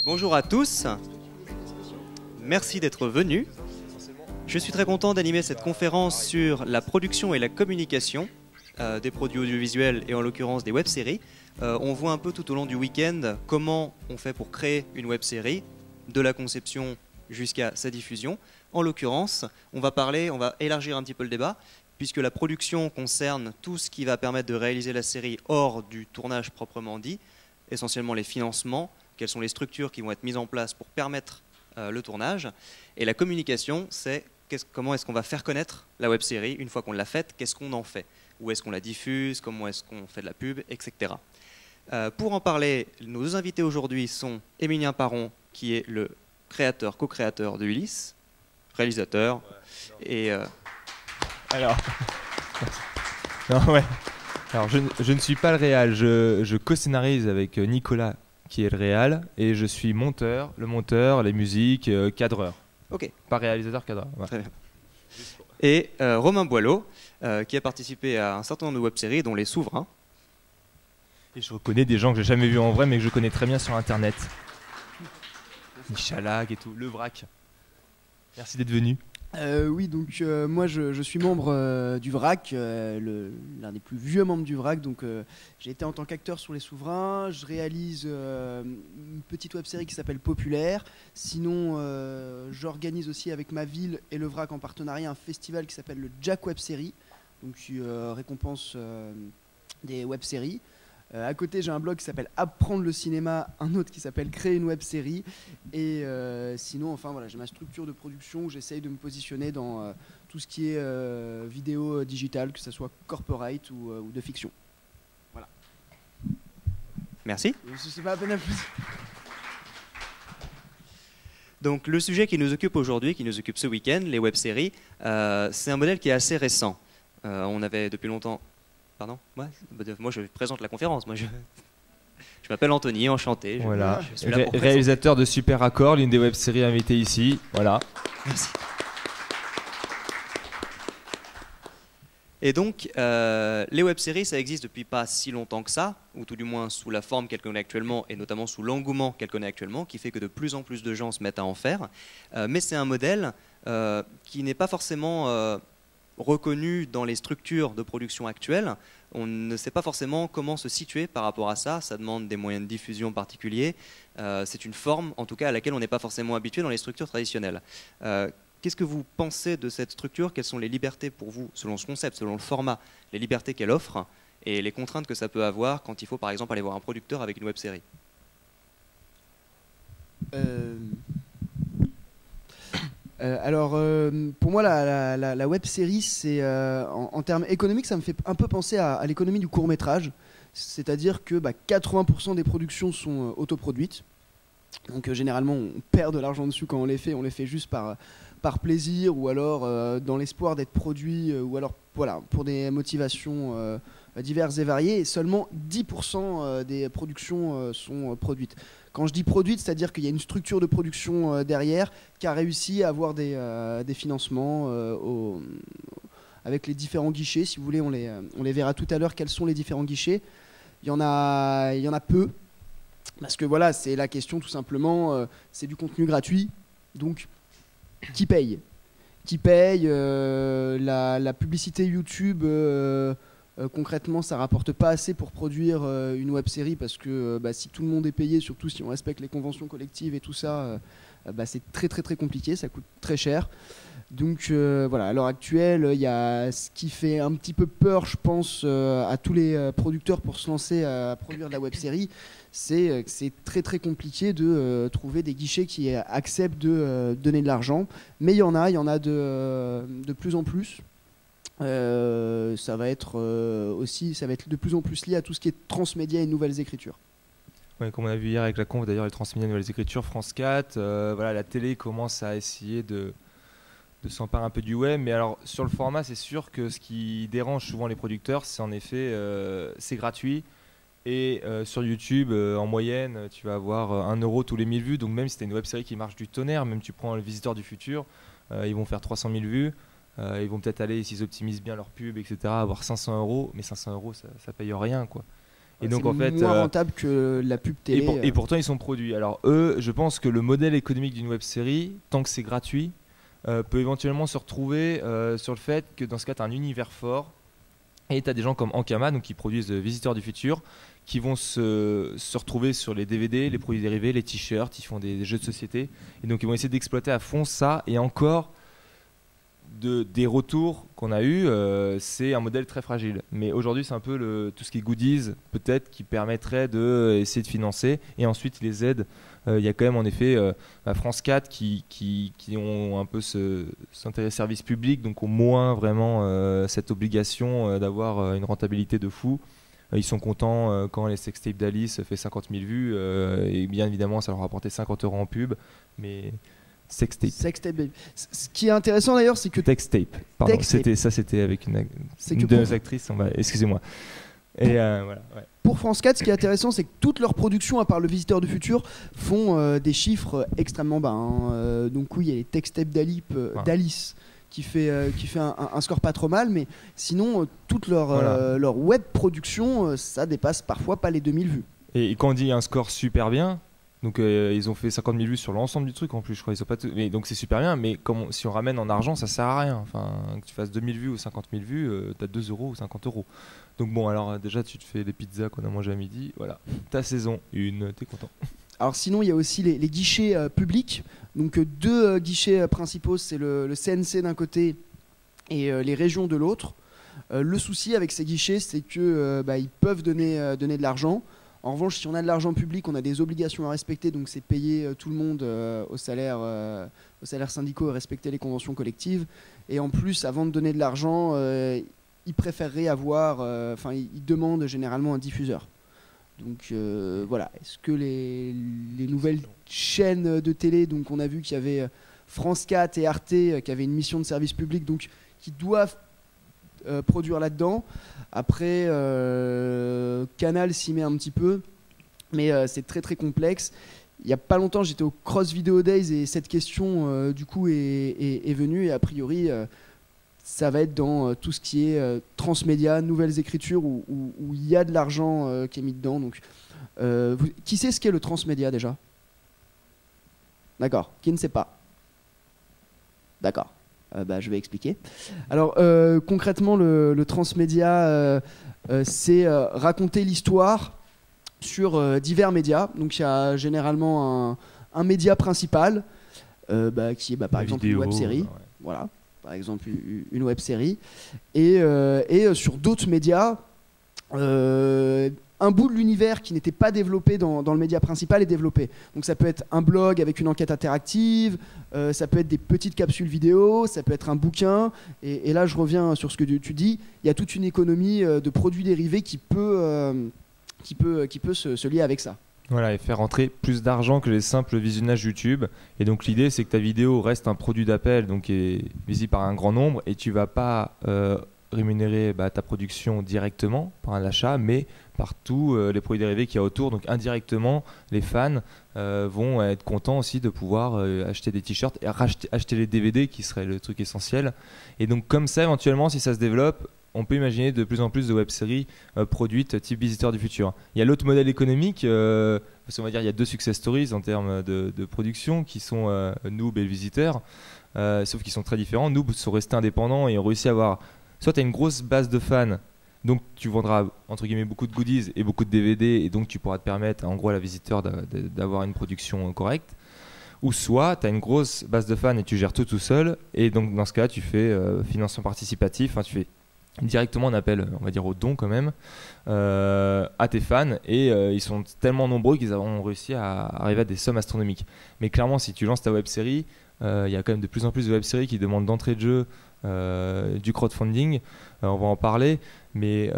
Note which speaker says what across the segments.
Speaker 1: Bonjour à tous, merci d'être venus. Je suis très content d'animer cette conférence sur la production et la communication des produits audiovisuels et en l'occurrence des web-séries. On voit un peu tout au long du week-end comment on fait pour créer une web-série, de la conception jusqu'à sa diffusion. En l'occurrence, on va élargir un petit peu le débat, puisque la production concerne tout ce qui va permettre de réaliser la série hors du tournage proprement dit, essentiellement les financements, quelles sont les structures qui vont être mises en place pour permettre le tournage. Et la communication, c'est comment est-ce qu'on va faire connaître la web-série une fois qu'on l'a faite, qu'est-ce qu'on en fait, où est-ce qu'on la diffuse, comment est-ce qu'on fait de la pub, etc. Pour en parler, nos deux invités aujourd'hui sont Émilien Parron, qui est le co-créateur de Ulysse, réalisateur, et...
Speaker 2: Alors, non, ouais. Alors je ne suis pas le réal, je co-scénarise avec Nicolas qui est le réal et je suis le monteur, les musiques, cadreur.
Speaker 1: Ok.
Speaker 2: Pas réalisateur, cadreur. Ouais.
Speaker 1: Très bien. Et Romain Boileau qui a participé à un certain nombre de web-séries dont Les Souverains.
Speaker 2: Et je reconnais des gens que j'ai jamais vus en vrai mais que je connais très bien sur internet. Michalag et tout, le vrac. Merci d'être venu.
Speaker 3: Oui, donc moi je suis membre du VRAC, l'un des plus vieux membres du VRAC. Donc j'ai été en tant qu'acteur sur Les Souverains. Je réalise une petite web-série qui s'appelle Populaire. Sinon, j'organise aussi avec ma ville et le VRAC en partenariat un festival qui s'appelle le Jack Web Série, donc qui récompense des web-séries. À côté, j'ai un blog qui s'appelle Apprendre le cinéma, un autre qui s'appelle Créer une web-série. Et sinon, enfin voilà, j'ai ma structure de production où j'essaye de me positionner dans tout ce qui est vidéo digitale, que ce soit corporate ou de fiction. Voilà.
Speaker 1: Merci.
Speaker 3: C'est pas à peine à plus.
Speaker 1: Donc le sujet qui nous occupe aujourd'hui, qui nous occupe ce week-end, les web-séries, c'est un modèle qui est assez récent. On avait depuis longtemps... Pardon ? Moi je présente la conférence. Je m'appelle Anthony, enchanté.
Speaker 2: Voilà.
Speaker 1: Je suis là pour
Speaker 2: Réalisateur de Super Accord, l'une des web-séries invitées ici. Voilà.
Speaker 1: Merci. Et donc, les web-séries, ça existe depuis pas si longtemps que ça, ou tout du moins sous la forme qu'elle connaît actuellement, et notamment sous l'engouement qu'elle connaît actuellement, qui fait que de plus en plus de gens se mettent à en faire. Mais c'est un modèle qui n'est pas forcément... reconnu dans les structures de production actuelles. On ne sait pas forcément comment se situer par rapport à ça. Ça demande des moyens de diffusion particuliers. C'est une forme, en tout cas, à laquelle on n'est pas forcément habitué dans les structures traditionnelles. Qu'est-ce que vous pensez de cette structure? Quelles sont les libertés pour vous, selon ce concept, selon le format, les libertés qu'elle offre et les contraintes que ça peut avoir quand il faut, par exemple, aller voir un producteur avec une web-série?
Speaker 3: Alors, pour moi, la web-série, c'est en termes économiques, ça me fait un peu penser à l'économie du court-métrage. C'est-à-dire que 80% des productions sont autoproduites. Donc, généralement, on perd de l'argent dessus quand on les fait juste par plaisir ou alors dans l'espoir d'être produit ou alors voilà, pour des motivations diverses et variées. Et seulement 10% des productions sont produites. Quand je dis produite, c'est-à-dire qu'il y a une structure de production derrière qui a réussi à avoir des financements avec les différents guichets. Si vous voulez, on les verra tout à l'heure, quels sont les différents guichets. Il y en a peu, parce que voilà, c'est la question tout simplement, c'est du contenu gratuit, donc qui paye? Qui paye la publicité YouTube concrètement, ça rapporte pas assez pour produire une web-série parce que si tout le monde est payé, surtout si on respecte les conventions collectives et tout ça, c'est très très très compliqué, ça coûte très cher. Donc voilà, à l'heure actuelle, il y a ce qui fait un petit peu peur, je pense, à tous les producteurs pour se lancer à produire de la web-série, c'est que c'est très très compliqué de trouver des guichets qui acceptent de donner de l'argent. Mais il y en a de plus en plus. Ça va être de plus en plus lié à tout ce qui est transmédia et nouvelles écritures.
Speaker 2: Ouais, comme on a vu hier avec la conf, d'ailleurs, les transmédia et nouvelles écritures, France 4, voilà, la télé commence à essayer de s'emparer un peu du web. Mais alors, sur le format, c'est sûr que ce qui dérange souvent les producteurs, c'est en effet, c'est gratuit. Et sur YouTube, en moyenne, tu vas avoir 1 euro tous les 1000 vues. Donc même si tu as une web-série qui marche du tonnerre, même tu prends Le Visiteur du Futur, ils vont faire 300 000 vues. Ils vont peut-être aller, s'ils optimisent bien leur pub, etc., avoir 500 euros, mais 500 euros, ça paye rien, quoi. Et donc en fait,
Speaker 3: moins rentable que la pub télé.
Speaker 2: Et pourtant ils sont produits. Alors eux, je pense que le modèle économique d'une web série, tant que c'est gratuit, peut éventuellement se retrouver sur le fait que dans ce cas tu as un univers fort et tu as des gens comme Ankama, donc qui produisent Visiteurs du futur, qui vont se retrouver sur les DVD, les produits dérivés, les t-shirts, ils font des jeux de société et donc ils vont essayer d'exploiter à fond ça. Et encore des retours qu'on a eu, c'est un modèle très fragile. Mais aujourd'hui, c'est un peu tout ce qui est goodies, peut-être, qui permettrait d'essayer de financer. Et ensuite, ils les aident. Il y a quand même, en effet, France 4 qui ont un peu s'intérêt service public, donc au moins vraiment cette obligation d'avoir une rentabilité de fou. Ils sont contents quand les sextapes d'Alice fait 50 000 vues. Et bien évidemment, ça leur a rapporté 50 € en pub. Mais...
Speaker 3: Sextape. Ce qui est intéressant d'ailleurs, c'est que
Speaker 2: Textape. Pardon,
Speaker 3: Textape.
Speaker 2: c'était avec une de nos actrices. Excusez-moi. Et voilà. Ouais.
Speaker 3: Pour France 4, ce qui est intéressant, c'est que toutes leurs productions, à part Le Visiteur du futur, font des chiffres extrêmement bas. Donc oui, il y a les Textapes d'Alice qui fait un score pas trop mal, mais sinon toutes leurs web productions, ça dépasse parfois pas les 2000 vues.
Speaker 2: Et quand on dit un score super bien. Donc ils ont fait 50 000 vues sur l'ensemble du truc en plus, je crois. Ils sont pas mais donc c'est super bien, mais si on ramène en argent, ça sert à rien. Enfin, que tu fasses 2000 vues ou 50 000 vues, t'as 2 € ou 50 €. Donc bon, alors déjà tu te fais des pizzas qu'on a mangé à midi, voilà. Ta saison 1, t'es content.
Speaker 3: Alors sinon, il y a aussi les guichets publics. Donc deux guichets principaux, c'est le CNC d'un côté et les régions de l'autre. Le souci avec ces guichets, c'est que ils peuvent donner de l'argent. En revanche, si on a de l'argent public, on a des obligations à respecter, donc c'est payer tout le monde au salaire syndicaux et respecter les conventions collectives. Et en plus, avant de donner de l'argent, ils préféreraient ils demandent généralement un diffuseur. Donc voilà, est-ce que les nouvelles chaînes de télé, donc on a vu qu'il y avait France 4 et Arte qui avaient une mission de service public, donc qui doivent produire là-dedans. Après, Canal s'y met un petit peu, mais c'est très très complexe. Il n'y a pas longtemps, j'étais au Cross Video Days et cette question du coup est venue, et a priori ça va être dans tout ce qui est transmédia, nouvelles écritures, où il y a de l'argent qui est mis dedans. Donc, qui sait ce qu'est le transmédia déjà? D'accord. Qui ne sait pas? D'accord. Je vais expliquer. Alors concrètement, le transmédia, c'est raconter l'histoire sur divers médias. Donc il y a généralement un média principal qui est par exemple une web série. Voilà, par exemple une web série. Et sur d'autres médias, un bout de l'univers qui n'était pas développé dans le média principal est développé. Donc ça peut être un blog avec une enquête interactive, ça peut être des petites capsules vidéo, ça peut être un bouquin. Et là, je reviens sur ce que tu dis. Il y a toute une économie de produits dérivés qui peut se lier avec ça.
Speaker 2: Voilà, et faire rentrer plus d'argent que les simples visionnages YouTube. Et donc l'idée, c'est que ta vidéo reste un produit d'appel, donc qui est visible par un grand nombre, et tu vas pas rémunérer ta production directement par l'achat, mais par tous les produits dérivés qu'il y a autour. Donc indirectement, les fans vont être contents aussi de pouvoir acheter des t-shirts et acheter les DVD, qui serait le truc essentiel. Et donc comme ça, éventuellement, si ça se développe, on peut imaginer de plus en plus de web-séries produites type Visiteurs du futur. Il y a l'autre modèle économique, parce qu'on va dire il y a 2 success stories en termes de production, qui sont Noob et le Visiteur, sauf qu'ils sont très différents. Noob sont restés indépendants et ont réussi à avoir... Soit tu as une grosse base de fans, donc tu vendras entre guillemets beaucoup de goodies et beaucoup de DVD, et donc tu pourras te permettre en gros à la Visiteur d'avoir une production correcte. Ou soit tu as une grosse base de fans et tu gères tout seul, et donc dans ce cas tu fais financement participatif, tu fais directement un appel, on va dire au don quand même, à tes fans, et ils sont tellement nombreux qu'ils ont réussi à arriver à des sommes astronomiques. Mais clairement, si tu lances ta web série, il y a quand même de plus en plus de web séries qui demandent d'entrée de jeu du crowdfunding, on va en parler, mais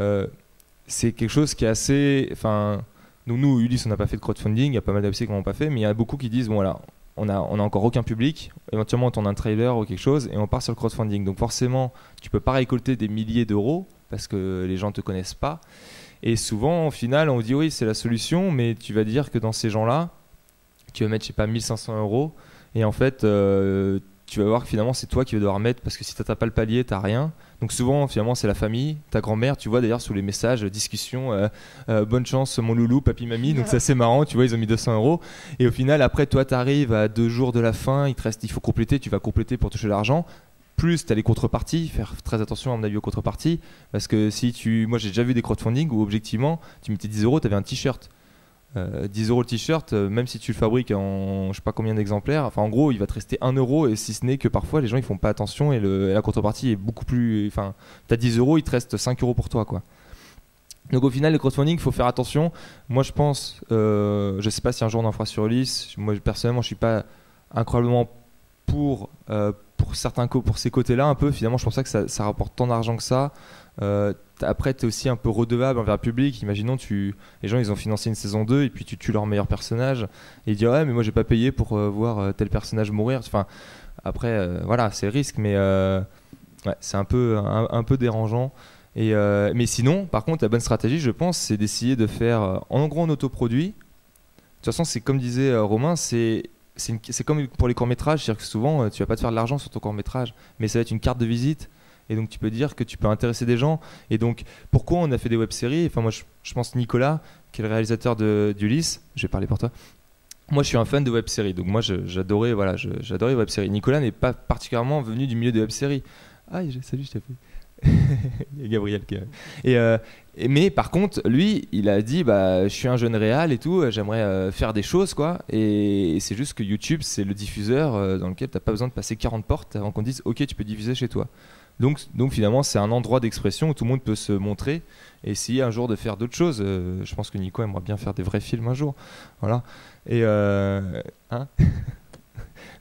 Speaker 2: c'est quelque chose qui est assez... Donc nous, Ulysse, on n'a pas fait de crowdfunding, il y a pas mal de web séries qui n'en ont pas fait, mais il y a beaucoup qui disent, bon voilà, on a encore aucun public, éventuellement on tourne un trailer ou quelque chose et on part sur le crowdfunding. Donc forcément, tu peux pas récolter des milliers d'euros parce que les gens te connaissent pas. Et souvent, au final, on dit oui, c'est la solution, mais tu vas dire que dans ces gens-là, tu vas mettre, je sais pas, 1 500 €, et en fait, tu vas voir que finalement c'est toi qui vas devoir mettre, parce que si t'as pas le palier, t'as rien. Donc souvent finalement c'est la famille, ta grand-mère, tu vois d'ailleurs sous les messages, discussion, bonne chance mon loulou, papy, mamie, donc c'est assez marrant, tu vois, ils ont mis 200 €. Et au final après toi t'arrives à 2 jours de la fin, il faut compléter, tu vas compléter pour toucher l'argent. Plus tu as les contreparties, faire très attention à mon avis aux contreparties, parce que moi j'ai déjà vu des crowdfunding où objectivement tu mettais 10 €, tu avais un t-shirt. 10 € le t-shirt, même si tu le fabriques en je sais pas combien d'exemplaires, enfin en gros il va te rester 1 €, et si ce n'est que parfois les gens ils font pas attention et la contrepartie est beaucoup plus, enfin t'as 10 €, il te reste 5 € pour toi quoi. Donc au final le crowdfunding il faut faire attention. Moi je pense, je sais pas si un jour on en fera sur Ulysse, moi personnellement je suis pas incroyablement pour ces côtés-là un peu, finalement je pense pas que ça rapporte tant d'argent que ça. Après tu es aussi un peu redevable envers le public. Imaginons les gens ils ont financé une saison 2 et puis tu tues leur meilleur personnage et ils disent ouais mais moi j'ai pas payé pour voir tel personnage mourir. Enfin après voilà c'est le risque, mais ouais, c'est un peu dérangeant. Mais sinon par contre la bonne stratégie je pense c'est d'essayer de faire en gros en autoproduit. De toute façon c'est comme disait Romain, c'est comme pour les courts-métrages, c'est-à-dire que souvent tu vas pas te faire de l'argent sur ton court-métrage, mais ça va être une carte de visite. Et donc tu peux dire que tu peux intéresser des gens. Et donc pourquoi on a fait des web-séries, enfin moi je pense Nicolas qui est le réalisateur d'Ulysse, je vais parler pour toi. Moi je suis un fan de web-séries, donc moi j'adorais les web-séries. Nicolas n'est pas particulièrement venu du milieu des web-séries. Ah salut, je t'ai fait. Il y a Gabriel qui mais par contre lui il a dit je suis un jeune réal et tout, j'aimerais faire des choses quoi, et c'est juste que YouTube c'est le diffuseur dans lequel t'as pas besoin de passer 40 portes avant qu'on dise ok tu peux diffuser chez toi. Donc finalement c'est un endroit d'expression où tout le monde peut se montrer et essayer un jour de faire d'autres choses. Je pense que Nico aimerait bien faire des vrais films un jour, voilà. Et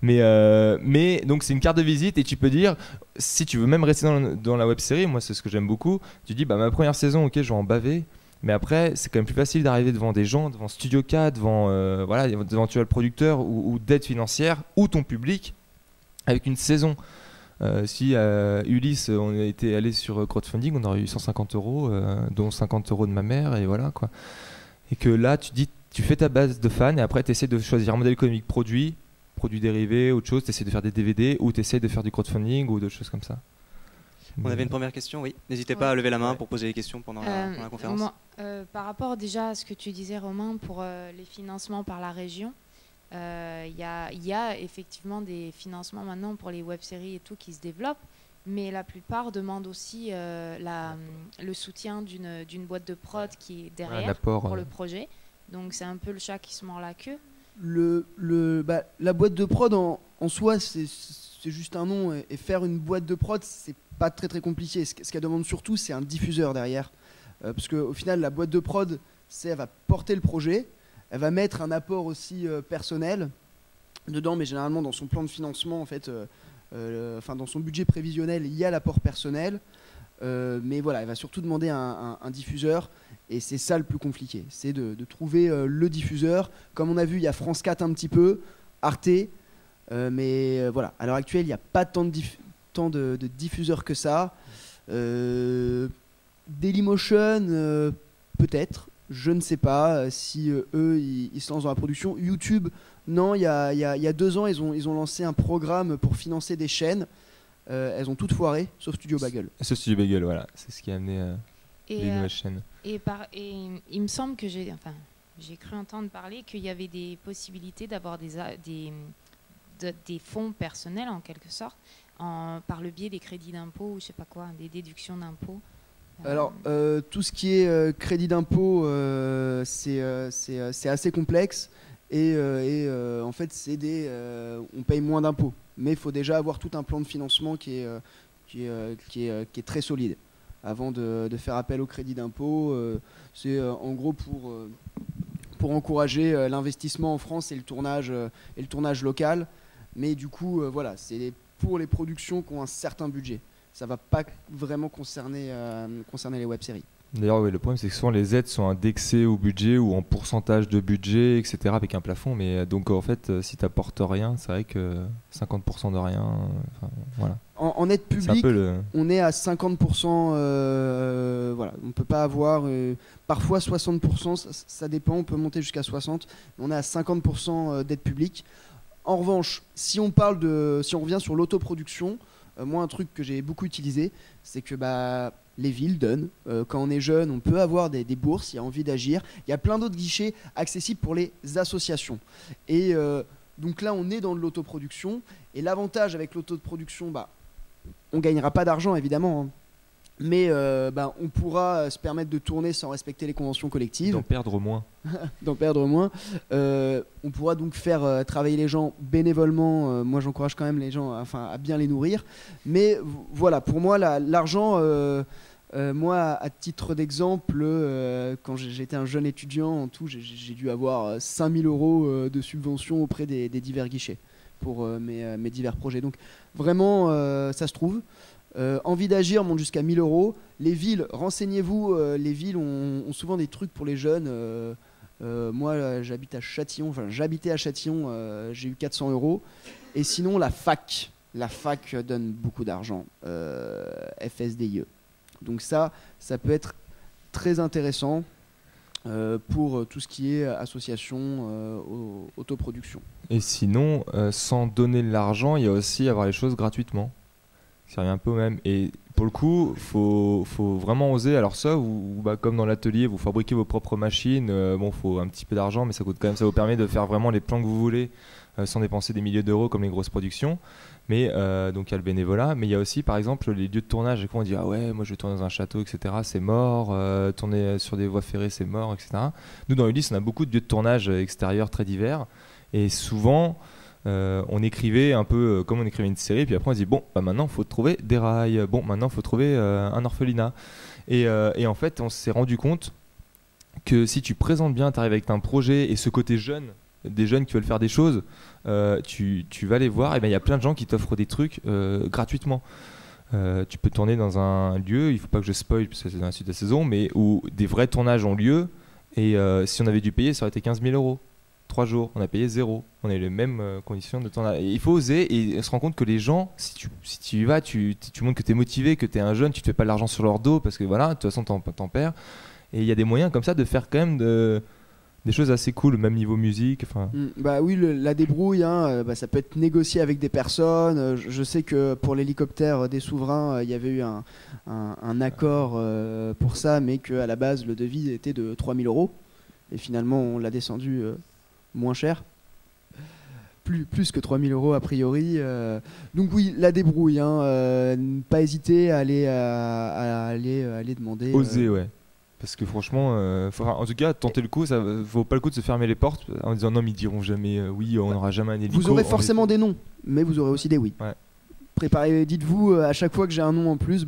Speaker 2: mais donc c'est une carte de visite, et tu peux dire si tu veux même rester dans la web série, moi c'est ce que j'aime beaucoup, tu dis ma première saison ok je vais en baver, mais après c'est quand même plus facile d'arriver devant des gens, devant Studio 4, devant tu as le producteur ou d'aide financière ou ton public avec une saison. Si Ulysse on était allé sur crowdfunding, on aurait eu 150 €, dont 50 € de ma mère, et voilà quoi. Et que là tu fais ta base de fans et après tu essaies de choisir un modèle économique produit dérivé, autre chose, tu essaies de faire des DVD ou tu essaies de faire du crowdfunding ou d'autres choses comme ça.
Speaker 1: On avait une première question, oui. N'hésitez pas à lever la main pour poser des questions pendant la conférence.
Speaker 4: Par rapport déjà à ce que tu disais Romain pour les financements par la région, il y a effectivement des financements maintenant pour les web-séries et tout qui se développent, mais la plupart demandent aussi le soutien d'une boîte de prod qui est derrière pour le projet. Donc c'est un peu le chat qui se mord la queue.
Speaker 3: La boîte de prod en soi c'est juste un nom, et faire une boîte de prod c'est pas très très compliqué. Ce qu'elle demande surtout c'est un diffuseur derrière, parce qu'au final la boîte de prod elle va porter le projet, elle va mettre un apport aussi personnel dedans, mais généralement dans son plan de financement en fait, dans son budget prévisionnel il y a l'apport personnel, mais voilà elle va surtout demander un diffuseur. Et c'est ça le plus compliqué, c'est de trouver le diffuseur. Comme on a vu, il y a France 4 un petit peu, Arte, mais voilà, à l'heure actuelle, il n'y a pas tant de diffuseurs que ça. Dailymotion, peut-être, je ne sais pas si eux, ils se lancent dans la production. YouTube, non, il y a 2 ans, ils ont lancé un programme pour financer des chaînes. Elles ont toutes foiré, sauf Studio Bagel.
Speaker 2: Sauf Studio Bagel, voilà, c'est ce qui a amené les nouvelles chaînes.
Speaker 4: Et il me semble que j'ai cru entendre parler qu'il y avait des possibilités d'avoir des fonds personnels en quelque sorte, par le biais des crédits d'impôt ou je sais pas quoi, des déductions d'impôt.
Speaker 3: Alors tout ce qui est crédit d'impôt, c'est assez complexe, et en fait on paye moins d'impôts, mais il faut déjà avoir tout un plan de financement qui est très solide avant de faire appel au crédit d'impôt. C'est en gros pour encourager l'investissement en France et le tournage local. Mais du coup, voilà, c'est pour les productions qui ont un certain budget. Ça ne va pas vraiment concerner les web-séries.
Speaker 2: D'ailleurs, oui, le problème, c'est que souvent les aides sont indexées au budget ou en pourcentage de budget, etc., avec un plafond. Mais donc, en fait, si tu n'apportes rien, c'est vrai que 50% de rien, voilà.
Speaker 3: En aide publique, on est à 50%. Voilà, on ne peut pas avoir parfois 60%, ça dépend, on peut monter jusqu'à 60%. On est à 50% d'aide publique. En revanche, si on revient sur l'autoproduction, moi un truc que j'ai beaucoup utilisé, c'est que les villes donnent. Quand on est jeune, on peut avoir des bourses, il y a envie d'agir. Il y a plein d'autres guichets accessibles pour les associations. Et donc là, on est dans de l'autoproduction. Et l'avantage avec l'autoproduction, on ne gagnera pas d'argent évidemment, hein. Mais on pourra se permettre de tourner sans respecter les conventions collectives.
Speaker 2: D'en perdre moins.
Speaker 3: On pourra donc faire travailler les gens bénévolement. Moi, j'encourage quand même les gens à bien les nourrir. Mais voilà, pour moi, l'argent, moi, à titre d'exemple, quand j'étais un jeune étudiant, en tout, j'ai dû avoir 5 000 € de subventions auprès des divers guichets pour mes divers projets. Donc vraiment, ça se trouve. Envie d'agir monte jusqu'à 1 000 €. Les villes, renseignez-vous, les villes ont souvent des trucs pour les jeunes. Moi, j'habitais à Châtillon, j'ai eu 400 €. Et sinon, la fac donne beaucoup d'argent, FSDIE. Donc ça peut être très intéressant pour tout ce qui est association, autoproduction.
Speaker 2: Et sinon, sans donner de l'argent, il y a aussi avoir les choses gratuitement. Ça revient un peu au même. Et pour le coup, faut vraiment oser. Alors ça, comme dans l'atelier, vous fabriquez vos propres machines. Faut un petit peu d'argent, mais ça coûte quand même. Ça vous permet de faire vraiment les plans que vous voulez sans dépenser des milliers d'euros comme les grosses productions. Mais donc il y a le bénévolat, mais il y a aussi par exemple les lieux de tournage. Et quand on dit ah ouais, moi je vais tourner dans un château, etc. C'est mort. Tourner sur des voies ferrées, c'est mort, etc. Nous dans Ulysse, on a beaucoup de lieux de tournage extérieurs très divers. Et souvent, on écrivait un peu comme on écrivait une série, puis après on se dit bon, maintenant il faut trouver des rails, maintenant il faut trouver un orphelinat. Et en fait, on s'est rendu compte que si tu présentes bien, tu arrives avec un projet et ce côté jeune, des jeunes qui veulent faire des choses, tu vas les voir, et il y a plein de gens qui t'offrent des trucs gratuitement. Tu peux tourner dans un lieu, il ne faut pas que je spoil parce que c'est dans la suite de la saison, mais où des vrais tournages ont lieu, et si on avait dû payer, ça aurait été 15 000 €. 3 jours, on a payé 0. On a eu les mêmes conditions de tournage. Et il faut oser, et on se rend compte que les gens, si tu y vas, tu montres que tu es motivé, que tu es un jeune, tu te fais pas de l'argent sur leur dos, parce que voilà, de toute façon t'en perds. Et il y a des moyens comme ça de faire quand même des choses assez cool, même niveau musique.
Speaker 3: Oui, la débrouille, ça peut être négocié avec des personnes. Je sais que pour l'hélicoptère des souverains, il y avait eu un accord pour ça, mais qu'à la base, le devis était de 3 000 €. Et finalement, on l'a descendu moins cher. Plus que 3 000 € a priori. Donc oui, la débrouille. Pas hésiter à aller demander.
Speaker 2: Oser, ouais. Parce que franchement, en tout cas, tenter le coup, ça vaut pas le coup de se fermer les portes en disant non, mais ils diront jamais oui, on n'aura jamais un hélico.
Speaker 3: Vous aurez forcément des noms, mais vous aurez aussi des oui.
Speaker 2: Ouais.
Speaker 3: Préparez, dites-vous, à chaque fois que j'ai un nom en plus,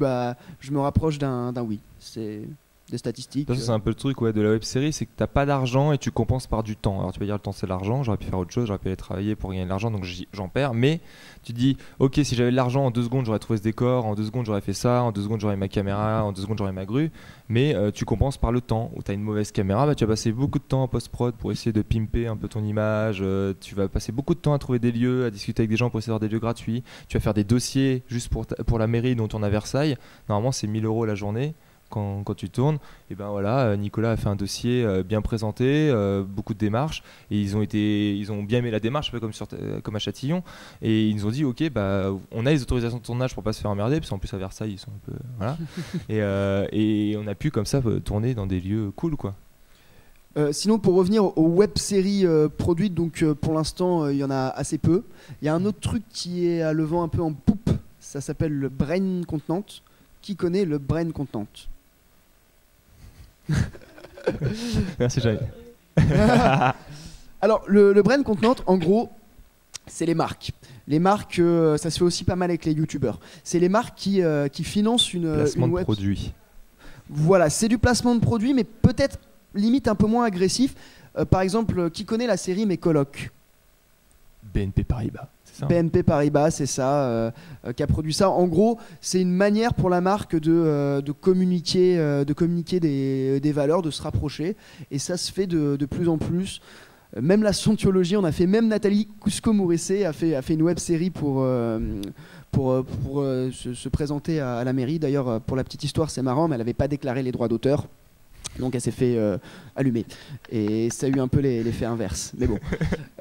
Speaker 3: je me rapproche d'un oui. C'est des statistiques.
Speaker 2: C'est un peu le truc de la web série, c'est que t'as pas d'argent et tu compenses par du temps. Alors tu vas dire le temps c'est l'argent, j'aurais pu faire autre chose, j'aurais pu aller travailler pour gagner de l'argent, donc j'en perds. Mais tu dis ok, si j'avais de l'argent, en 2 secondes j'aurais trouvé ce décor, en 2 secondes j'aurais fait ça, en 2 secondes j'aurais ma caméra, en 2 secondes j'aurais ma grue. Mais tu compenses par le temps. Où t'as une mauvaise caméra, tu vas passer beaucoup de temps en post-prod pour essayer de pimper un peu ton image. Tu vas passer beaucoup de temps à trouver des lieux, à discuter avec des gens pour essayer d'avoir des lieux gratuits. Tu vas faire des dossiers juste pour la mairie dont on a Versailles. Normalement c'est 1 000 € la journée. Quand tu tournes, et Nicolas a fait un dossier bien présenté, beaucoup de démarches, et ils ont bien aimé la démarche, un peu comme à Châtillon, et ils nous ont dit ok, on a les autorisations de tournage pour pas se faire emmerder, parce qu'en plus à Versailles ils sont un peu voilà, et on a pu comme ça tourner dans des lieux cool quoi.
Speaker 3: Sinon, pour revenir aux web-séries produites, donc pour l'instant il y en a assez peu. Il y a un autre truc qui est à le vent un peu en poupe, ça s'appelle le Brain Content. Qui connaît le Brain Content?
Speaker 2: Merci Jaï.
Speaker 3: Alors le Brain Content, en gros, c'est les marques. Les marques, ça se fait aussi pas mal avec les youtubeurs. C'est les marques qui financent
Speaker 2: placement
Speaker 3: une web.
Speaker 2: De produit.
Speaker 3: Voilà, c'est du placement de produit, mais peut-être limite un peu moins agressif. Par exemple, qui connaît la série Mes colocs?
Speaker 2: BNP Paribas.
Speaker 3: BNP Paribas, c'est ça, qui a produit ça. En gros, c'est une manière pour la marque de communiquer des valeurs, de se rapprocher. Et ça se fait de plus en plus. Même la Scientologie, même Nathalie Cusco-Mourissé a fait une web série pour se présenter à la mairie. D'ailleurs, pour la petite histoire, c'est marrant, mais elle n'avait pas déclaré les droits d'auteur. Donc elle s'est fait allumer. Et ça a eu un peu l'effet inverse. Mais bon.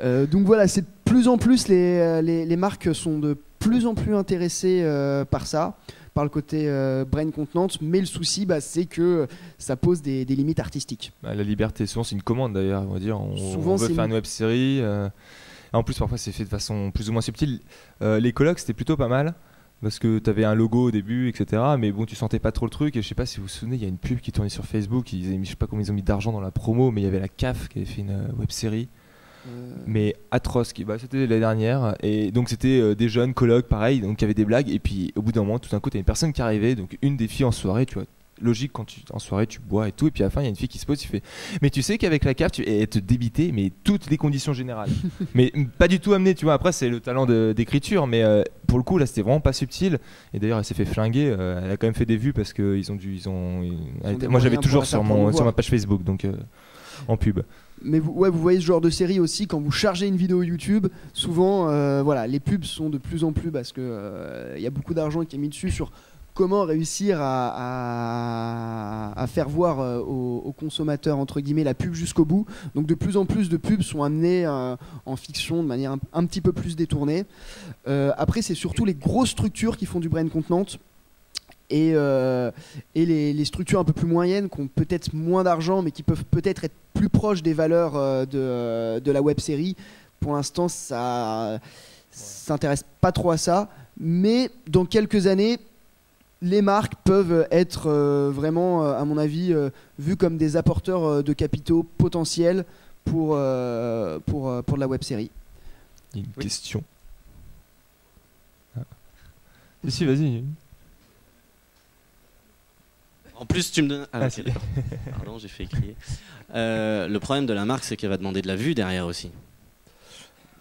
Speaker 3: Donc voilà, c'est de plus en plus, les marques sont de plus en plus intéressées par ça, par le côté brain contenant. Mais le souci, c'est que ça pose des limites artistiques.
Speaker 2: La liberté, souvent c'est une commande d'ailleurs, on va dire.
Speaker 3: Souvent,
Speaker 2: on veut faire une web série. En plus, parfois c'est fait de façon plus ou moins subtile. Les colocs, c'était plutôt pas mal. Parce que tu avais un logo au début, etc. Mais bon, tu sentais pas trop le truc. Et je sais pas si vous vous souvenez, il y a une pub qui tournait sur Facebook. Je sais pas combien ils ont mis d'argent dans la promo, mais il y avait la CAF qui avait fait une web série. Mais atroce, c'était l'année dernière. Et donc c'était des jeunes colocs, pareil, donc qui avaient des blagues. Et puis au bout d'un moment, tout d'un coup, tu as une personne qui arrivait. Donc une des filles en soirée, tu vois. Logique, en soirée tu bois et tout, et puis à la fin il y a une fille qui se pose, tu fais mais tu sais qu'avec la CAF elle te débitait mais toutes les conditions générales mais pas du tout amené, tu vois. Après c'est le talent d'écriture, mais pour le coup là c'était vraiment pas subtil, et d'ailleurs elle s'est fait flinguer, elle a quand même fait des vues parce que moi j'avais toujours sur ma page Facebook, donc en pub.
Speaker 3: Mais vous voyez ce genre de série aussi, quand vous chargez une vidéo YouTube, souvent les pubs sont de plus en plus, parce que y a beaucoup d'argent qui est mis dessus sur comment réussir à faire voir aux consommateurs entre guillemets la pub jusqu'au bout. Donc de plus en plus de pubs sont amenées en fiction de manière un petit peu plus détournée. Après c'est surtout les grosses structures qui font du brain contenant, et les structures un peu plus moyennes qui ont peut-être moins d'argent mais qui peuvent peut-être être plus proches des valeurs de la web série. Pour l'instant ça s'intéresse pas trop à ça, mais dans quelques années les marques peuvent être vraiment, à mon avis, vues comme des apporteurs de capitaux potentiels pour de la web série.
Speaker 2: Une question. Si, vas-y.
Speaker 5: En plus, tu me donnes.
Speaker 2: Si.
Speaker 5: Pardon, j'ai fait crier. Le problème de la marque, c'est qu'elle va demander de la vue derrière aussi.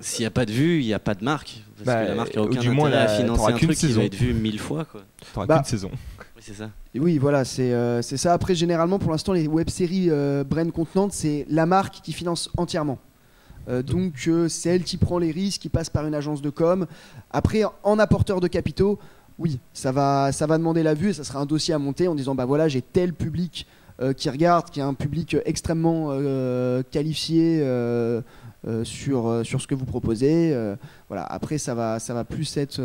Speaker 5: S'il n'y a pas de vue, il n'y a pas de marque. Parce que la marque n'a aucun intérêt à financer un truc qui va être vu 1000 fois.
Speaker 2: T'auras qu'une saison.
Speaker 5: Oui, c'est ça.
Speaker 3: Et oui, voilà, c'est ça. Après, généralement, pour l'instant, les web-séries brain contenant, c'est la marque qui finance entièrement. Donc, c'est elle qui prend les risques, qui passe par une agence de com. Après, en apporteur de capitaux, oui, ça va demander la vue et ça sera un dossier à monter en disant, voilà, j'ai tel public qui regarde, qui est un public extrêmement qualifié sur ce que vous proposez. Voilà. Après, ça va plus être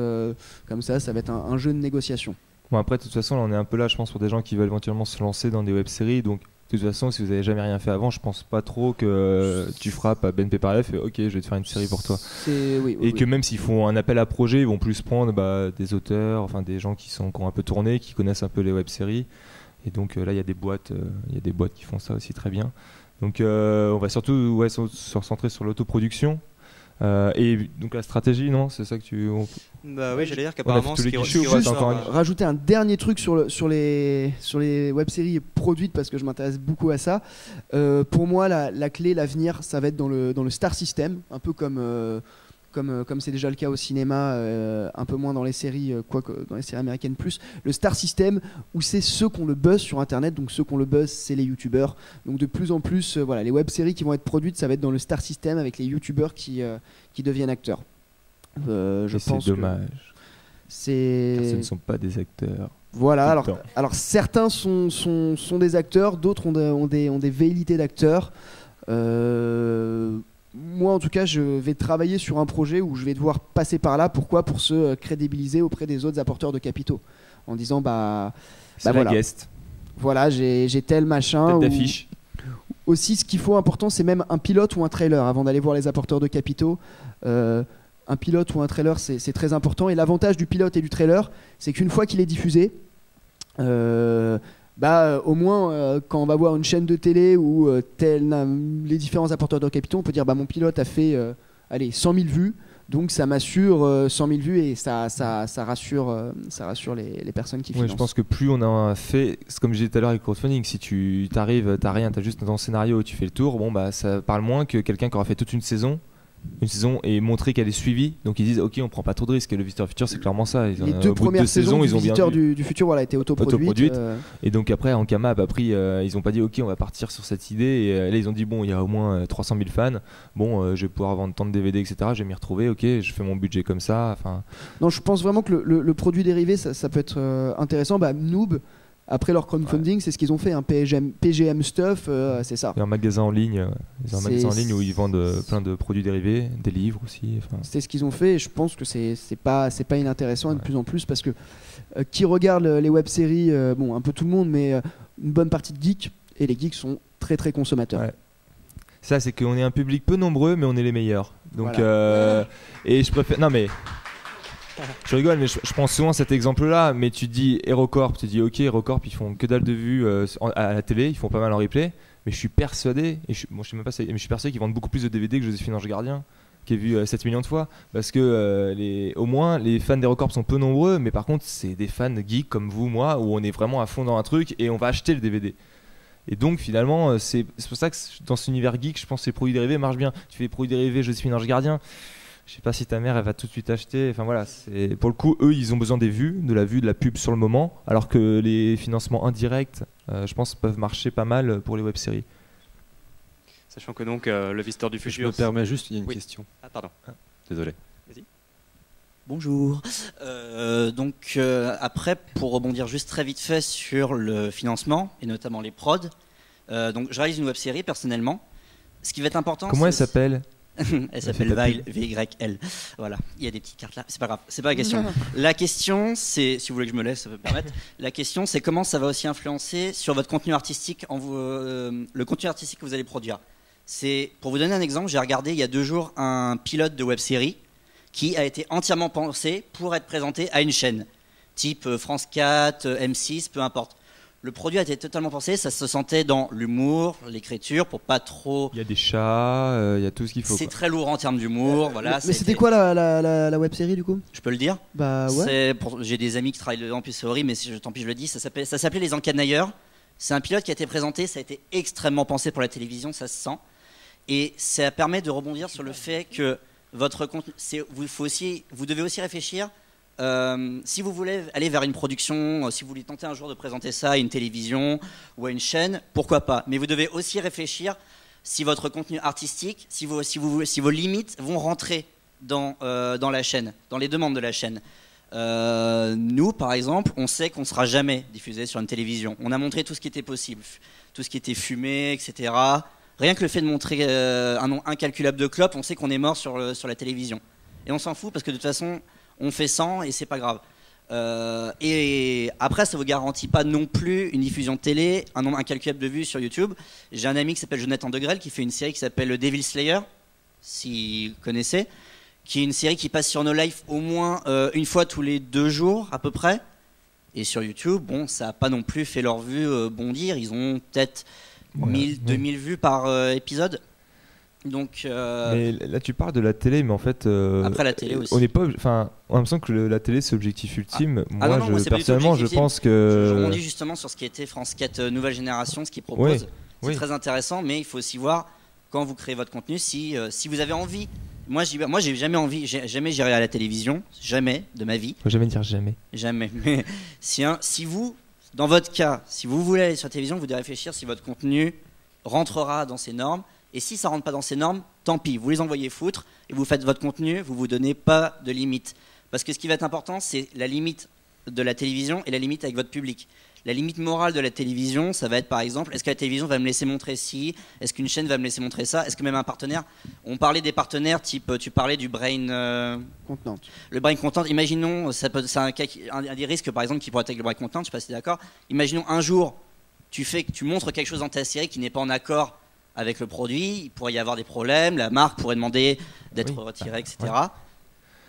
Speaker 3: comme ça va être un jeu de négociation.
Speaker 2: Bon, après, de toute façon, là, on est un peu là, je pense, pour des gens qui veulent éventuellement se lancer dans des web-séries. Donc, de toute façon, si vous n'avez jamais rien fait avant, je pense pas trop que tu frappes à BNP Paribas et ok, je vais te faire une série pour toi. Et que même s'ils font un appel à projet, ils vont plus prendre des auteurs, enfin des gens qui ont un peu tourné, qui connaissent un peu les web-séries. Et donc là, il y a des boîtes qui font ça aussi très bien. Donc on va surtout se recentrer sur l'autoproduction. Et donc la stratégie, non, c'est ça que tu...
Speaker 1: oui, j'allais dire qu'apparemment
Speaker 3: rajouter un dernier truc sur les web-séries produites, parce que je m'intéresse beaucoup à ça. Pour moi, la clé, l'avenir, ça va être dans le star system, un peu comme c'est déjà le cas au cinéma, un peu moins dans les séries, quoique dans les séries américaines plus. Le star system, où c'est ceux qui ont le buzz sur Internet, donc ceux qui ont le buzz, c'est les youtubeurs. Donc de plus en plus, les web-séries qui vont être produites, ça va être dans le star system avec les youtubeurs qui deviennent acteurs. Je pense
Speaker 2: c'est dommage. Car ce ne sont pas des acteurs.
Speaker 3: Voilà, alors certains sont des acteurs, d'autres ont des velléités d'acteurs. Moi, en tout cas, je vais travailler sur un projet où je vais devoir passer par là. Pourquoi ? Pour se crédibiliser auprès des autres apporteurs de capitaux. En disant,
Speaker 2: c'est la guest.
Speaker 3: Voilà, j'ai tel machin.
Speaker 2: Tête d'affiche.
Speaker 3: Aussi, ce qu'il faut important, c'est même un pilote ou un trailer avant d'aller voir les apporteurs de capitaux. Un pilote ou un trailer, c'est très important. Et l'avantage du pilote et du trailer, c'est qu'une fois qu'il est diffusé, au moins quand on va voir une chaîne de télé ou les différents apporteurs de capitaux, on peut dire mon pilote a fait 100 000 vues, donc ça m'assure 100 000 vues et ça rassure les personnes qui financent.
Speaker 2: Oui, je pense que plus on a fait, c'est comme je disais tout à l'heure avec crowdfunding, si tu t'arrives, t'as rien, t'as juste ton scénario, tu fais le tour, ça parle moins que quelqu'un qui aura fait toute une saison et montrer qu'elle est suivie, donc ils disent ok, on prend pas trop de risques. Et le Visiteur Futur, c'est clairement ça.
Speaker 3: Les deux premières saisons du Visiteur du Futur étaient autoproduites.
Speaker 2: Et donc après Ankama a pris, ils ont pas dit ok, on va partir sur cette idée, et là ils ont dit il y a au moins 300 000 fans, je vais pouvoir vendre tant de DVD, etc. Je vais m'y retrouver, ok, je fais mon budget comme ça.
Speaker 3: Non, je pense vraiment que le produit dérivé, ça peut être intéressant. Noob Après leur crowdfunding, c'est ce qu'ils ont fait, PGM Stuff, c'est ça.
Speaker 2: Il y a un magasin en ligne, où ils vendent plein de produits dérivés, des livres aussi.
Speaker 3: C'est ce qu'ils ont fait et je pense que c'est pas inintéressant de plus en plus parce que qui regarde les web-séries, bon un peu tout le monde, mais une bonne partie de geeks, et les geeks sont très très consommateurs.
Speaker 2: Ouais. Ça, c'est qu'on est un public peu nombreux, mais on est les meilleurs. Donc, et je préfère. Non, mais. Je rigole, mais je prends souvent cet exemple-là. Mais tu dis HeroCorp, tu dis ok, HeroCorp, ils font que dalle de vues à la télé, ils font pas mal en replay. Mais je suis persuadé, je sais même pas, mais je suis persuadé qu'ils vendent beaucoup plus de DVD que Joséphine Ange Gardien, qui est vu 7 millions de fois. Parce que au moins, les fans d'HeroCorp sont peu nombreux, mais par contre, c'est des fans geeks comme vous, moi, où on est vraiment à fond dans un truc et on va acheter le DVD. Et donc finalement, c'est pour ça que dans cet univers geek, je pense que les produits dérivés marchent bien. Tu fais des produits dérivés, Joséphine Ange Gardien, je sais pas si ta mère elle va tout de suite acheter. Enfin voilà, pour le coup, eux ils ont besoin des vues, de la pub sur le moment, alors que les financements indirects, je pense, peuvent marcher pas mal pour les web-séries.
Speaker 1: Sachant que donc le Visiteur du Futur.
Speaker 6: Je me permets juste, il y a une question.
Speaker 1: Ah pardon.
Speaker 6: Désolé.
Speaker 1: Vas-y.
Speaker 7: Bonjour. Après, pour rebondir juste très vite fait sur le financement et notamment les prods, donc je réalise une web-série personnellement. Ce qui va être important.
Speaker 2: Comment elle s'appelle?
Speaker 7: Elle s'appelle Vile, VYL. Voilà, il y a des petites cartes là. C'est pas grave, c'est pas la question. La question, c'est, si vous voulez que je me laisse, ça peut me permettre. La question, c'est comment ça va aussi influencer sur votre contenu artistique, le contenu artistique que vous allez produire. C'est, pour vous donner un exemple, j'ai regardé il y a 2 jours un pilote de web-série qui a été entièrement pensé pour être présenté à une chaîne, type France 4, M6, peu importe. Le produit a été totalement pensé, ça se sentait dans l'humour, l'écriture, pour pas trop...
Speaker 2: Il y a des chats, il y a tout ce qu'il faut.
Speaker 7: C'est très lourd en termes d'humour, voilà.
Speaker 3: Mais c'était quoi la web-série du coup?
Speaker 7: Je peux le dire?
Speaker 3: Bah ouais.
Speaker 7: J'ai des amis qui travaillent dedans, puis c'est horrible, mais tant pis je le dis, ça s'appelait Les Encanailleurs. C'est un pilote qui a été présenté, ça a été extrêmement pensé pour la télévision, ça se sent. Et ça permet de rebondir sur le fait que votre contenu, vous devez aussi réfléchir, si vous voulez aller vers une production, si vous voulez tenter un jour de présenter ça à une télévision ou à une chaîne, pourquoi pas. Mais vous devez aussi réfléchir si votre contenu artistique, si vos limites vont rentrer dans la chaîne, dans les demandes de la chaîne. Nous, par exemple, on sait qu'on ne sera jamais diffusé sur une télévision. On a montré tout ce qui était possible, tout ce qui était fumé, etc. Rien que le fait de montrer un nombre incalculable de clopes, on sait qu'on est mort sur la télévision. Et on s'en fout parce que de toute façon, on fait 100 et c'est pas grave. Et après, ça vous garantit pas non plus une diffusion de télé, un nombre incalculable de vues sur YouTube. J'ai un ami qui s'appelle Jonathan Degrelle qui fait une série qui s'appelle Devil Slayer, si vous connaissez, qui est une série qui passe sur No Life au moins une fois tous les 2 jours à peu près. Et sur YouTube, bon, ça n'a pas non plus fait leur vue bondir. Ils ont peut-être 1000, 2000 vues par épisode. Donc,
Speaker 2: mais là tu parles de la télé, mais en fait
Speaker 7: après la télé aussi.
Speaker 2: On n'est pas, enfin, on a l'impression que la télé c'est l'objectif ultime.
Speaker 7: Moi
Speaker 2: personnellement je pense que
Speaker 7: je rebondis justement sur ce qui était France 4 Nouvelle Génération, ce qu'ils proposent. C'est très intéressant, mais il faut aussi voir quand vous créez votre contenu si vous avez envie. Moi j'ai jamais envie, jamais j'irai à la télévision, jamais de ma vie.
Speaker 2: Faut jamais dire jamais.
Speaker 7: Jamais. Mais si vous, dans votre cas, si vous voulez aller sur la télévision, vous devez réfléchir si votre contenu rentrera dans ces normes. Et si ça rentre pas dans ces normes, tant pis, vous les envoyez foutre et vous faites votre contenu, vous vous donnez pas de limite. Parce que ce qui va être important, c'est la limite de la télévision et la limite avec votre public. La limite morale de la télévision, ça va être par exemple, est-ce que la télévision va me laisser montrer ci? Est-ce qu'une chaîne va me laisser montrer ça? Est-ce que même un partenaire? On parlait des partenaires type, tu parlais du brain
Speaker 3: content.
Speaker 7: Le brain content, imaginons, c'est un des risques par exemple qui pourrait être avec le brain content, je sais pas si tu es d'accord. Imaginons un jour, tu montres quelque chose dans ta série qui n'est pas en accord avec le produit, il pourrait y avoir des problèmes, la marque pourrait demander d'être retirée, etc. Ouais.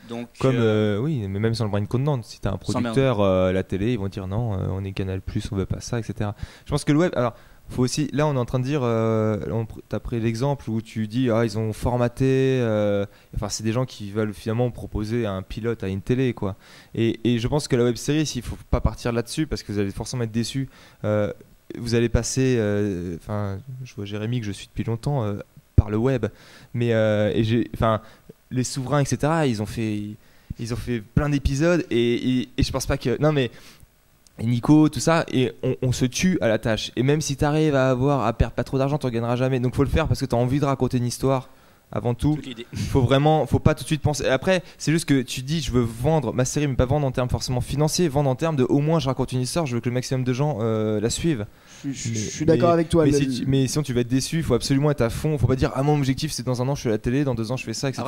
Speaker 7: Donc,
Speaker 2: oui, mais même sans le brain content, si tu as un producteur, la télé, ils vont dire non, on est Canal+, on veut pas ça, etc. Je pense que le web, alors, faut aussi, là on est en train de dire, tu as pris l'exemple où tu dis, ils ont formaté, enfin c'est des gens qui veulent finalement proposer un pilote à une télé, quoi. Et je pense que la web série, s'il faut pas partir là-dessus, parce que vous allez forcément être déçus, vous allez passer, je vois Jérémy que je suis depuis longtemps par le web, mais les souverains, etc. Ils ont fait plein d'épisodes et je pense pas que et Nico, tout ça, et on se tue à la tâche. Et même si tu arrives à perdre pas trop d'argent, tu ne gagneras jamais. Donc faut le faire parce que tu as envie de raconter une histoire Avant tout, faut pas tout de suite penser. Après, c'est juste que tu dis, je veux vendre ma série, mais pas vendre en termes forcément financiers, vendre en termes de au moins je raconte une histoire, je veux que le maximum de gens la suivent.
Speaker 3: Je suis d'accord avec toi.
Speaker 2: Mais sinon, tu vas être déçu. Il faut absolument être à fond. Faut pas dire mon objectif c'est dans un an je fais la télé, dans 2 ans je fais ça, etc.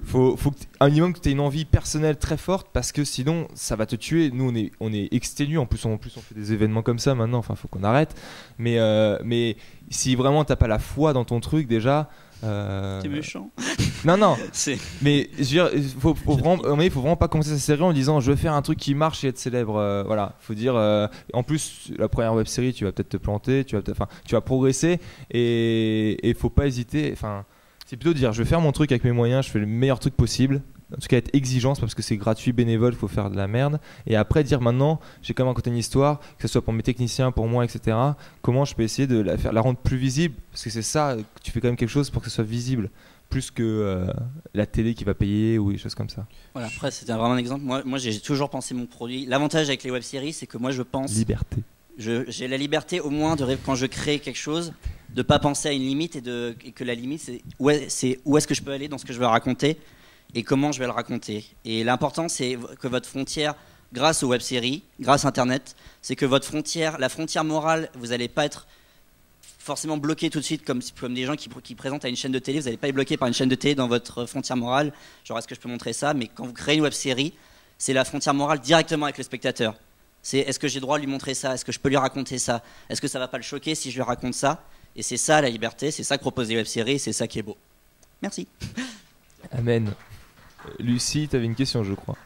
Speaker 2: Faut un minimum que tu aies une envie personnelle très forte parce que sinon ça va te tuer. Nous on est exténués. En plus on fait des événements comme ça maintenant. Enfin, faut qu'on arrête. Mais si vraiment t'as pas la foi dans ton truc déjà.
Speaker 7: T'es méchant.
Speaker 2: Non. Mais je veux dire, faut vraiment pas commencer sa série en disant je veux faire un truc qui marche et être célèbre. Voilà, faut dire. En plus, la première web série, tu vas peut-être te planter, tu vas progresser et faut pas hésiter. Enfin, c'est plutôt dire je vais faire mon truc avec mes moyens, je fais le meilleur truc possible. En tout cas, être exigeant, c'est parce que c'est gratuit, bénévole, faut faire de la merde. Et après, dire maintenant, j'ai quand même raconté une histoire, que ce soit pour mes techniciens, pour moi, etc. Comment je peux essayer de la rendre plus visible? Parce que c'est ça, tu fais quand même quelque chose pour que ce soit visible, plus que la télé qui va payer ou des choses comme ça.
Speaker 7: Voilà, après, c'était vraiment un exemple. Moi j'ai toujours pensé mon produit. L'avantage avec les web-séries, c'est que moi, je pense.
Speaker 2: Liberté.
Speaker 7: J'ai la liberté, au moins, quand je crée quelque chose, de pas penser à une limite et que la limite, c'est où est-ce que je peux aller dans ce que je veux raconter. Et comment je vais le raconter. Et l'important, c'est que votre frontière, grâce aux web-séries, grâce à Internet, c'est que la frontière morale, vous n'allez pas être forcément bloqué tout de suite comme des gens qui présentent à une chaîne de télé. Vous n'allez pas être bloqué par une chaîne de télé dans votre frontière morale. Genre, est-ce que je peux montrer ça? Mais quand vous créez une web-série, c'est la frontière morale directement avec le spectateur. C'est est-ce que j'ai le droit de lui montrer ça? Est-ce que je peux lui raconter ça? Est-ce que ça ne va pas le choquer si je lui raconte ça? Et c'est ça la liberté, c'est ça que proposent les web-séries, c'est ça qui est beau. Merci.
Speaker 2: Amen. Lucie, tu avais une question, je crois.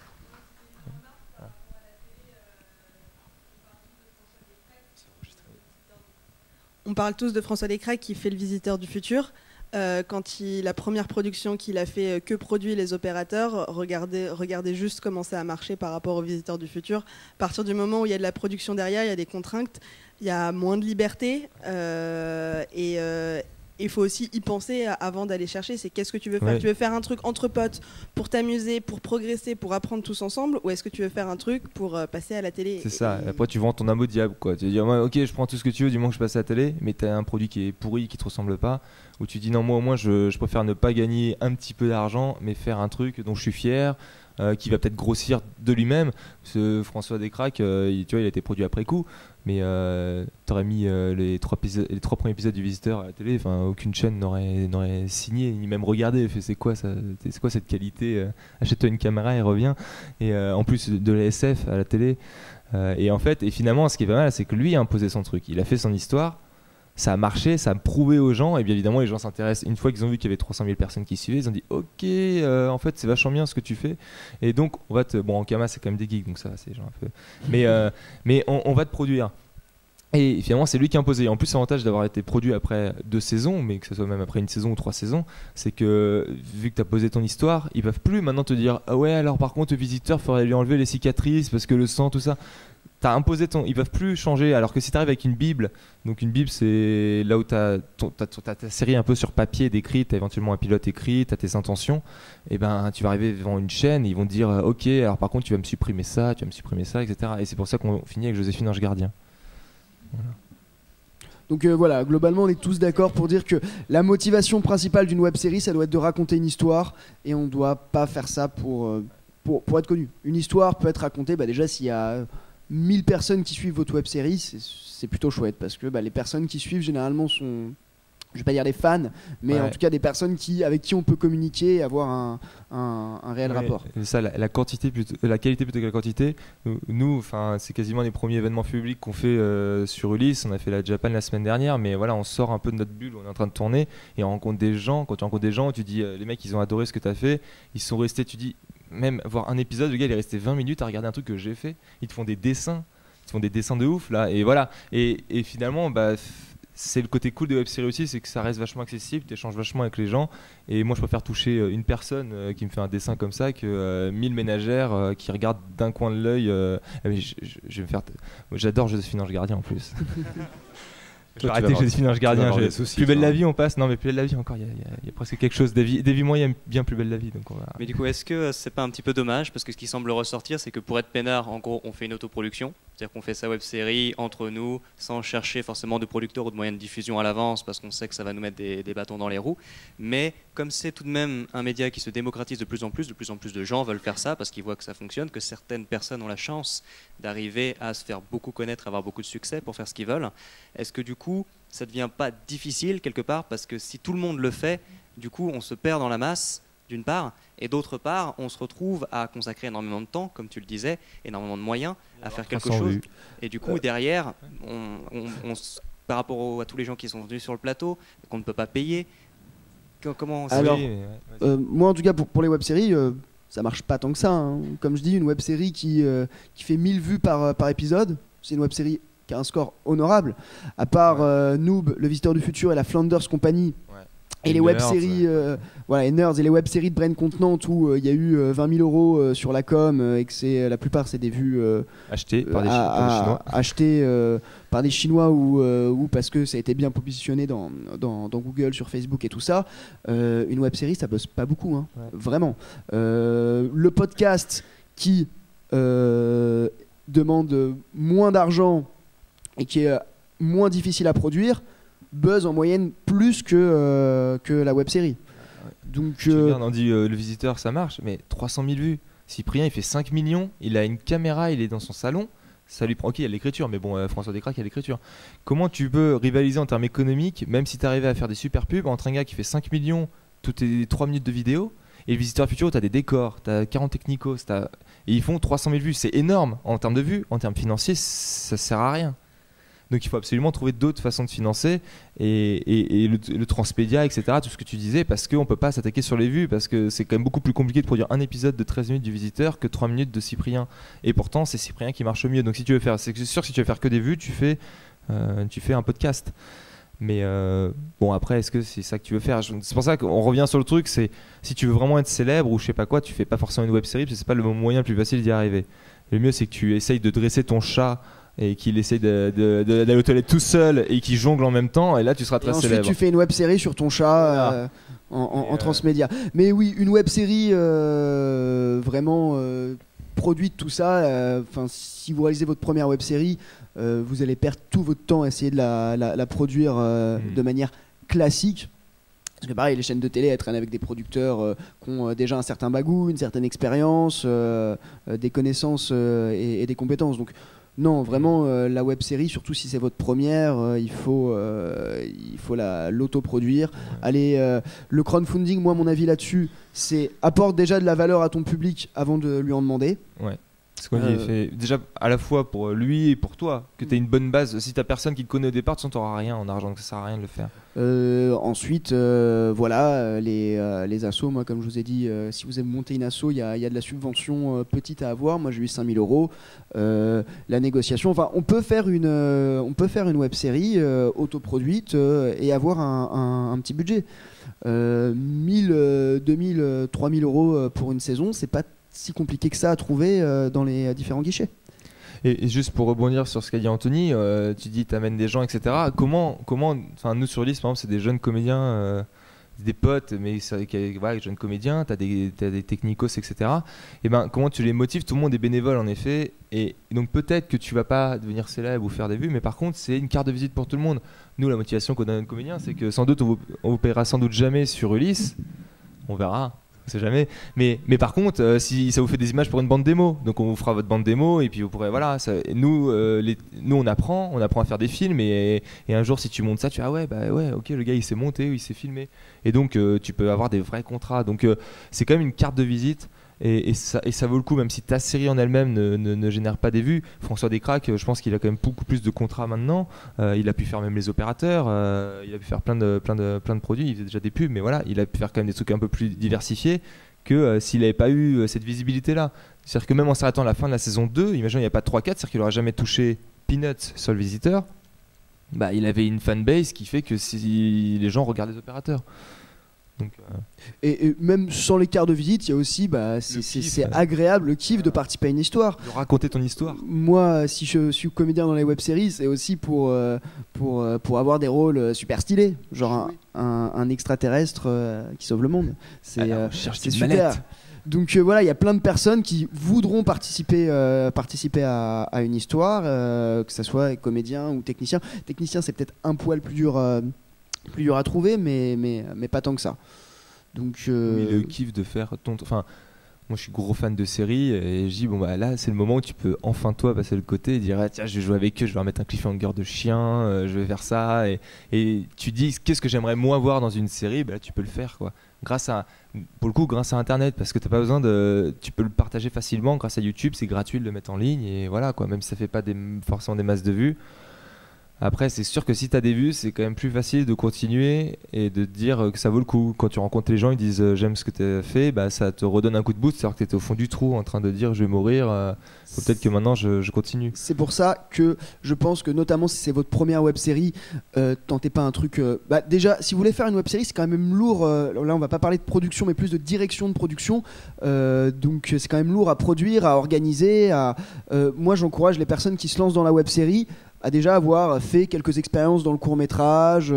Speaker 8: On parle tous de François Descraques qui fait Le Visiteur du Futur. La première production qu'il a fait, que produit les opérateurs, regardez juste comment ça a marché par rapport au Visiteur du Futur. À partir du moment où il y a de la production derrière, il y a des contraintes, il y a moins de liberté il faut aussi y penser avant d'aller chercher. C'est qu'est-ce que tu veux faire? Tu veux faire un truc entre potes pour t'amuser, pour progresser, pour apprendre tous ensemble, ou est-ce que tu veux faire un truc pour passer à la télé?
Speaker 2: C'est ça. Après, tu vends ton âme au diable, quoi. Tu veux dire, ok, je prends tout ce que tu veux du moment que je passe à la télé, mais t'as un produit qui est pourri, qui te ressemble pas, ou tu dis non, moi au moins je préfère ne pas gagner un petit peu d'argent, mais faire un truc dont je suis fier. Qui va peut-être grossir de lui-même. Ce François Descraques, il a été produit après coup, mais t'aurais mis les 3 premiers épisodes du Visiteur à la télé, aucune chaîne n'aurait signé ni même regardé. C'est quoi cette qualité? Achète-toi une caméra et reviens. Et en plus de la SF à la télé. Et finalement, ce qui est pas mal, c'est que lui a imposé son truc. Il a fait son histoire. Ça a marché, ça a prouvé aux gens, et bien évidemment les gens s'intéressent. Une fois qu'ils ont vu qu'il y avait 300 000 personnes qui suivaient, ils ont dit ok, en fait c'est vachement bien ce que tu fais, et donc on va en Kama c'est quand même des geeks, donc ça c'est genre un peu, mais on va te produire. Et finalement c'est lui qui a imposé. En plus l'avantage d'avoir été produit après 2 saisons, mais que ce soit même après 1 saison ou 3 saisons, c'est que vu que tu as posé ton histoire, ils peuvent plus maintenant te dire ah ouais alors par contre le visiteur faudrait lui enlever les cicatrices parce que le sang tout ça. T'as imposé ils peuvent plus changer, alors que si t'arrives avec une bible, donc une bible c'est là où t'as ta série un peu sur papier décrite, t'as éventuellement un pilote écrit, t'as tes intentions, et ben tu vas arriver devant une chaîne et ils vont te dire ok alors par contre tu vas me supprimer ça, etc. Et c'est pour ça qu'on finit avec Joséphine Ange Gardien. Voilà.
Speaker 3: Donc voilà, globalement on est tous d'accord pour dire que la motivation principale d'une web série ça doit être de raconter une histoire, et on doit pas faire ça pour être connu. Une histoire peut être racontée, déjà s'il y a 1000 personnes qui suivent votre web série, c'est plutôt chouette, parce que les personnes qui suivent généralement sont, je vais pas dire des fans, mais en tout cas des personnes avec qui on peut communiquer et avoir un réel rapport.
Speaker 2: C'est ça, la qualité la qualité plutôt que la quantité. Nous, c'est quasiment les premiers événements publics qu'on fait sur Ulysse. On a fait la Japan la semaine dernière, mais voilà, on sort un peu de notre bulle, on est en train de tourner et on rencontre des gens. Quand tu rencontres des gens, tu dis les mecs ils ont adoré ce que tu as fait, ils sont restés, tu dis même voir un épisode, le gars il est resté 20 minutes à regarder un truc que j'ai fait, ils te font des dessins de ouf là, et voilà, et finalement c'est le côté cool des web-séries aussi, c'est que ça reste vachement accessible, tu échanges vachement avec les gens, et moi je préfère toucher une personne qui me fait un dessin comme ça que 1000 ménagères qui regardent d'un coin de l'œil. Je vais me faire j'adore Joséphine Ange Gardien en plus. J'ai arrêté Joséphine Ange Gardien. Plus belle la vie, on passe. Non, mais plus belle la vie encore. Il y a presque quelque chose. Davy Moyen aime bien Plus belle la vie. Donc
Speaker 1: Mais du coup, est-ce que c'est pas un petit peu dommage? Parce que ce qui semble ressortir, c'est que pour être peinard, en gros, on fait une autoproduction. C'est-à-dire qu'on fait sa web-série entre nous, sans chercher forcément de producteurs ou de moyens de diffusion à l'avance, parce qu'on sait que ça va nous mettre des bâtons dans les roues. Mais comme c'est tout de même un média qui se démocratise de plus en plus de gens veulent faire ça parce qu'ils voient que ça fonctionne, que certaines personnes ont la chance d'arriver à se faire beaucoup connaître, avoir beaucoup de succès pour faire ce qu'ils veulent. Est-ce que du coup, ça ne devient pas difficile quelque part? Parce que si tout le monde le fait, du coup, on se perd dans la masse, d'une part, et d'autre part, on se retrouve à consacrer énormément de temps, comme tu le disais, énormément de moyens à faire quelque chose. Et du coup, derrière, par rapport à tous les gens qui sont venus sur le plateau, qu'on ne peut pas payer, comment...
Speaker 3: Alors, moi en tout cas, pour les web-séries, ça marche pas tant que ça. Hein. Comme je dis, une web-série qui fait 1000 vues par épisode, c'est une web-série qui a un score honorable. À part Noob, Le Visiteur du Futur et la Flanders Company, et les web-séries, et Nerds et les web-séries de Brain Contenant où il y a eu 20 000 € sur la com et que la plupart c'est des vues
Speaker 2: achetées par des Chinois,
Speaker 3: par des Chinois ou parce que ça a été bien positionné dans Google, sur Facebook et tout ça. Une web-série ça bosse pas beaucoup, hein, vraiment. Le podcast qui demande moins d'argent et qui est moins difficile à produire buzz en moyenne plus que la web-série. Donc
Speaker 2: on dit Le Visiteur ça marche, mais 300 000 vues. Cyprien il fait 5 millions, il a une caméra, il est dans son salon, ça lui prend. Ok, il y a l'écriture, mais bon, François Descraques, il y a l'écriture. Comment tu peux rivaliser en termes économiques, même si tu arrivais à faire des super pubs, entre un gars qui fait 5 millions toutes les 3 minutes de vidéo, et Le Visiteur Futur, tu as des décors, tu as 40 technicos, et ils font 300 000 vues. C'est énorme en termes de vues, en termes financiers, ça sert à rien. Donc il faut absolument trouver d'autres façons de financer et le transmédia, etc., tout ce que tu disais, parce qu'on ne peut pas s'attaquer sur les vues, parce que c'est quand même beaucoup plus compliqué de produire un épisode de 13 minutes du Visiteur que 3 minutes de Cyprien. Et pourtant, c'est Cyprien qui marche mieux. Donc si tu veux faire, c'est sûr que si tu veux faire que des vues, tu fais un podcast. Mais bon, après, est-ce que c'est ça que tu veux faire? C'est pour ça qu'on revient sur le truc, c'est si tu veux vraiment être célèbre ou je sais pas quoi, tu fais pas forcément une web-série, parce que c'est pas le moyen le plus facile d'y arriver. Le mieux, c'est que tu essayes de dresser ton chat et qu'il essaye d'aller aux toilettes tout seul et qu'il jongle en même temps, et là tu seras très célèbre.
Speaker 3: Ensuite tu fais une web série sur ton chat en transmédia. Mais oui, une web série vraiment produite, tout ça, si vous réalisez votre première web série, vous allez perdre tout votre temps à essayer de la produire de manière classique. Parce que pareil, les chaînes de télé, elles traînent avec des producteurs qui ont déjà un certain bagou, une certaine expérience, des connaissances et des compétences. Donc non, vraiment, la web série, surtout si c'est votre première, il faut l'autoproduire. Allez, le crowdfunding, moi, mon avis là-dessus, c'est apporte déjà de la valeur à ton public avant de lui en demander.
Speaker 2: Ouais. Ce qu'on dit, fait déjà à la fois pour lui et pour toi, que tu aies une bonne base. Si tu n'as personne qui te connaît au départ, tu n'auras rien en argent, donc ça sert à rien de le faire.
Speaker 3: Ensuite, les assos, moi, comme je vous ai dit, si vous avez monté une asso, il y a de la subvention petite à avoir. Moi, j'ai eu 5 000 €. La négociation, enfin, on peut faire une web série autoproduite et avoir un petit budget. 1000, 2000, 3000 € pour une saison, c'est pas si compliqué que ça à trouver dans les différents guichets.
Speaker 2: Et juste pour rebondir sur ce qu'a dit Anthony, tu dis tu amènes des gens, etc. Comment nous sur Ulysse, par exemple, c'est des jeunes comédiens, des potes, mais voilà, jeunes comédiens, tu as des technicos, etc. Et ben, comment tu les motives? Tout le monde est bénévole en effet, et donc peut-être que tu vas pas devenir célèbre ou faire des vues, mais par contre c'est une carte de visite pour tout le monde. Nous, la motivation qu'on donne à nos comédiens, c'est que sans doute on vous paiera sans doute jamais sur Ulysse, on verra. On sait jamais, mais par contre si ça vous fait des images pour une bande démo, donc on vous fera votre bande démo et puis vous pourrez, voilà, nous on apprend à faire des films et un jour si tu montes ça, tu dis ah ouais ok, le gars il s'est monté ou il s'est filmé, et donc tu peux avoir des vrais contrats, donc c'est quand même une carte de visite. Et ça vaut le coup, même si ta série en elle-même ne génère pas des vues. François Descraques, je pense qu'il a quand même beaucoup plus de contrats maintenant. Il a pu faire même les opérateurs, il a pu faire plein de produits. Il faisait déjà des pubs, mais voilà, il a pu faire quand même des trucs un peu plus diversifiés que s'il n'avait pas eu cette visibilité-là. C'est-à-dire que même en s'arrêtant à la fin de la saison 2, imaginons il n'y a pas de 3-4, c'est-à-dire qu'il n'aurait jamais touché Peanuts sur Le Visiteur. Bah, il avait une fanbase qui fait que si les gens regardent les opérateurs. Donc,
Speaker 3: et même sans les cartes de visite, il y a aussi, c'est agréable, le kiff de participer à une histoire.
Speaker 2: De raconter ton histoire.
Speaker 3: Moi, si je suis comédien dans les web-séries, c'est aussi pour avoir des rôles super stylés, genre un extraterrestre qui sauve le monde. C'est super. Manette. Donc voilà, il y a plein de personnes qui voudront participer à une histoire, que ce soit comédien ou technicien. Technicien, c'est peut-être un poil plus dur à trouver, mais pas tant que ça. Donc
Speaker 2: oui, le kiff de faire moi je suis gros fan de séries et je dis là c'est le moment où tu peux enfin toi passer le côté et dire tiens, je vais jouer avec eux, je vais leur mettre un cliffhanger de chien, je vais faire ça, et tu dis qu'est-ce que j'aimerais moins voir dans une série, là tu peux le faire quoi. Grâce à internet, parce que t'as pas besoin tu peux le partager facilement grâce à YouTube, c'est gratuit de le mettre en ligne, et voilà quoi, même si ça fait pas forcément des masses de vues. Après, c'est sûr que si tu as des vues, c'est quand même plus facile de continuer et de te dire que ça vaut le coup. Quand tu rencontres les gens, ils disent j'aime ce que tu as fait, ça te redonne un coup de boost, alors que tu étais au fond du trou en train de dire je vais mourir, faut peut-être que maintenant je continue.
Speaker 3: C'est pour ça que je pense que, notamment si c'est votre première web série, tentez pas un truc. Déjà, si vous voulez faire une web série, c'est quand même lourd. Là, on va pas parler de production, mais plus de direction de production. Donc, c'est quand même lourd à produire, à organiser. Moi, j'encourage les personnes qui se lancent dans la web série à déjà avoir fait quelques expériences dans le court-métrage,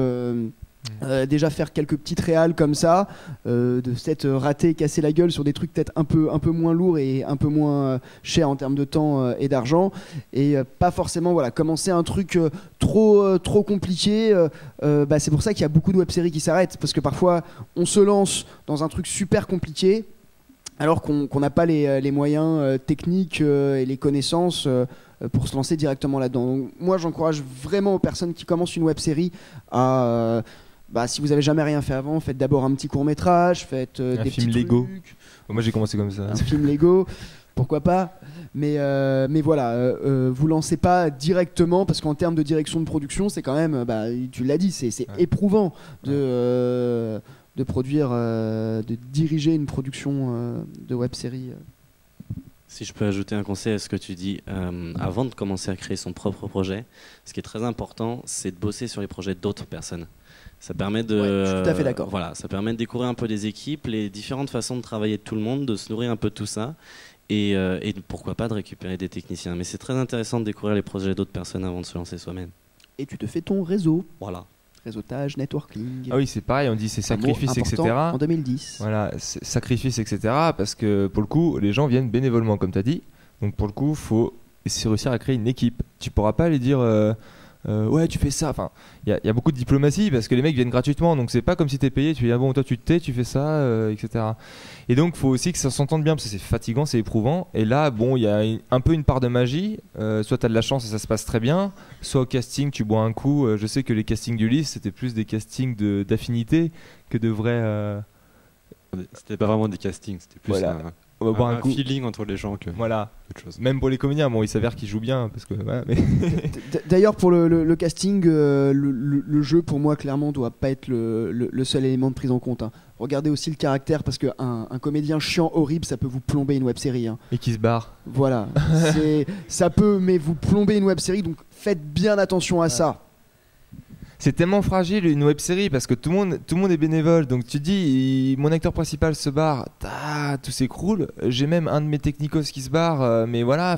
Speaker 3: déjà faire quelques petites réals comme ça, de s'être raté, casser la gueule sur des trucs peut-être un peu moins lourds et un peu moins chers en termes de temps et d'argent, et pas forcément commencer un truc trop compliqué. C'est pour ça qu'il y a beaucoup de web-séries qui s'arrêtent, parce que parfois on se lance dans un truc super compliqué alors qu'on n'a pas les moyens techniques et les connaissances pour se lancer directement là-dedans. Donc, moi, j'encourage vraiment aux personnes qui commencent une web-série à... si vous n'avez jamais rien fait avant, faites d'abord un petit court-métrage, faites des
Speaker 2: film
Speaker 3: petits
Speaker 2: Lego.
Speaker 3: trucs.
Speaker 2: Moi, j'ai commencé comme ça.
Speaker 3: Un film Lego, pourquoi pas. Mais voilà, vous lancez pas directement, parce qu'en termes de direction de production, c'est quand même, tu l'as dit, c'est éprouvant de produire, de diriger une production de web-série.
Speaker 5: Si je peux ajouter un conseil à ce que tu dis, avant de commencer à créer son propre projet, ce qui est très important, c'est de bosser sur les projets d'autres personnes. Ça permet
Speaker 3: je suis tout à fait d'accord.
Speaker 5: Voilà, ça permet de découvrir un peu des équipes, les différentes façons de travailler de tout le monde, de se nourrir un peu de tout ça, et pourquoi pas de récupérer des techniciens. Mais c'est très intéressant de découvrir les projets d'autres personnes avant de se lancer soi-même.
Speaker 3: Et tu te fais ton réseau.
Speaker 5: Voilà.
Speaker 3: Réseautage, networking.
Speaker 2: Ah oui, c'est pareil, on dit c'est sacrifice, etc.
Speaker 3: En 2010.
Speaker 2: Voilà, sacrifice, etc. Parce que pour le coup, les gens viennent bénévolement, comme tu as dit. Donc pour le coup, il faut réussir à créer une équipe. Tu pourras pas les dire ouais, tu fais ça. Enfin, il y a beaucoup de diplomatie parce que les mecs viennent gratuitement. Donc c'est pas comme si tu es payé. Tu dis bon, toi tu te tais, tu fais ça, etc. Et donc il faut aussi que ça s'entende bien parce que c'est fatigant, c'est éprouvant. Et là, il y a un peu une part de magie. Soit tu as de la chance et ça se passe très bien, soit au casting tu bois un coup. Je sais que les castings d'Ulysse c'était plus des castings d'affinité que de vrais.
Speaker 6: C'était pas vraiment des castings, c'était plus un feeling entre les gens que autre chose.
Speaker 2: Même pour les comédiens, il s'avère qu'ils jouent bien parce que. Mais...
Speaker 3: D'ailleurs, pour le casting, le jeu pour moi clairement doit pas être le seul élément de prise en compte. Regardez aussi le caractère, parce qu'un comédien chiant horrible, ça peut vous plomber une web-série.
Speaker 2: Et qui se barre.
Speaker 3: Voilà, ça peut, mais vous plomber une web-série, donc faites bien attention à ça.
Speaker 2: C'est tellement fragile une web-série parce que tout le monde est bénévole. Donc tu dis, mon acteur principal se barre, tout s'écroule. J'ai même un de mes technicos qui se barre, mais voilà,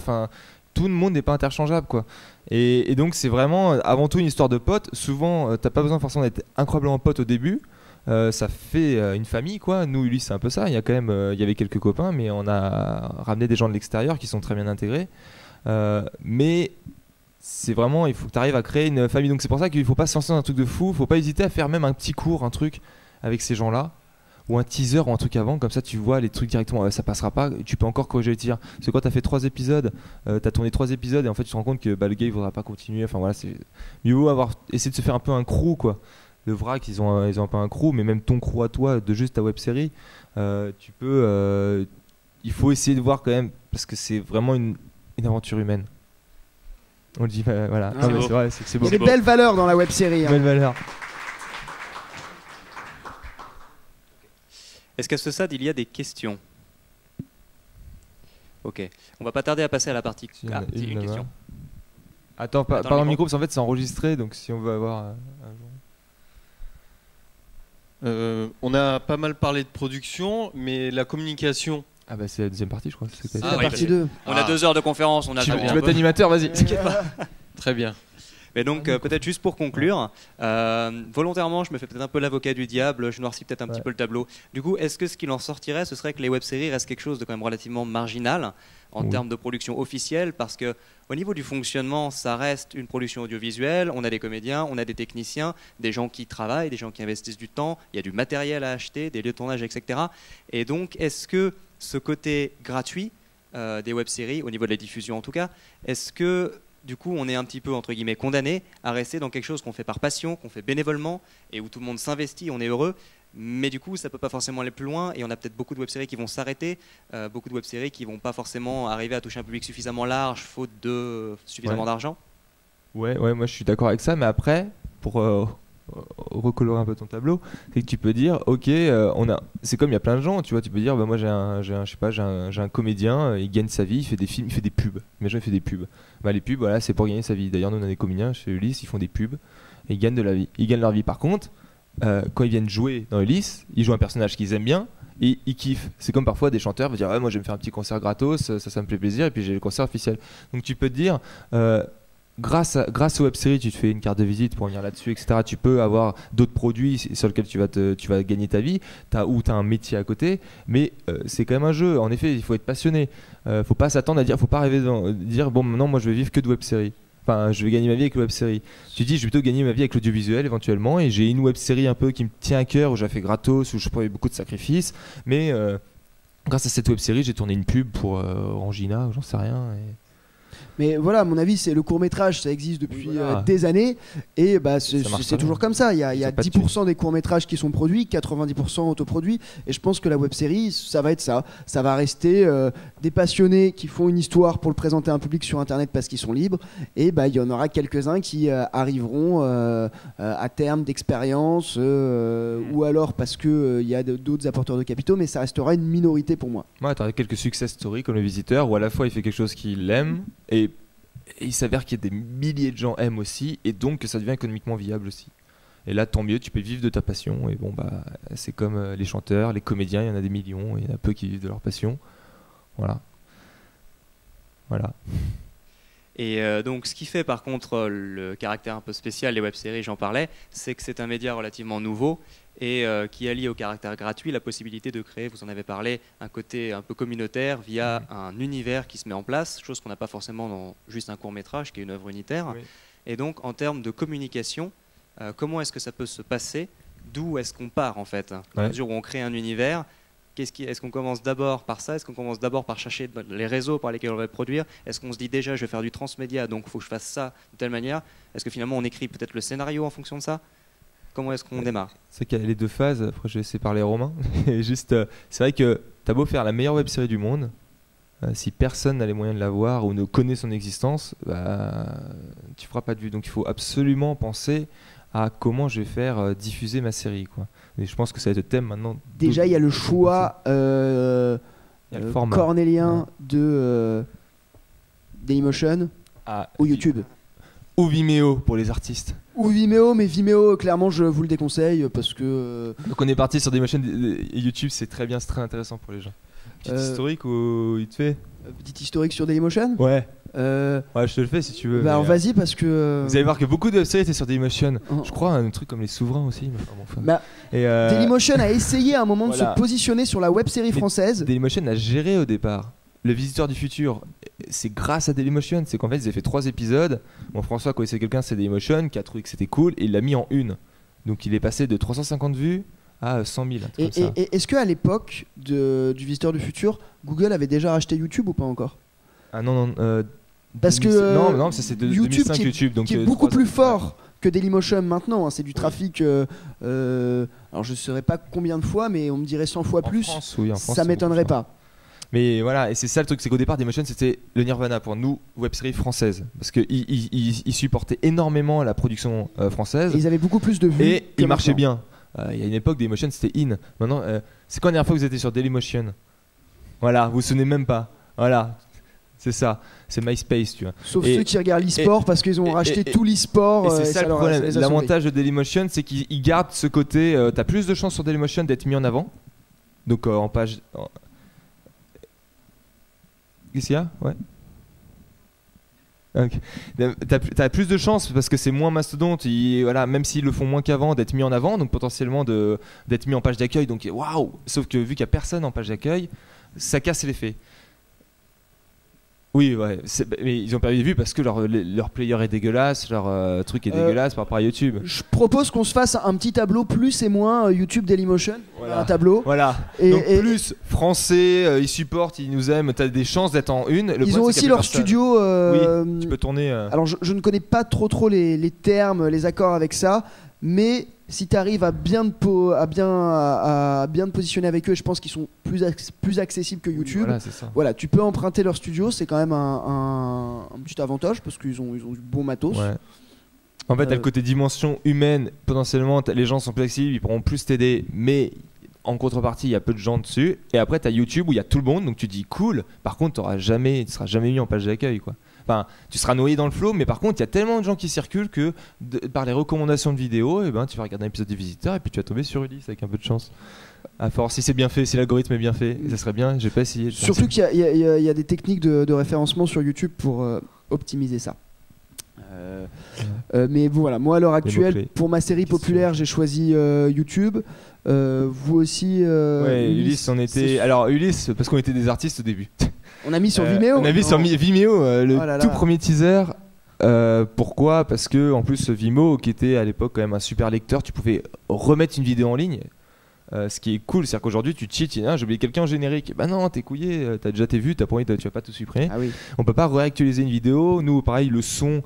Speaker 2: tout le monde n'est pas interchangeable, quoi. Et donc c'est vraiment avant tout une histoire de potes. Souvent, t'as pas besoin forcément d'être incroyablement pote au début. Ça fait une famille, quoi. Nous, Ulysse, c'est un peu ça. Il y avait quelques copains, mais on a ramené des gens de l'extérieur qui sont très bien intégrés. Mais c'est vraiment, il faut que tu arrives à créer une famille. Donc c'est pour ça qu'il ne faut pas se lancer dans un truc de fou. Il ne faut pas hésiter à faire même un petit cours, un truc avec ces gens-là, ou un teaser ou un truc avant. Comme ça, tu vois les trucs directement. Ça passera pas. Tu peux encore corriger les tirs. Parce que quand tu as fait 3 épisodes, tu as tourné 3 épisodes et en fait, tu te rends compte que le gars, il ne voudra pas continuer. Enfin voilà, c'est mieux vaut essayer de se faire un peu un crew, quoi. Le vrac, ils ont un peu un crew, mais même ton crew à toi, de juste ta web série, tu peux. Il faut essayer de voir quand même, parce que c'est vraiment une aventure humaine. On le dit, voilà.
Speaker 3: C'est
Speaker 2: vrai, c'est beau.
Speaker 3: Il y a des belles valeurs dans la web série.
Speaker 2: Belles valeurs.
Speaker 1: Est-ce qu'à ce stade, il y a des questions? Ok. On va pas tarder à passer à la partie. Une question.
Speaker 2: Attends, parle au micro, parce qu'en fait, c'est enregistré, donc si on veut avoir un jour.
Speaker 9: On a pas mal parlé de production, mais la communication.
Speaker 2: Ah bah c'est la deuxième partie, je crois.
Speaker 3: C'est la partie 2.
Speaker 1: On a 2 heures de conférence, on a.
Speaker 2: Tu veux être animateur, vas-y.
Speaker 9: Très bien.
Speaker 1: Mais donc peut-être juste pour conclure, volontairement je me fais peut-être un peu l'avocat du diable, je noircis peut-être un petit peu le tableau. Du coup, est-ce que ce qu'il en sortirait, ce serait que les web-séries restent quelque chose de quand même relativement marginal en termes de production officielle, parce que au niveau du fonctionnement, ça reste une production audiovisuelle, on a des comédiens, on a des techniciens, des gens qui travaillent, des gens qui investissent du temps, il y a du matériel à acheter, des lieux de tournage, etc. Et donc, est-ce que ce côté gratuit des web-séries, au niveau de la diffusion en tout cas, est-ce que du coup, on est un petit peu, entre guillemets, condamné à rester dans quelque chose qu'on fait par passion, qu'on fait bénévolement, et où tout le monde s'investit, on est heureux, mais du coup, ça ne peut pas forcément aller plus loin, et on a peut-être beaucoup de web-séries qui vont s'arrêter, beaucoup de web-séries qui ne vont pas forcément arriver à toucher un public suffisamment large, faute de suffisamment d'argent.
Speaker 2: Ouais, moi je suis d'accord avec ça, mais après, pour recolorer un peu ton tableau, c'est que tu peux dire, ok, c'est comme il y a plein de gens, tu vois, tu peux dire, bah moi j'ai un comédien, il gagne sa vie, il fait des films, il fait des pubs. Mais il fait des pubs. Bah les pubs, voilà, c'est pour gagner sa vie. D'ailleurs, nous on a des comédiens chez Ulysse, ils font des pubs et ils gagnent de la vie. Ils gagnent leur vie. Par contre, quand ils viennent jouer dans Ulysse, ils jouent un personnage qu'ils aiment bien et ils kiffent. C'est comme parfois des chanteurs vont dire, ouais, moi je vais me faire un petit concert gratos, ça me plaît plaisir, et puis j'ai le concert officiel. Donc tu peux te dire. Grâce aux web-séries, tu te fais une carte de visite pour venir là-dessus, etc. Tu peux avoir d'autres produits sur lesquels tu vas gagner ta vie, ou tu as un métier à côté, mais c'est quand même un jeu. En effet, il faut être passionné. Faut pas s'attendre à dire, faut pas rêver de dire, bon, maintenant, moi, je vais vivre que de web-séries. Enfin, je vais gagner ma vie avec le web-série. Tu dis, je vais plutôt gagner ma vie avec l'audiovisuel éventuellement, et j'ai une web-série un peu qui me tient à cœur, où j'ai fait gratos, où je prends beaucoup de sacrifices, mais grâce à cette web-série, j'ai tourné une pub pour Rangina, j'en sais rien.
Speaker 3: Mais voilà, à mon avis, c'est le court-métrage, ça existe depuis des années, et bah, c'est toujours comme ça. Il y a 10% des courts-métrages qui sont produits, 90% autoproduits, et je pense que la web-série, ça va être ça. Ça va rester des passionnés qui font une histoire pour le présenter à un public sur Internet parce qu'ils sont libres, et bah, il y en aura quelques-uns qui arriveront à terme d'expérience, ou alors parce qu'il y a d'autres apporteurs de capitaux, mais ça restera une minorité pour moi.
Speaker 2: Ouais, tu as quelques success stories comme Le Visiteur, où à la fois il fait quelque chose qu'il aime, et il s'avère qu'il y a des milliers de gens aiment aussi, et donc que ça devient économiquement viable aussi. Et là, tant mieux, tu peux vivre de ta passion. Et bon, bah, c'est comme les chanteurs, les comédiens, il y en a des millions, et il y en a peu qui vivent de leur passion. Voilà.
Speaker 1: Et donc, ce qui fait par contre le caractère un peu spécial des web-séries, j'en parlais, c'est que c'est un média relativement nouveau et qui allie au caractère gratuit la possibilité de créer, vous en avez parlé, un côté un peu communautaire via un univers qui se met en place, chose qu'on n'a pas forcément dans juste un court-métrage qui est une œuvre unitaire. Oui. Et donc, en termes de communication, comment est-ce que ça peut se passer? D'où est-ce qu'on part en fait? À mesure où on crée un univers, est-ce qu'on commence d'abord par ça? Est-ce qu'on commence d'abord par chercher les réseaux par lesquels on va produire? Est-ce qu'on se dit déjà je vais faire du transmédia, donc il faut que je fasse ça de telle manière? Est-ce que finalement on écrit peut-être le scénario en fonction de ça? Comment est-ce qu'on démarre?
Speaker 2: C'est qu'il y a les deux phases, après je vais laisser parler Romain. Juste, c'est vrai que t'as beau faire la meilleure web série du monde, si personne n'a les moyens de la voir ou ne connaît son existence, bah, tu feras pas de vue. Donc il faut absolument penser à comment je vais faire diffuser ma série, quoi. Et je pense que ça va être le thème maintenant.
Speaker 3: Déjà, il y a le choix cornélien de Dailymotion ou YouTube.
Speaker 2: Ou Vimeo pour les artistes.
Speaker 3: Ou Vimeo, mais Vimeo, clairement, je vous le déconseille parce que.
Speaker 2: Donc on est parti sur Dailymotion et YouTube, c'est très bien, c'est très intéressant pour les gens. Petit historique ou il te fait
Speaker 3: petit historique sur Dailymotion?
Speaker 2: Ouais. Ouais, je te le fais si tu veux.
Speaker 3: Bah, vas-y parce que.
Speaker 2: Vous allez voir que beaucoup de séries étaient sur Dailymotion. Je crois un truc comme Les Souverains aussi.
Speaker 3: Dailymotion a essayé à un moment de se positionner sur la web série française.
Speaker 2: Dailymotion a géré au départ. Le Visiteur du Futur, c'est grâce à Dailymotion. C'est qu'en fait, ils avaient fait 3 épisodes. Bon, François connaissait quelqu'un, c'est Dailymotion, qui a trouvé que c'était cool et il l'a mis en une. Donc il est passé de 350 vues à 100 000.
Speaker 3: Et est-ce qu'à l'époque du Visiteur du Futur, Google avait déjà racheté YouTube ou pas encore?
Speaker 2: Ah non.
Speaker 3: Parce que
Speaker 2: non, ça c'est de YouTube 2005 YouTube, donc
Speaker 3: qui est beaucoup plus fort que Dailymotion maintenant. C'est du trafic. Alors je ne saurais pas combien de fois, mais on me dirait 100 fois plus.
Speaker 2: En France,
Speaker 3: ça m'étonnerait pas.
Speaker 2: Mais voilà, et c'est ça le truc, c'est qu'au départ Dailymotion c'était le Nirvana pour nous, web-série française, parce qu'ils supportaient énormément la production française.
Speaker 3: Et ils avaient beaucoup plus de vues.
Speaker 2: Et ils marchaient bien. Il y a une époque Dailymotion c'était in. Maintenant, c'est quand la dernière fois que vous étiez sur Dailymotion? Voilà, vous vous souvenez même pas. Voilà. C'est ça, c'est MySpace, tu vois.
Speaker 3: Sauf ceux qui regardent l'e-sport parce qu'ils ont racheté tout l'e-sport.
Speaker 2: Et c'est ça le problème. L'avantage de Dailymotion, c'est qu'ils gardent ce côté. T'as plus de chances sur Dailymotion d'être mis en avant. Donc en page. Qu'est-ce qu'il y a? Ouais. Okay. T'as plus de chances parce que c'est moins mastodonte. Voilà, même s'ils le font moins qu'avant, d'être mis en avant, donc potentiellement d'être mis en page d'accueil. Donc waouh! Sauf que vu qu'il n'y a personne en page d'accueil, ça casse l'effet. Oui, ouais, mais ils ont perdu des vues parce que leur player est dégueulasse, leur truc est dégueulasse par rapport à YouTube.
Speaker 3: Je propose qu'on se fasse un petit tableau plus et moins YouTube Dailymotion. Voilà. Un tableau.
Speaker 2: Voilà. Donc plus français, ils supportent, ils nous aiment, t'as des chances d'être en une.
Speaker 3: Ils ont aussi leur studio.
Speaker 2: Oui, tu peux tourner.
Speaker 3: Alors je ne connais pas trop les termes, les accords avec ça, mais si tu arrives à bien te positionner avec eux, je pense qu'ils sont plus accessibles que YouTube.
Speaker 2: Voilà, c'est ça.
Speaker 3: Voilà, tu peux emprunter leur studio, c'est quand même un petit avantage parce qu'ils ont du bon matos.
Speaker 2: Ouais. En fait, t'as le côté dimension humaine. Potentiellement, les gens sont plus accessibles, ils pourront plus t'aider, mais en contrepartie, il y a peu de gens dessus. Et après, t'as YouTube où il y a tout le monde, donc tu dis cool. Par contre, tu seras jamais mis en page d'accueil, quoi. Enfin, tu seras noyé dans le flow, mais par contre, il y a tellement de gens qui circulent que par les recommandations de vidéos, tu vas regarder un épisode des Visiteurs et puis tu vas tomber sur Ulysse avec un peu de chance. À force, si c'est bien fait, si l'algorithme est bien fait, ça serait bien. J'ai pas essayé.
Speaker 3: Surtout qu'il y a des techniques de référencement sur YouTube pour optimiser ça. Mais voilà, moi à l'heure actuelle, pour ma série populaire, j'ai choisi YouTube. Vous aussi.
Speaker 2: Ouais, Ulysse, on était. Alors Ulysse, parce qu'on était des artistes au début.
Speaker 3: On a mis sur Vimeo.
Speaker 2: On a mis sur Vimeo tout premier teaser. Pourquoi? Parce que en plus Vimeo, qui était à l'époque quand même un super lecteur, tu pouvais remettre une vidéo en ligne. Ce qui est cool, c'est qu'aujourd'hui tu cheats, j'ai oublié quelqu'un en générique. Bah non, t'es couillé, t'as déjà tes vues, tu vas pas tout supprimer.
Speaker 3: Ah oui.
Speaker 2: On peut pas réactualiser une vidéo. Nous, pareil, le son,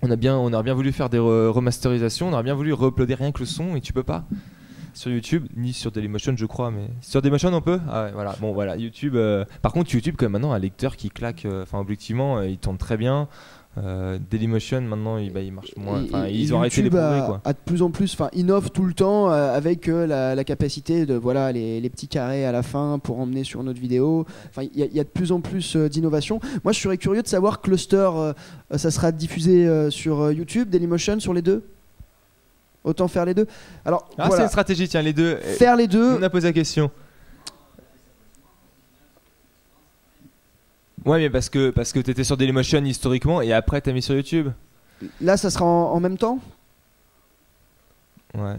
Speaker 2: on a bien voulu faire des remasterisations, on aurait bien voulu re-uploader rien que le son et tu peux pas. Sur YouTube, ni sur Dailymotion je crois, mais sur Dailymotion on peut. Ah ouais, voilà. Bon voilà, YouTube. Par contre YouTube quand même maintenant un lecteur qui claque. Enfin objectivement il tourne très bien. Dailymotion maintenant il marche moins. Ils ont arrêté les progrès quoi.
Speaker 3: A de plus en plus, innove tout le temps avec la capacité de les petits carrés à la fin pour emmener sur notre vidéo. Enfin il y a de plus en plus d'innovation. Moi je serais curieux de savoir Cluster, ça sera diffusé sur YouTube, Dailymotion sur les deux. Autant faire les deux. Alors,
Speaker 2: voilà. C'est une stratégie, tiens, les deux.
Speaker 3: Faire les deux.
Speaker 2: On a posé la question. Ouais, mais parce que t'étais sur Dailymotion historiquement et après t'as mis sur YouTube.
Speaker 3: Là, ça sera en même temps.
Speaker 2: Ouais.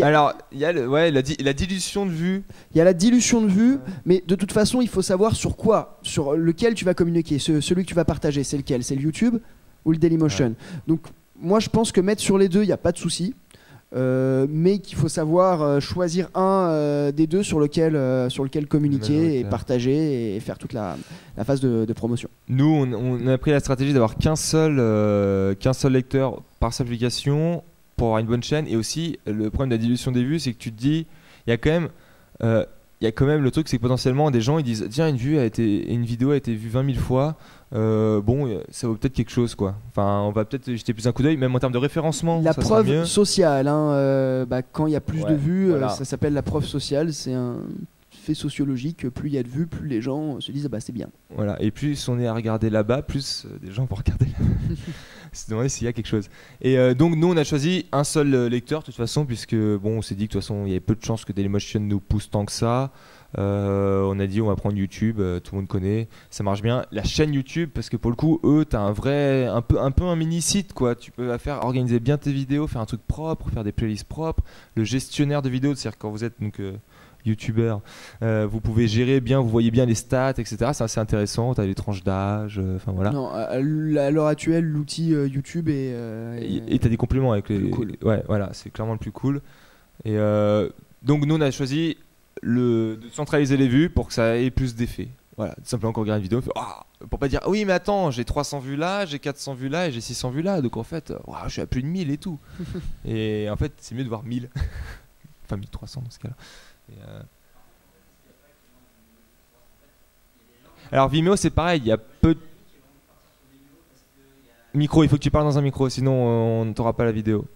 Speaker 2: Alors, il y a la dilution de vue.
Speaker 3: Il y a la dilution de vue, mais de toute façon, il faut savoir sur quoi, sur lequel tu vas communiquer. Celui que tu vas partager, c'est lequel? C'est le YouTube ou le Dailymotion? Ouais. Donc, moi, je pense que mettre sur les deux, il n'y a pas de souci. Mais qu'il faut savoir choisir un des deux sur lequel communiquer et partager et faire toute la phase de promotion.
Speaker 2: Nous, on a pris la stratégie d'avoir qu'un seul lecteur par seule application pour avoir une bonne chaîne. Et aussi le problème de la dilution des vues, c'est que tu te dis il y a quand même le truc, c'est que potentiellement des gens ils disent tiens, une vidéo a été vue 20 000 fois, bon ça vaut peut-être quelque chose quoi. Enfin on va peut-être jeter plus un coup d'œil, même en termes de référencement.
Speaker 3: La preuve sociale, quand il y a plus de vues, ça s'appelle la preuve sociale. C'est un fait sociologique. Plus il y a de vues, plus les gens se disent c'est bien.
Speaker 2: Voilà, et plus on est à regarder là-bas, plus des gens vont regarder là-bas. Se demander s'il y a quelque chose. Et donc nous on a choisi un seul lecteur de toute façon, puisque on s'est dit que de toute façon il y avait peu de chances que Dailymotion nous pousse tant que ça. On a dit on va prendre YouTube, tout le monde connaît, ça marche bien. La chaîne YouTube, parce que pour le coup eux t'as un peu un mini site quoi. Tu peux organiser bien tes vidéos, faire un truc propre, faire des playlists propres. Le gestionnaire de vidéos, c'est-à-dire quand vous êtes donc youtubeur, vous pouvez gérer bien, vous voyez bien les stats, etc. C'est assez intéressant, t'as les tranches d'âge, voilà.
Speaker 3: Non, à l'heure actuelle, l'outil YouTube et
Speaker 2: t'as des compléments avec les.
Speaker 3: Cool.
Speaker 2: Ouais, voilà, c'est clairement le plus cool. Et donc nous on a choisi de centraliser les vues pour que ça ait plus d'effet. Voilà, tout simplement quand on regarde une vidéo, pour pas dire oui mais attends, j'ai 300 vues là, j'ai 400 vues là et j'ai 600 vues là, donc en fait, je suis à plus de 1000 et tout. Et en fait, c'est mieux de voir 1000. Enfin 1300 dans ce cas-là. Alors Vimeo c'est pareil, il y a peu de micro, il faut que tu parles dans un micro sinon on ne t'aura pas la vidéo.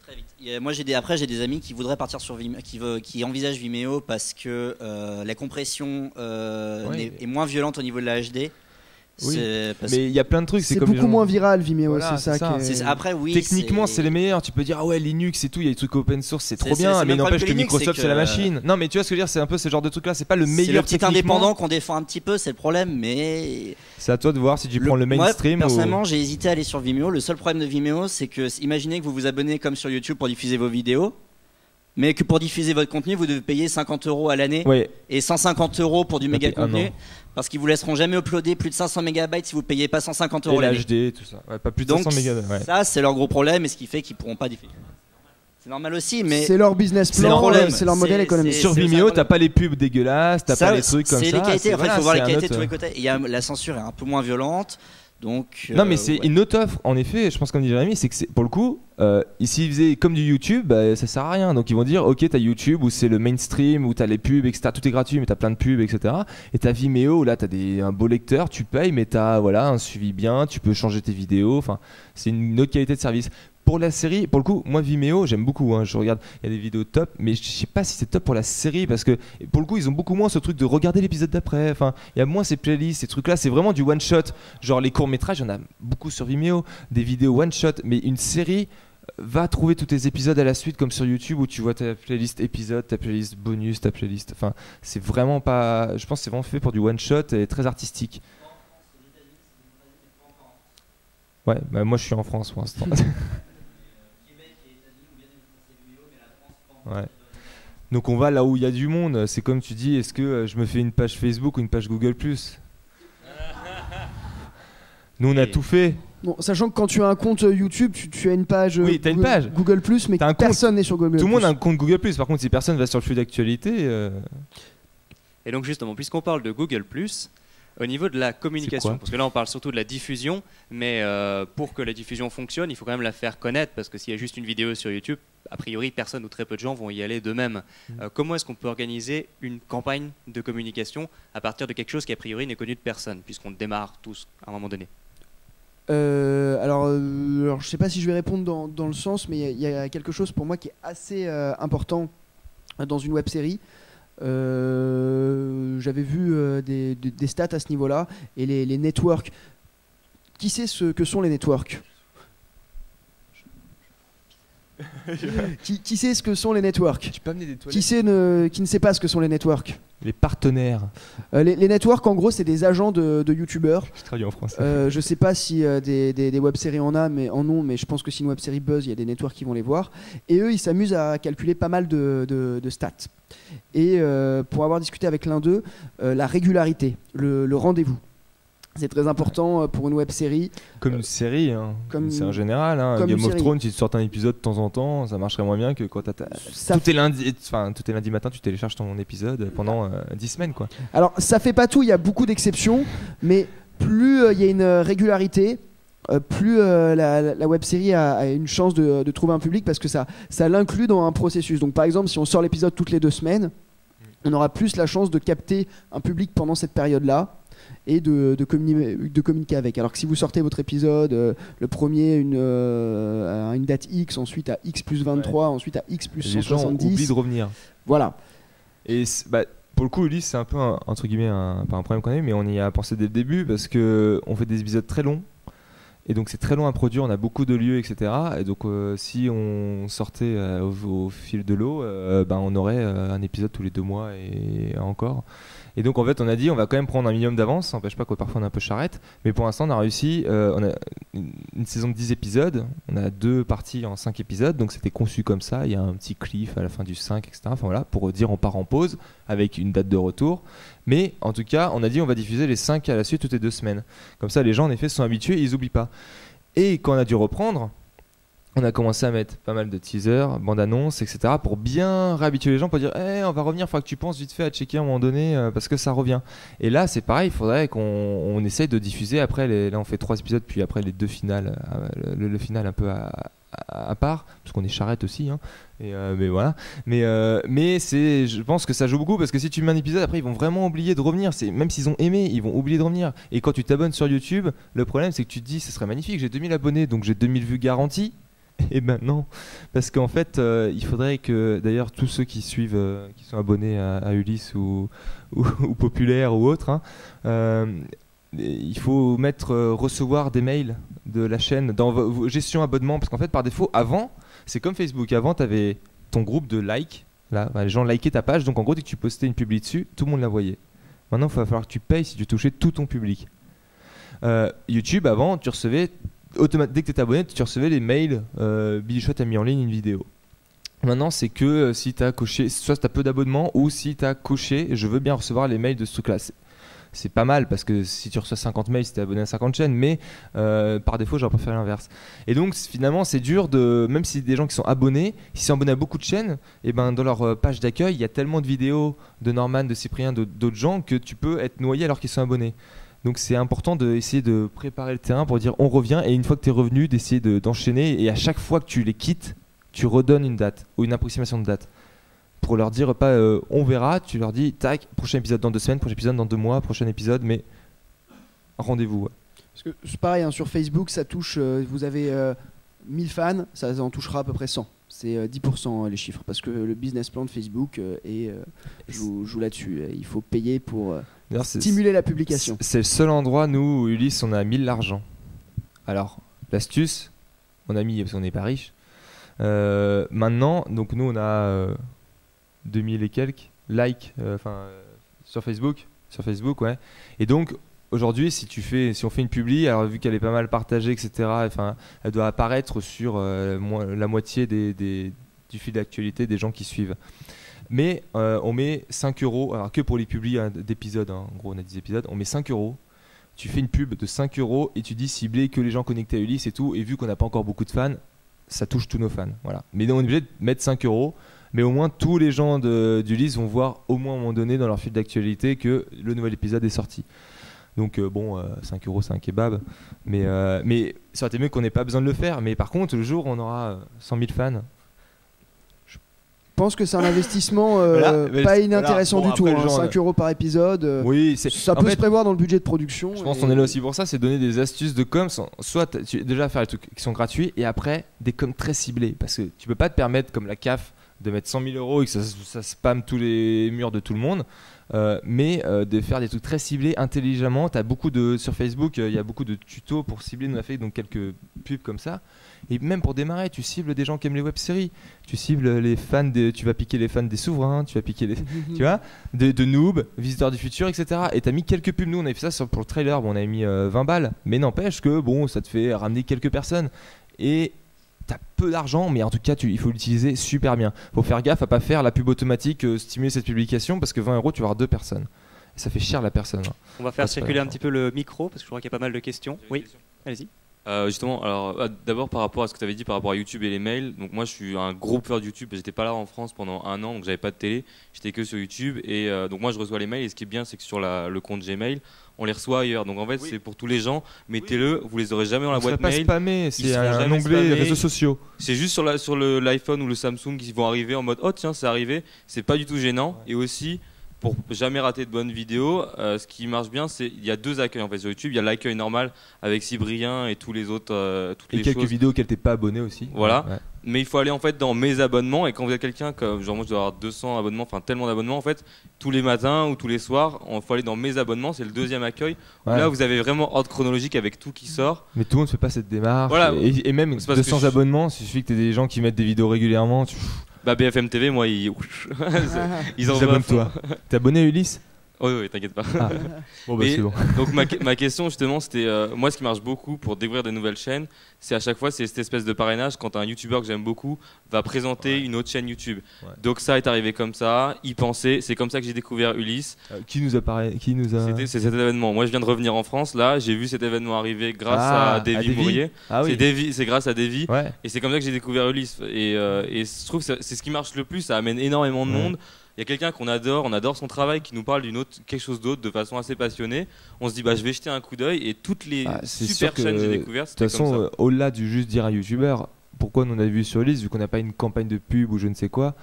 Speaker 7: Très vite. Moi, j'ai des amis qui voudraient partir sur Vimeo, qui envisagent Vimeo parce que la compression est moins violente au niveau de la HD.
Speaker 2: Oui. Mais il y a plein de trucs.
Speaker 3: C'est beaucoup moins viral Vimeo,
Speaker 2: voilà,
Speaker 3: c'est ça.
Speaker 7: Après, oui.
Speaker 2: Techniquement, c'est les meilleurs. Tu peux dire ah ouais Linux et tout, il y a des trucs open source, c'est trop bien. Mais n'empêche que Microsoft c'est la machine. Non, mais tu vois ce que je veux dire, c'est un peu ce genre de truc là. C'est pas le meilleur.
Speaker 7: C'est le petit indépendant qu'on défend un petit peu, c'est le problème. Mais
Speaker 2: c'est à toi de voir si tu prends le mainstream.
Speaker 7: Moi, personnellement, j'ai hésité à aller sur Vimeo. Le seul problème de Vimeo, c'est que imaginez que vous vous abonnez comme sur YouTube pour diffuser vos vidéos. Mais que pour diffuser votre contenu, vous devez payer 50 € à l'année et 150 € pour du méga contenu. Parce qu'ils vous laisseront jamais uploader plus de 500 mégabytes si vous payez pas 150 € l'année.
Speaker 2: Et l'HD, tout ça. Pas plus de 500 mégabytes.
Speaker 7: Donc ça, c'est leur gros problème et ce qui fait qu'ils pourront pas diffuser. C'est normal aussi, mais
Speaker 3: c'est leur business plan, c'est leur modèle économique.
Speaker 2: Sur Vimeo, t'as pas les pubs dégueulasses, t'as pas les trucs comme ça.
Speaker 7: C'est les qualités. En fait, il faut voir les qualités de tous les côtés. La censure est un peu moins violente. Donc,
Speaker 2: non mais c'est une autre offre en effet, je pense comme dit Jérémy, c'est que pour le coup s'ils faisaient comme du YouTube, ça sert à rien, donc ils vont dire ok t'as YouTube où c'est le mainstream, où t'as les pubs etc, tout est gratuit mais t'as plein de pubs etc, et t'as Vimeo où là t'as un beau lecteur, tu payes mais t'as un suivi bien, tu peux changer tes vidéos, enfin c'est une autre qualité de service. Pour la série, pour le coup, moi Vimeo, j'aime beaucoup. Je regarde, il y a des vidéos top, mais je sais pas si c'est top pour la série parce que pour le coup, ils ont beaucoup moins ce truc de regarder l'épisode d'après. Enfin, il y a moins ces playlists, ces trucs-là. C'est vraiment du one shot. Genre les courts métrages, il y en a beaucoup sur Vimeo, des vidéos one shot. Mais une série, va trouver tous tes épisodes à la suite comme sur YouTube où tu vois ta playlist épisode, ta playlist bonus, ta playlist. Enfin, c'est vraiment pas. Je pense que c'est vraiment fait pour du one shot et très artistique. Ouais, bah moi je suis en France pour l'instant. Ouais. Donc on va là où il y a du monde. C'est comme tu dis, est-ce que je me fais une page Facebook ou une page Google+. Nous on a tout fait.
Speaker 3: Bon, sachant que quand tu as un compte YouTube, tu as une page,
Speaker 2: oui, t'as une page
Speaker 3: Google+, mais personne n'est sur Google+.
Speaker 2: Tout le monde a un compte Google+. Par contre, si personne va sur le flux d'actualité...
Speaker 1: Et donc justement, puisqu'on parle de Google+, au niveau de la communication, parce que là on parle surtout de la diffusion, mais pour que la diffusion fonctionne, il faut quand même la faire connaître, parce que s'il y a juste une vidéo sur YouTube, a priori personne ou très peu de gens vont y aller d'eux-mêmes. Comment est-ce qu'on peut organiser une campagne de communication à partir de quelque chose qui a priori n'est connu de personne, puisqu'on démarre tous à un moment donné?
Speaker 3: Alors je sais pas si je vais répondre dans le sens, mais il y a quelque chose pour moi qui est assez important dans une web série. J'avais vu des stats à ce niveau-là, et les networks. Qui sait ce que sont les networks? qui sait ce que sont les networks?
Speaker 2: Tu peux amener des toilettes.
Speaker 3: Qui ne sait pas ce que sont les networks?
Speaker 2: Les partenaires.
Speaker 3: Les networks, en gros, c'est des agents de youtubeurs.
Speaker 2: Je traduis en français.
Speaker 3: Je sais pas si des web-séries en ont, mais je pense que si une web-série buzz, il y a des networks qui vont les voir. Et eux, ils s'amusent à calculer pas mal de stats. Et pour avoir discuté avec l'un d'eux, la régularité, le rendez-vous. C'est très important pour une web-série.
Speaker 2: Comme une série, hein. C'est en général. Hein. Game of Thrones, si tu sors un épisode de temps en temps, ça marcherait moins bien que quand tout est lundi matin, tu télécharges ton épisode pendant 10 semaines. Quoi.
Speaker 3: Alors, ça fait pas tout, il y a beaucoup d'exceptions, mais plus il y a une régularité, plus la web-série a une chance de trouver un public, parce que ça l'inclut dans un processus. Donc, par exemple, si on sort l'épisode toutes les 2 semaines, on aura plus la chance de capter un public pendant cette période-là et de communiquer avec. Alors que si vous sortez votre épisode, le premier à une date X, ensuite à X plus 23, ensuite à X plus 170,
Speaker 2: les gens oublient de revenir.
Speaker 3: Voilà.
Speaker 2: Et pour le coup, Ulysse, c'est un peu entre guillemets pas un problème qu'on a eu, mais on y a pensé dès le début, parce qu'on fait des épisodes très longs. Et donc c'est très long à produire, on a beaucoup de lieux, etc. Et donc si on sortait au fil de l'eau, on aurait un épisode tous les 2 mois et encore. Et donc en fait on a dit on va quand même prendre un minimum d'avance, ça n'empêche pas que parfois on est un peu charrette, mais pour l'instant on a réussi, on a une saison de 10 épisodes, on a 2 parties en 5 épisodes, donc c'était conçu comme ça, il y a un petit cliff à la fin du 5, etc. Enfin voilà, pour dire on part en pause avec une date de retour. Mais en tout cas, on a dit on va diffuser les 5 à la suite toutes les 2 semaines. Comme ça, les gens en effet se sont habitués et ils n'oublient pas. Et quand on a dû reprendre, on a commencé à mettre pas mal de teasers, bandes-annonces, etc. pour bien réhabituer les gens, pour dire on va revenir, il faudra que tu penses vite fait à checker à un moment donné parce que ça revient. Et là, c'est pareil, il faudrait qu'on essaye de diffuser après. Là, on fait 3 épisodes, puis après les 2 finales, le final un peu à part, parce qu'on est charrette aussi, hein. Mais voilà. Mais je pense que ça joue beaucoup, parce que si tu mets un épisode, après ils vont vraiment oublier de revenir. Même s'ils ont aimé, ils vont oublier de revenir. Et quand tu t'abonnes sur YouTube, le problème c'est que tu te dis, ce serait magnifique, j'ai 2000 abonnés, donc j'ai 2000 vues garanties. Et ben non, parce qu'en fait, il faudrait que d'ailleurs tous ceux qui suivent, qui sont abonnés à Ulysse ou Populaire ou autre, il faut mettre recevoir des mails de la chaîne dans vos gestion abonnement, parce qu'en fait par défaut, avant, c'est comme Facebook, avant tu avais ton groupe de likes, là, les gens likaient ta page, donc en gros dès que tu postais une publi dessus, tout le monde la voyait. Maintenant il va falloir que tu payes si tu touchais tout ton public. YouTube, avant, tu recevais dès que tu étais abonné, tu recevais les mails. Bilichot a mis en ligne une vidéo. Maintenant, c'est que si tu as coché, soit tu as peu d'abonnements ou si tu as coché, je veux bien recevoir les mails de ce truc-là. C'est pas mal parce que si tu reçois 50 mails, si tu es abonné à 50 chaînes, mais par défaut, j'aurais préféré l'inverse. Et donc, finalement, c'est dur même si des gens qui sont abonnés, s'ils sont abonnés à beaucoup de chaînes, et ben, dans leur page d'accueil, il y a tellement de vidéos de Norman, de Cyprien, d'autres gens que tu peux être noyé alors qu'ils sont abonnés. Donc c'est important d'essayer de préparer le terrain pour dire on revient, et une fois que tu es revenu, d'essayer d'enchaîner, et à chaque fois que tu les quittes, tu redonnes une date ou une approximation de date. Pour leur dire pas on verra, tu leur dis tac, prochain épisode dans 2 semaines, prochain épisode dans 2 mois, prochain épisode, mais rendez-vous. Ouais.
Speaker 3: Parce que c'est pareil, hein, sur Facebook, ça touche, vous avez 1000 fans, ça en touchera à peu près 100. C'est 10% les chiffres, parce que le business plan de Facebook joue là-dessus. Il faut payer pour stimuler la publication.
Speaker 2: C'est le seul endroit, nous, où Ulysse, on a mis l'argent. Alors, l'astuce, on a mis, parce qu'on n'est pas riche. Maintenant, donc nous, on a 2000 et quelques likes sur Facebook. Sur Facebook, ouais. Et donc, aujourd'hui, si on fait une publi, alors vu qu'elle est pas mal partagée, etc., elle doit apparaître sur la moitié du fil d'actualité des gens qui suivent. Mais on met 5 €, alors que pour les publis d'épisodes, en gros on a 10 épisodes, on met 5 €. Tu fais une pub de 5 € et tu dis cibler que les gens connectés à Ulysse et tout. Et vu qu'on n'a pas encore beaucoup de fans, ça touche tous nos fans. Voilà. Mais on est obligé de mettre 5 €. Mais au moins tous les gens d'Ulysse vont voir au moins à un moment donné dans leur fil d'actualité que le nouvel épisode est sorti. Donc 5 € c'est un kebab, mais ça aurait été mieux qu'on n'ait pas besoin de le faire. Mais par contre, le jour où on aura 100 000 fans,
Speaker 3: je pense que c'est un investissement pas inintéressant du tout. 5 € par épisode, oui, ça peut se prévoir dans le budget de production.
Speaker 2: Je pense qu'on est là aussi pour ça, c'est donner des astuces de com, soit déjà faire des trucs qui sont gratuits et après des coms très ciblés, parce que tu peux pas te permettre comme la CAF de mettre 100 000 € et que ça spamme tous les murs de tout le monde. Mais de faire des trucs très ciblés intelligemment. Sur Facebook, il y a beaucoup de tutos pour cibler. Nous on a fait donc quelques pubs comme ça. Et même pour démarrer, tu cibles des gens qui aiment les web-séries. Tu cibles les fans tu vas piquer les fans des souverains, tu vas piquer les tu vois, de Noob, Visiteurs du futur, etc. Et t'as mis quelques pubs. Nous on avait fait ça pour le trailer. Bon, on avait mis 20 balles. Mais n'empêche que ça te fait ramener quelques personnes. Et t'as peu d'argent, mais en tout cas il faut l'utiliser super bien. Faut faire gaffe à pas faire la pub automatique, stimuler cette publication, parce que 20 € tu vas avoir 2 personnes. Et ça fait cher la personne.
Speaker 1: On va faire circuler un petit peu le micro, parce que je crois qu'il y a pas mal de questions. Oui, allez-y.
Speaker 10: Justement, alors d'abord par rapport à ce que tu avais dit par rapport à YouTube et les mails, donc moi je suis un gros peur de YouTube, j'étais pas là en France pendant 1 an, donc j'avais pas de télé, j'étais que sur YouTube, et donc moi je reçois les mails, et ce qui est bien c'est que sur le compte Gmail, on les reçoit ailleurs, donc en fait c'est pour tous les gens, mettez-le, vous les aurez jamais dans la boîte mail.
Speaker 2: Pas spammer, c'est un onglet réseaux sociaux.
Speaker 10: C'est juste sur l'iPhone ou le Samsung qui vont arriver en mode oh tiens c'est arrivé, c'est pas du tout gênant, et aussi pour jamais rater de bonnes vidéos, ce qui marche bien, c'est il y a 2 accueils en fait sur YouTube. Il y a l'accueil normal avec Cyprien et tous les autres, toutes
Speaker 2: et
Speaker 10: les
Speaker 2: quelques
Speaker 10: choses.
Speaker 2: Vidéos qu'elle t'es pas abonné aussi.
Speaker 10: Voilà. Ouais. Mais il faut aller en fait dans mes abonnements, et quand vous avez quelqu'un comme genre moi je dois avoir 200 abonnements, enfin tellement d'abonnements en fait, tous les matins ou tous les soirs, il faut aller dans mes abonnements, c'est le 2e accueil. Ouais. Là vous avez vraiment ordre chronologique avec tout qui sort.
Speaker 2: Mais tout le monde ne fait pas cette démarche.
Speaker 10: Voilà.
Speaker 2: Et même 200 abonnements, il suffit que tu aies des gens qui mettent des vidéos régulièrement.
Speaker 10: BFM TV, moi ils
Speaker 2: abonnent-toi. T'es abonné à Ulysse?
Speaker 10: Oui, t'inquiète pas.
Speaker 2: Ah. Bon, c'est bon.
Speaker 10: Donc ma question justement c'était moi ce qui marche beaucoup pour découvrir des nouvelles chaînes, c'est à chaque fois c'est cette espèce de parrainage quand un youtubeur que j'aime beaucoup va présenter une autre chaîne YouTube. Ouais. Donc ça est arrivé comme ça, y penser, c'est comme ça que j'ai découvert Ulysse.
Speaker 2: Qui nous a
Speaker 10: C'est cet événement. Moi je viens de revenir en France, là j'ai vu cet événement arriver grâce à Davy Mourier.
Speaker 2: Ah, oui.
Speaker 10: C'est grâce à Davy.
Speaker 2: Ouais.
Speaker 10: Et c'est comme ça que j'ai découvert Ulysse. Et je trouve que c'est ce qui marche le plus, ça amène énormément de monde. Il y a quelqu'un qu'on adore, on adore son travail, qui nous parle quelque chose d'autre de façon assez passionnée. On se dit je vais jeter un coup d'œil, et toutes les super chaînes que j'ai découvertes.
Speaker 2: De toute façon, au-delà du juste dire à un youtubeur, pourquoi on a vu sur Ulysse, vu qu'on n'a pas une campagne de pub ou je ne sais quoi,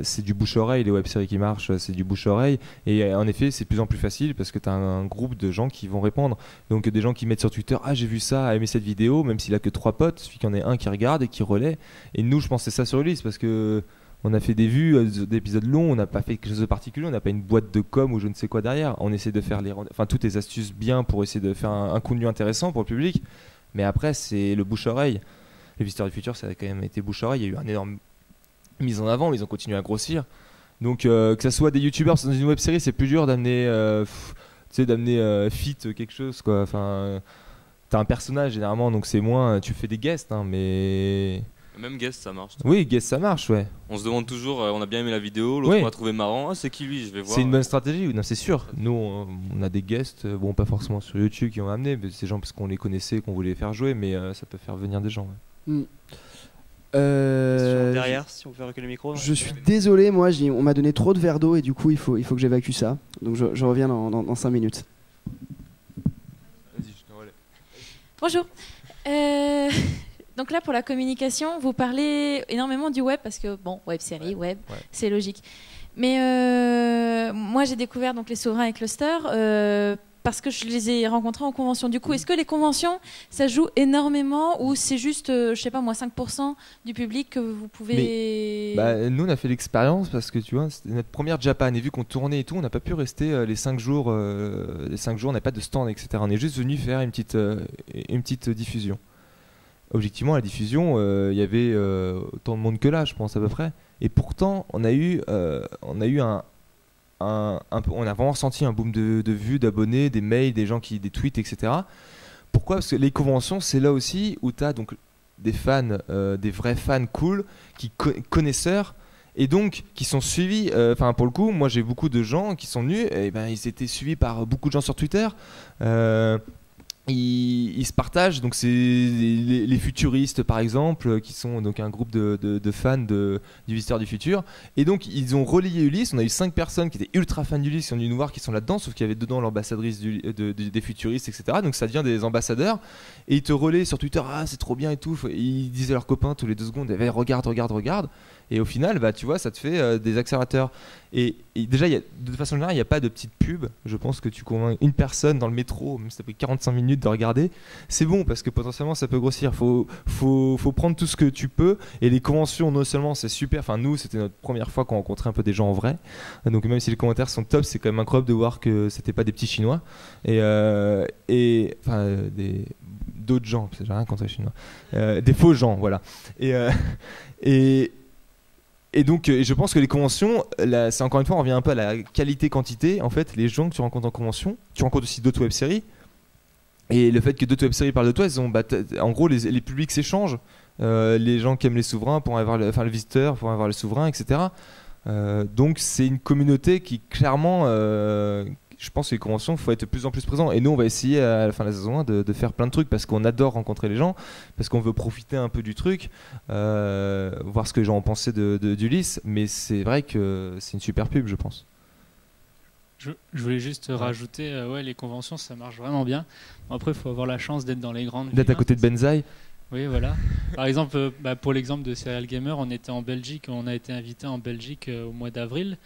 Speaker 2: c'est du bouche-oreille, les web-séries qui marchent, c'est du bouche-oreille. Et en effet, c'est de plus en plus facile parce que tu as un groupe de gens qui vont répondre. Donc des gens qui mettent sur Twitter, ah j'ai vu ça, a aimé cette vidéo, même s'il a que 3 potes, il suffit qu'il y en ait un qui regarde et qui relaie. Et nous, je pense que c'est ça sur Ulysse parce que on a fait des vues d'épisodes longs, on n'a pas fait quelque chose de particulier, on n'a pas une boîte de com ou je ne sais quoi derrière. On essaie de faire toutes les astuces bien pour essayer de faire un contenu intéressant pour le public. Mais après, c'est le bouche-oreille. Les Visiteurs du Futur, ça a quand même été bouche-oreille. Il y a eu une énorme mise en avant, mais ils ont continué à grossir. Donc, que ça soit des youtubeurs dans une web série, c'est plus dur d'amener fit quelque chose, quoi. Enfin, t'as un personnage généralement, donc c'est moins. Tu fais des guests, hein, mais.
Speaker 10: Même guest, ça marche.
Speaker 2: Oui, guest, ça marche, ouais.
Speaker 10: On se demande toujours, on a bien aimé la vidéo, l'autre on l'a trouvé marrant. Ah, c'est qui lui? Je vais voir.
Speaker 2: C'est une bonne stratégie, non, c'est sûr. Nous, on a des guests, bon, pas forcément sur YouTube qui ont amené, mais c'est gens parce qu'on les connaissait, qu'on voulait les faire jouer, mais ça peut faire venir des gens. Ouais.
Speaker 1: Derrière, si on peut reculer le micro.
Speaker 3: Je suis désolé, moi, on m'a donné trop de verre d'eau et du coup, il faut que j'évacue ça. Donc, je reviens dans 5 minutes.
Speaker 2: Vas-y, je te relève.
Speaker 11: Bonjour. Donc là, pour la communication, vous parlez énormément du web parce que, bon, web série, c'est logique. Mais moi, j'ai découvert donc, les souverains et clusters parce que je les ai rencontrés en convention. Du coup, est-ce que les conventions, ça joue énormément ou c'est juste, je sais pas moi, 5% du public que vous pouvez...
Speaker 2: Nous, on a fait l'expérience parce que, tu vois, c'était notre première Japan. Et vu qu'on tournait et tout, on n'a pas pu rester les 5 jours. Les 5 jours, on n'a pas de stand, etc. On est juste venu faire une petite diffusion. Objectivement, la diffusion, il y avait autant de monde que là, je pense à peu près. Et pourtant, on a vraiment ressenti un boom de vues, d'abonnés, des mails, des tweets, etc. Pourquoi? Parce que les conventions, c'est là aussi où tu as donc des fans, des vrais fans cool, connaisseurs, et donc qui sont suivis. Pour le coup, moi j'ai beaucoup de gens qui sont venus, et ils étaient suivis par beaucoup de gens sur Twitter. Ils se partagent, donc c'est les futuristes par exemple, qui sont donc un groupe de fans du Visiteur du Futur, et donc ils ont relayé Ulysse. On a eu 5 personnes qui étaient ultra fans d'Ulysse, qui sont venues nous voir, qui sont là-dedans, sauf qu'il y avait dedans l'ambassadrice des futuristes, etc. Donc ça devient des ambassadeurs, et ils te relaient sur Twitter, ah c'est trop bien et tout. Ils disaient à leurs copains tous les 2 secondes, regarde, et au final, tu vois, ça te fait des accélérateurs. Et déjà, de façon générale, il n'y a pas de petite pub. Je pense que tu convaincs une personne dans le métro, même si ça fait 45 minutes de regarder, c'est bon parce que potentiellement ça peut grossir. Faut prendre tout ce que tu peux. Et les conventions, non seulement c'est super, nous c'était notre première fois qu'on rencontrait un peu des gens en vrai. Donc même si les commentaires sont top, c'est quand même incroyable de voir que c'était pas des petits Chinois. D'autres gens, j'ai rien contre les Chinois. Des faux gens, voilà. Et donc, je pense que les conventions, c'est encore une fois, on revient un peu à la qualité-quantité. En fait, les gens que tu rencontres en convention, tu rencontres aussi d'autres web-séries. Et le fait que d'autres web-séries parlent de toi, en gros, les publics s'échangent. Les gens qui aiment les souverains pour avoir le visiteur, pour avoir le souverain, etc. Donc, c'est une communauté qui, clairement, je pense que les conventions, il faut être de plus en plus présent. Et nous, on va essayer à la fin de la saison 1 de faire plein de trucs parce qu'on adore rencontrer les gens, parce qu'on veut profiter un peu du truc, voir ce que les gens ont pensé d'Ulysse. Mais c'est vrai que c'est une super pub, je pense.
Speaker 12: Je voulais juste rajouter, les conventions, ça marche vraiment bien. Bon, après, il faut avoir la chance d'être dans les grandes villes.
Speaker 2: D'être à côté de Benzaï.
Speaker 12: Oui, voilà. Par exemple, pour l'exemple de Serial Gamer, on était en Belgique, on a été invité en Belgique au mois d'avril.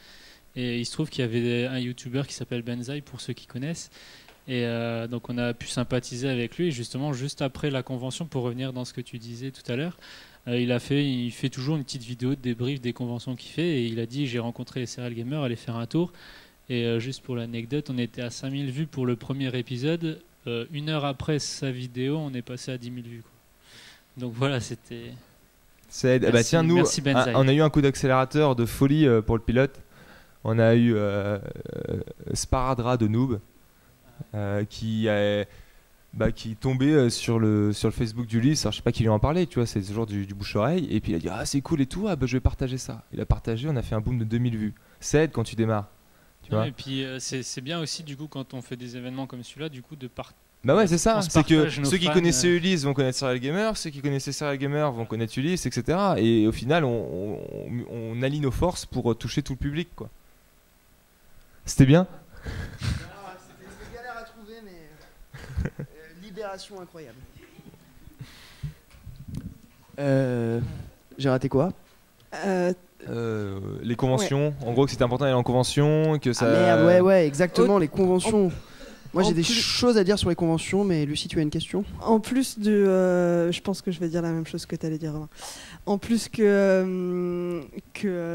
Speaker 12: Et il se trouve qu'il y avait un YouTuber qui s'appelle Benzaï, pour ceux qui connaissent. Et donc on a pu sympathiser avec lui. Et justement, juste après la convention, pour revenir dans ce que tu disais tout à l'heure, il fait toujours une petite vidéo de débrief des conventions qu'il fait. Et il a dit, j'ai rencontré les Serial Gamers, allez faire un tour. Et juste pour l'anecdote, on était à 5000 vues pour le premier épisode. 1 heure après sa vidéo, on est passé à 10 000 vues. Quoi. Donc voilà, c'était...
Speaker 2: Tiens, nous, on a eu un coup d'accélérateur de folie pour le pilote. On a eu Sparadra de Noob qui est tombé sur le Facebook d'Ulysse. Alors je sais pas qui lui en parlait, tu vois, c'est toujours du bouche-oreille. Et puis il a dit c'est cool et tout, je vais partager ça. Il a partagé, on a fait un boom de 2000 vues. Ça aide quand tu démarres. Tu vois.
Speaker 12: Et puis c'est bien aussi du coup quand on fait des événements comme celui-là, du coup de partager.
Speaker 2: C'est ça, c'est que ceux qui connaissaient Ulysse vont connaître Serial Gamer, ceux qui connaissaient Serial Gamer vont connaître Ulysse, etc. Et au final, on allie nos forces pour toucher tout le public, quoi. C'était bien.
Speaker 3: C'était galère à trouver, mais libération incroyable. J'ai raté quoi?
Speaker 2: Les conventions, en gros que c'était important d'aller en convention, que ça...
Speaker 3: merde, ouais, exactement, les conventions. Moi j'ai des choses à dire sur les conventions, mais Lucie, tu as une question?
Speaker 8: En plus de... je pense que je vais dire la même chose que tu allais dire, Romain. En plus que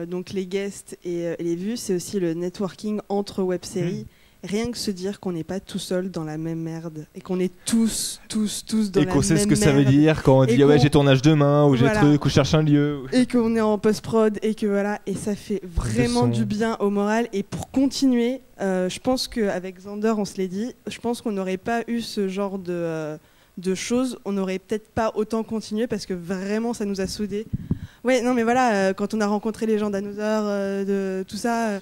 Speaker 8: donc les guests et les vues, c'est aussi le networking entre web-séries. Rien que se dire qu'on n'est pas tout seul dans la même merde et qu'on est tous dans la même merde.
Speaker 2: Et qu'on sait ce que ça veut dire quand on dit ouais j'ai tournage demain ou j'ai truc ou je cherche un lieu.
Speaker 8: Et qu'on est en post-prod et que voilà, et ça fait vraiment du bien au moral. Et pour continuer, je pense qu'avec Xander, on se l'est dit, je pense qu'on n'aurait pas eu ce genre de choses, on n'aurait peut-être pas autant continué parce que vraiment ça nous a soudés. Ouais, non mais voilà, quand on a rencontré les gens d'Another, de tout ça...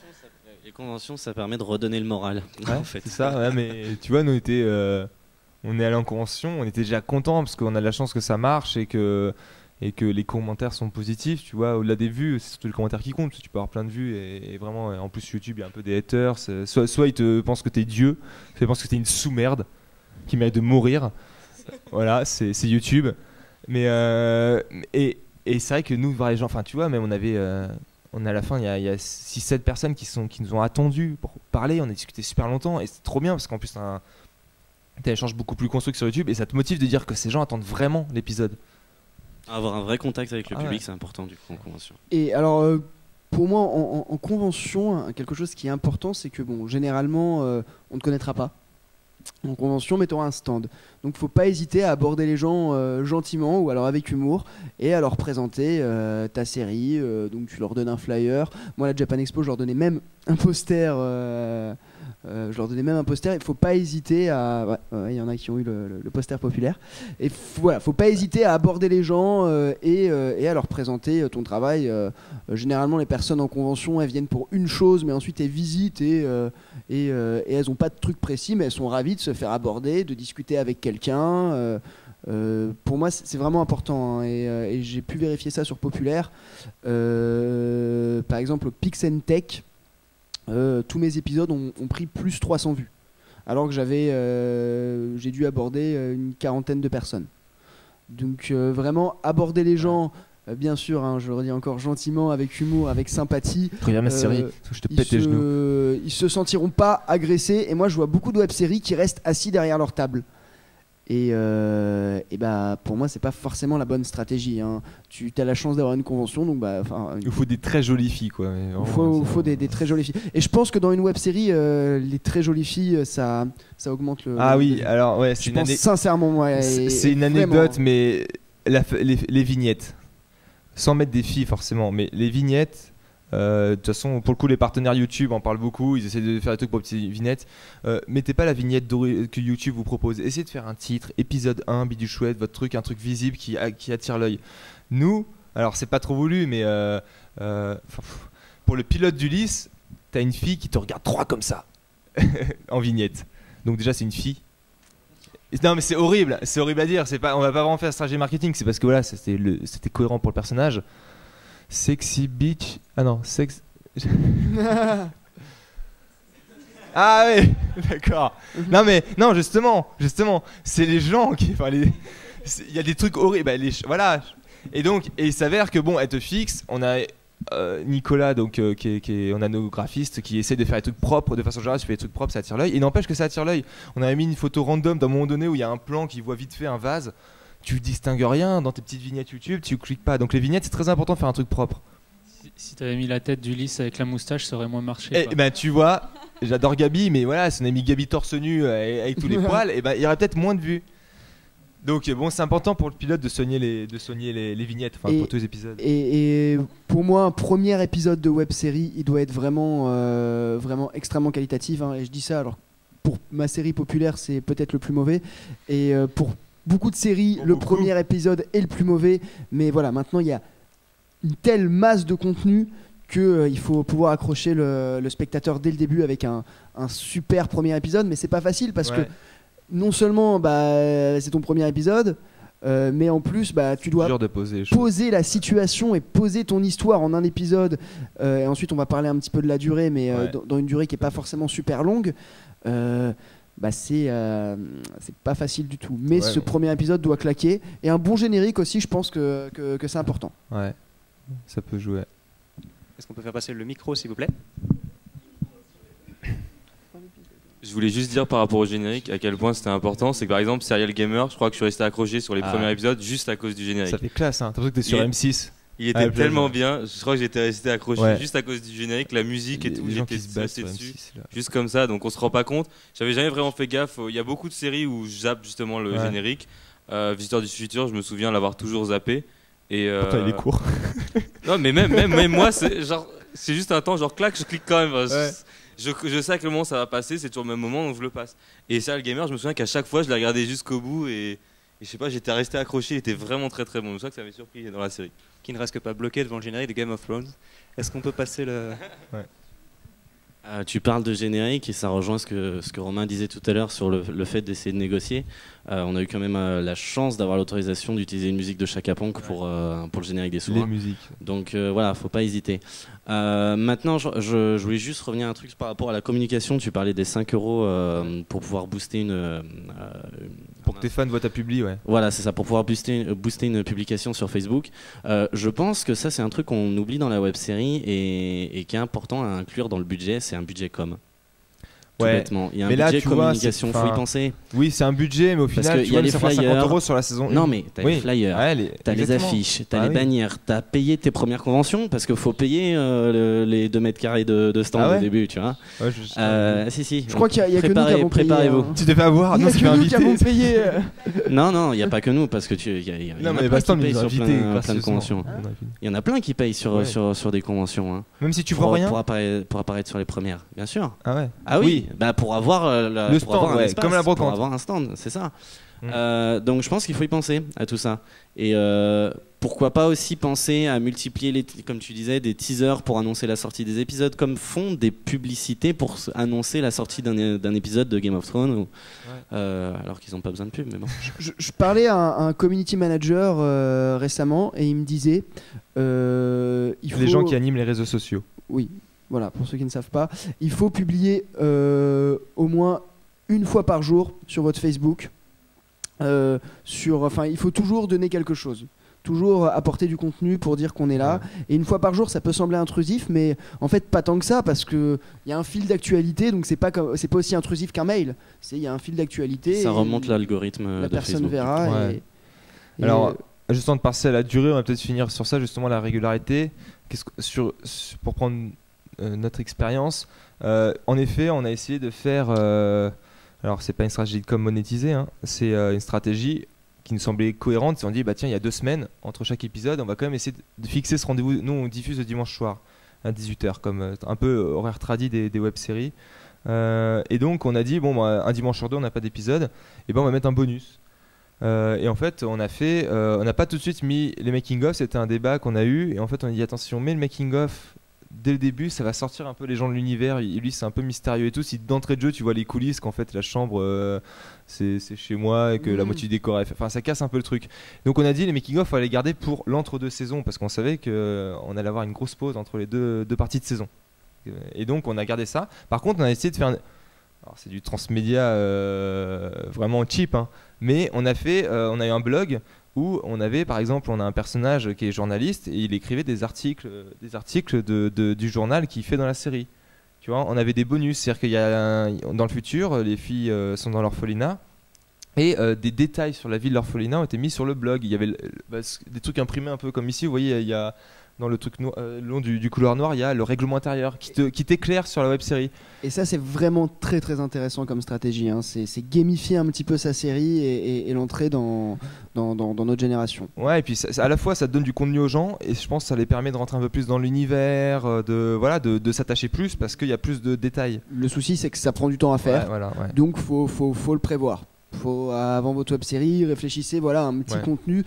Speaker 5: Les conventions, ça permet de redonner le moral.
Speaker 2: Ouais, en fait. C'est ça, ouais, mais tu vois, nous on est allé en convention, on était déjà contents parce qu'on a de la chance que ça marche et que les commentaires sont positifs, tu vois, au-delà des vues, c'est surtout les commentaires qui comptent, parce que tu peux avoir plein de vues et vraiment, en plus YouTube, il y a un peu des haters, soit ils te pensent que t'es Dieu, soit ils pensent que t'es une sous-merde qui mérite de mourir, voilà, c'est YouTube, mais et c'est vrai que nous, voir les gens, enfin tu vois, même on avait... à la fin, il y a 6-7 personnes qui nous ont attendus pour parler. On a discuté super longtemps et c'est trop bien parce qu'en plus, t'as un échange beaucoup plus construit sur YouTube et ça te motive de dire que ces gens attendent vraiment l'épisode.
Speaker 5: Avoir un vrai contact avec le public, c'est important du coup en convention.
Speaker 3: Et alors, pour moi, en convention, quelque chose qui est important, c'est que bon, généralement, on ne connaîtra pas. En convention, mais tu auras un stand. Donc, faut pas hésiter à aborder les gens gentiment ou alors avec humour et à leur présenter ta série. Donc, tu leur donnes un flyer. Moi, à la Japan Expo, je leur donnais même un poster. Il faut pas hésiter à. Il y en a qui ont eu le poster populaire. Et voilà, faut pas hésiter à aborder les gens et à leur présenter ton travail. Généralement, les personnes en convention, elles viennent pour une chose, mais ensuite elles visitent et elles ont pas de truc précis, mais elles sont ravies de se faire aborder, de discuter avec quelqu'un. Pour moi, c'est vraiment important, hein, et j'ai pu vérifier ça sur Populaire. Par exemple, au Pix & Tech. Tous mes épisodes ont pris plus 300 vues, alors que j'ai dû aborder une quarantaine de personnes. Donc vraiment aborder les gens, bien sûr, hein, je le redis encore, gentiment, avec humour, avec sympathie.
Speaker 2: Regarde ma série, je te pète les genoux.
Speaker 3: Ils se sentiront pas agressés. Et moi, je vois beaucoup de web-séries qui restent assis derrière leur table. Et bah, pour moi, c'est pas forcément la bonne stratégie, hein. Tu as la chance d'avoir une convention, donc
Speaker 2: il faut des très jolies filles, quoi.
Speaker 3: Il faut des très jolies filles. Et je pense que dans une web série, les très jolies filles, ça augmente le.
Speaker 2: Ah oui, alors ouais,
Speaker 3: sincèrement, ouais,
Speaker 2: c'est une anecdote, mais les vignettes, sans mettre des filles forcément, mais les vignettes. De toute façon, pour le coup, les partenaires YouTube en parlent beaucoup. Ils essaient de faire des trucs pour petites vignettes. Mettez pas la vignette que YouTube vous propose. Essayez de faire un titre, épisode 1, bidule chouette, votre truc, un truc visible qui attire l'œil. Nous, alors c'est pas trop voulu, mais pour le pilote d'Ulysse, t'as une fille qui te regarde droit comme ça en vignette. Donc déjà, c'est une fille. Non, mais c'est horrible à dire. On va pas vraiment faire stratégie marketing. C'est parce que voilà, c'était cohérent pour le personnage. Sexy bitch. Ah non, Ah oui, d'accord. Non, justement, c'est les gens qui. Il y a des trucs horribles. Voilà. Et donc, il s'avère que bon, elle te fixe. On a Nicolas, donc qui est un anographiste, qui essaie de faire des trucs propres. De façon générale, si tu fais des trucs propres, ça attire l'œil. Et n'empêche que ça attire l'œil. On avait mis une photo random d'un moment donné où il y a un plan qui voit vite fait un vase. Tu distingues rien dans tes petites vignettes YouTube, tu cliques pas. Donc les vignettes, c'est très important de faire un truc propre.
Speaker 12: Si t'avais mis la tête d'Ulysse avec la moustache, ça aurait moins marché.
Speaker 2: Et ben tu vois, j'adore Gabi, mais voilà, si on a mis Gabi torse nu avec tous les poils, et ben il y aurait peut-être moins de vues. Donc bon, c'est important pour le pilote de soigner les vignettes, pour tous les épisodes.
Speaker 3: Et pour moi, un premier épisode de web série, il doit être vraiment extrêmement qualitatif, hein, et je dis ça alors pour ma série populaire, c'est peut-être le plus mauvais, et pour beaucoup de séries, le premier épisode est le plus mauvais, mais voilà, maintenant il y a une telle masse de contenu qu'il faut pouvoir accrocher le spectateur dès le début avec un super premier épisode, mais c'est pas facile parce que non seulement c'est ton premier épisode, mais en plus tu dois poser la situation et poser ton histoire en un épisode, et ensuite on va parler un petit peu de la durée, mais dans une durée qui est pas forcément super longue. c'est pas facile du tout. Mais ce premier épisode doit claquer. Et un bon générique aussi, je pense que c'est important.
Speaker 2: Ouais, ça peut jouer.
Speaker 1: Est-ce qu'on peut faire passer le micro, s'il vous plaît ?
Speaker 10: Je voulais juste dire par rapport au générique à quel point c'était important. C'est que par exemple, Serial Gamer, je crois que je suis resté accroché sur les premiers épisodes juste à cause du générique.
Speaker 2: Ça fait classe, hein. T'as l'impression que t'es sur M6.
Speaker 10: Il était tellement bien, je crois que j'étais resté accroché juste à cause du générique, la musique et tout, j'étais resté dessus, juste comme ça, donc on se rend pas compte. J'avais jamais vraiment fait gaffe, il y a beaucoup de séries où je zappe justement le générique. Visiteur du futur, je me souviens l'avoir toujours zappé. Et
Speaker 2: pourtant il est court.
Speaker 10: Non mais même moi, c'est juste un temps, genre clac, je clique quand même. Je sais à quel moment ça va passer, c'est toujours le même moment, donc je le passe. Et Serial Gamer, je me souviens qu'à chaque fois, je l'ai regardé jusqu'au bout et je sais pas, j'étais resté accroché, il était vraiment très très bon. C'est ça que ça m'avait surpris dans la série.
Speaker 1: Qui ne reste que pas bloqué devant le générique de Game of Thrones. Est-ce qu'on peut passer le...
Speaker 5: Tu parles de générique et ça rejoint ce que Romain disait tout à l'heure sur le fait d'essayer de négocier. On a eu quand même la chance d'avoir l'autorisation d'utiliser une musique de Chaka Ponk pour le générique des souverains.
Speaker 2: Les musiques.
Speaker 5: Donc voilà, faut pas hésiter. Maintenant, je voulais juste revenir à un truc par rapport à la communication. Tu parlais des 5 € pour pouvoir booster
Speaker 2: pour que tes fans voient ta publi, ouais.
Speaker 5: Voilà, c'est ça, pour pouvoir booster une publication sur Facebook. Je pense que ça, c'est un truc qu'on oublie dans la web-série et qui est important à inclure dans le budget, c'est un budget com. Tout bêtement. Il y a un budget communication, faut y penser.
Speaker 2: Oui, c'est un budget, mais au final, tu vois, ça fera 50 € sur la saison 1.
Speaker 5: Non, mais t'as les flyers, t'as les affiches, t'as les bannières, t'as payé tes premières conventions, parce qu'il faut payer les 2 mètres carrés de stand au début, tu vois. Si.
Speaker 3: Je crois qu'il y a que nous qui avons payé.
Speaker 5: Préparez-vous.
Speaker 2: Tu t'es fait avoir, non, tu m'as invité.
Speaker 5: Non, il n'y a pas que nous, parce que il y en a plein qui payent sur plein de conventions. Il y en a plein qui payent sur des conventions.
Speaker 2: Même si tu vois rien
Speaker 5: pour apparaître sur les premières, bien sûr.
Speaker 2: Ah ouais.
Speaker 5: Ah oui. Pour avoir
Speaker 2: le stand,
Speaker 5: avoir un espace,
Speaker 2: comme la brocante.
Speaker 5: pour avoir un stand, c'est ça. Donc je pense qu'il faut y penser à tout ça. Et pourquoi pas aussi penser à multiplier, comme tu disais, des teasers pour annoncer la sortie des épisodes, comme font des publicités pour annoncer la sortie d'un épisode de Game of Thrones, alors qu'ils n'ont pas besoin de pub. Mais bon.
Speaker 3: Je parlais à un community manager récemment et il me disait il faut...
Speaker 2: Les gens qui animent les réseaux sociaux.
Speaker 3: Oui. Voilà, pour ceux qui ne savent pas, il faut publier au moins une fois par jour sur votre Facebook. Il faut toujours donner quelque chose. Toujours apporter du contenu pour dire qu'on est là. Et une fois par jour, ça peut sembler intrusif, mais en fait, pas tant que ça, parce qu'il y a un fil d'actualité, donc c'est pas aussi intrusif qu'un mail. Il y a un fil d'actualité.
Speaker 5: Ça remonte l'algorithme
Speaker 3: la
Speaker 5: de
Speaker 3: personne
Speaker 5: Facebook.
Speaker 3: verra.
Speaker 2: Ouais. Alors, juste avant de passer à la durée, on va peut-être finir sur ça, justement, la régularité. Pour prendre notre expérience, en effet, on a essayé de faire. Alors, c'est pas une stratégie de com monétisée, hein, c'est une stratégie qui nous semblait cohérente. On dit, tiens, il y a 2 semaines entre chaque épisode, on va quand même essayer de fixer ce rendez-vous. Nous, on diffuse le dimanche soir à 18h, comme un peu horaire tradi des web-séries. Et donc, on a dit, un dimanche sur 2, on n'a pas d'épisode, et on va mettre un bonus. Et en fait, on n'a pas tout de suite mis les making-of, c'était un débat qu'on a eu, et en fait, on a dit, attention, on met le making-of dès le début, ça va sortir un peu les gens de l'univers. Lui, c'est un peu mystérieux et tout. Si d'entrée de jeu, tu vois les coulisses, qu'en fait la chambre c'est chez moi et que la moitié du décor, enfin ça casse un peu le truc. Donc on a dit les making-of, on allait les garder pour l'entre-deux saisons parce qu'on savait qu'on allait avoir une grosse pause entre les deux parties de saison. Et donc on a gardé ça. Par contre, on a essayé de faire. Alors c'est du transmédia vraiment cheap, hein. Mais on a eu un blog où on avait, par exemple, on a un personnage qui est journaliste et il écrivait des articles du journal qu'il fait dans la série. Tu vois, on avait des bonus, c'est-à-dire qu'il y a dans le futur, les filles sont dans l'orphelinat et des détails sur la vie de l'orphelinat ont été mis sur le blog. Il y avait des trucs imprimés un peu comme ici, vous voyez, il y a dans le truc le long du couloir noir, il y a le règlement intérieur qui t'éclaire sur la web-série. Et ça, c'est vraiment très très intéressant comme stratégie, hein. C'est gamifier un petit peu sa série et l'entrer dans notre génération. Ouais, et puis à la fois ça te donne du contenu aux gens et je pense que ça les permet de rentrer un peu plus dans l'univers, de s'attacher plus parce qu'il y a plus de détails. Le souci, c'est que ça prend du temps à faire, donc faut le prévoir. Avant votre web-série, réfléchissez un petit contenu.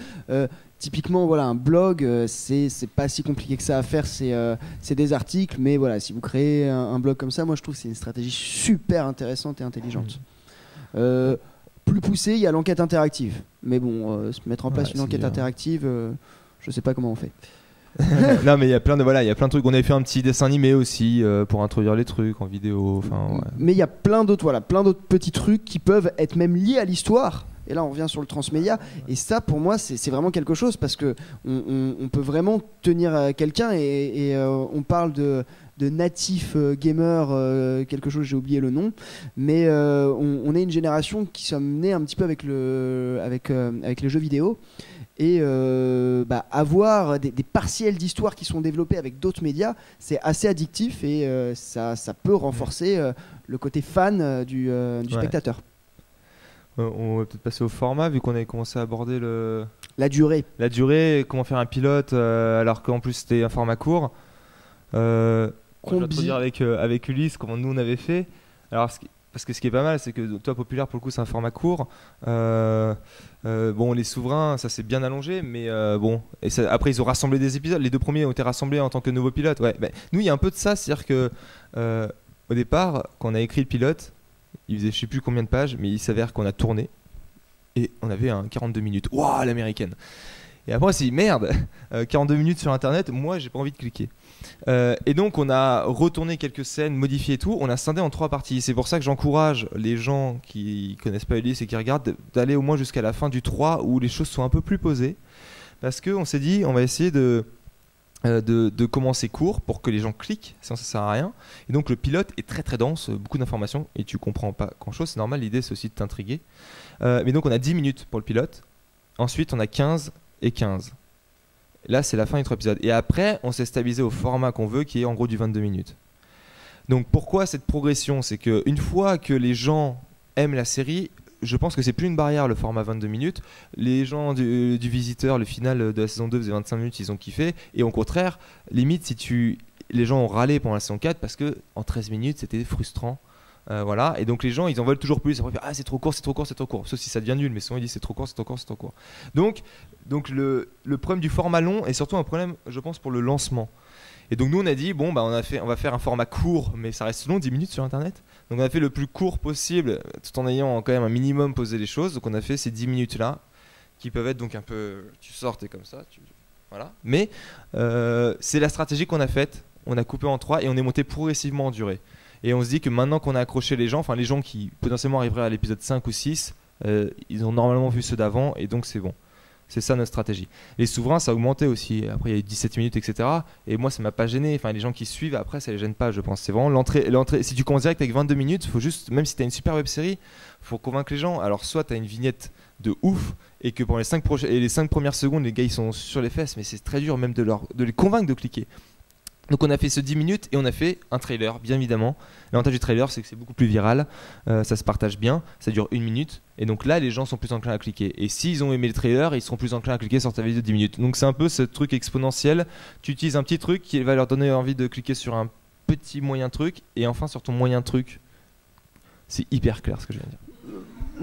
Speaker 2: Typiquement, un blog, c'est pas si compliqué que ça à faire, c'est des articles, mais si vous créez un blog comme ça, moi je trouve que c'est une stratégie super intéressante et intelligente. Plus poussé, il y a l'enquête interactive, mais se mettre en place une enquête interactive, je sais pas comment on fait. Non mais il y a plein de trucs. On avait fait un petit dessin animé aussi pour introduire les trucs en vidéo. Ouais.
Speaker 3: Mais il y a plein d'autres petits trucs qui peuvent être même liés à l'histoire. Et là on revient sur le transmédia. Et ça pour moi c'est vraiment quelque chose parce que on peut vraiment tenir quelqu'un et on parle de natif gamer, quelque chose, j'ai oublié le nom, mais on est une génération qui sommes nés un petit peu avec les jeux vidéo. Et avoir des partiels d'histoire qui sont développés avec d'autres médias, c'est assez addictif et ça peut renforcer le côté fan du spectateur.
Speaker 2: On va peut-être passer au format vu qu'on avait commencé à aborder
Speaker 3: la durée,
Speaker 2: comment faire un pilote alors qu'en plus c'était un format court. Je vais te dire avec Ulysse comment nous on avait fait. Alors parce que ce qui est pas mal, c'est que toi Populaire pour le coup c'est un format court. Les souverains ça s'est bien allongé, mais après ils ont rassemblé des épisodes. Les 2 premiers ont été rassemblés en tant que nouveaux pilotes. Nous il y a un peu de ça, c'est-à-dire que au départ quand on a écrit le pilote, il faisait je sais plus combien de pages, mais il s'avère qu'on a tourné et on avait un 42 minutes. Waouh, l'américaine. Et après on s'est dit merde, 42 minutes sur internet, moi j'ai pas envie de cliquer. Et donc on a retourné quelques scènes, modifié et tout, on a scindé en 3 parties. C'est pour ça que j'encourage les gens qui connaissent pas Ulysse et qui regardent d'aller au moins jusqu'à la fin du 3 où les choses sont un peu plus posées. Parce qu'on s'est dit on va essayer de commencer court pour que les gens cliquent, sinon ça sert à rien. Et donc le pilote est très très dense, beaucoup d'informations et tu comprends pas grand chose, c'est normal, l'idée c'est aussi de t'intriguer. Mais donc on a 10 minutes pour le pilote, ensuite on a 15 et 15. Là c'est la fin des 3 épisodes. Et après on s'est stabilisé au format qu'on veut qui est en gros du 22 minutes. Donc pourquoi cette progression? C'est qu'une fois que les gens aiment la série, je pense que c'est plus une barrière le format 22 minutes. Les gens du Visiteur, le final de la saison 2 faisait 25 minutes, ils ont kiffé. Et au contraire, limite les gens ont râlé pendant la saison 4 parce que en 13 minutes c'était frustrant. Voilà, et donc les gens ils en veulent toujours plus. Après, c'est trop court, sauf si ça devient nul, mais souvent ils disent c'est trop court. Donc le problème du format long est surtout un problème, je pense, pour le lancement. Et donc nous on a dit on va faire un format court, mais ça reste long, 10 minutes sur internet. Donc on a fait le plus court possible, tout en ayant quand même un minimum posé les choses. Donc on a fait ces 10 minutes là, qui peuvent être donc un peu, tu sors, t'es comme ça, voilà. Mais c'est la stratégie qu'on a faite. On a coupé en 3 et on est monté progressivement en durée. Et on se dit que maintenant qu'on a accroché les gens, enfin les gens qui potentiellement arriveraient à l'épisode 5 ou 6, ils ont normalement vu ceux d'avant et donc c'est bon. C'est ça notre stratégie. Les souverains ça a augmenté aussi, après il y a eu 17 minutes etc. Et moi ça m'a pas gêné, enfin les gens qui suivent après ça les gêne pas je pense. C'est vraiment l'entrée. Si tu commences direct avec 22 minutes, faut juste, même si t'as une super web série, faut convaincre les gens. Alors soit t'as une vignette de ouf et que pendant les 5 premières secondes les gars ils sont sur les fesses, mais c'est très dur même de les convaincre de cliquer. Donc on a fait ce 10 minutes et on a fait un trailer, bien évidemment. L'avantage du trailer, c'est que c'est beaucoup plus viral, ça se partage bien, ça dure 1 minute. Et donc là, les gens sont plus enclins à cliquer. Et s'ils ont aimé le trailer, ils seront plus enclins à cliquer sur ta vidéo de 10 minutes. Donc c'est un peu ce truc exponentiel. Tu utilises un petit truc qui va leur donner envie de cliquer sur un petit moyen truc. Et enfin sur ton moyen truc. C'est hyper clair ce que je viens de dire.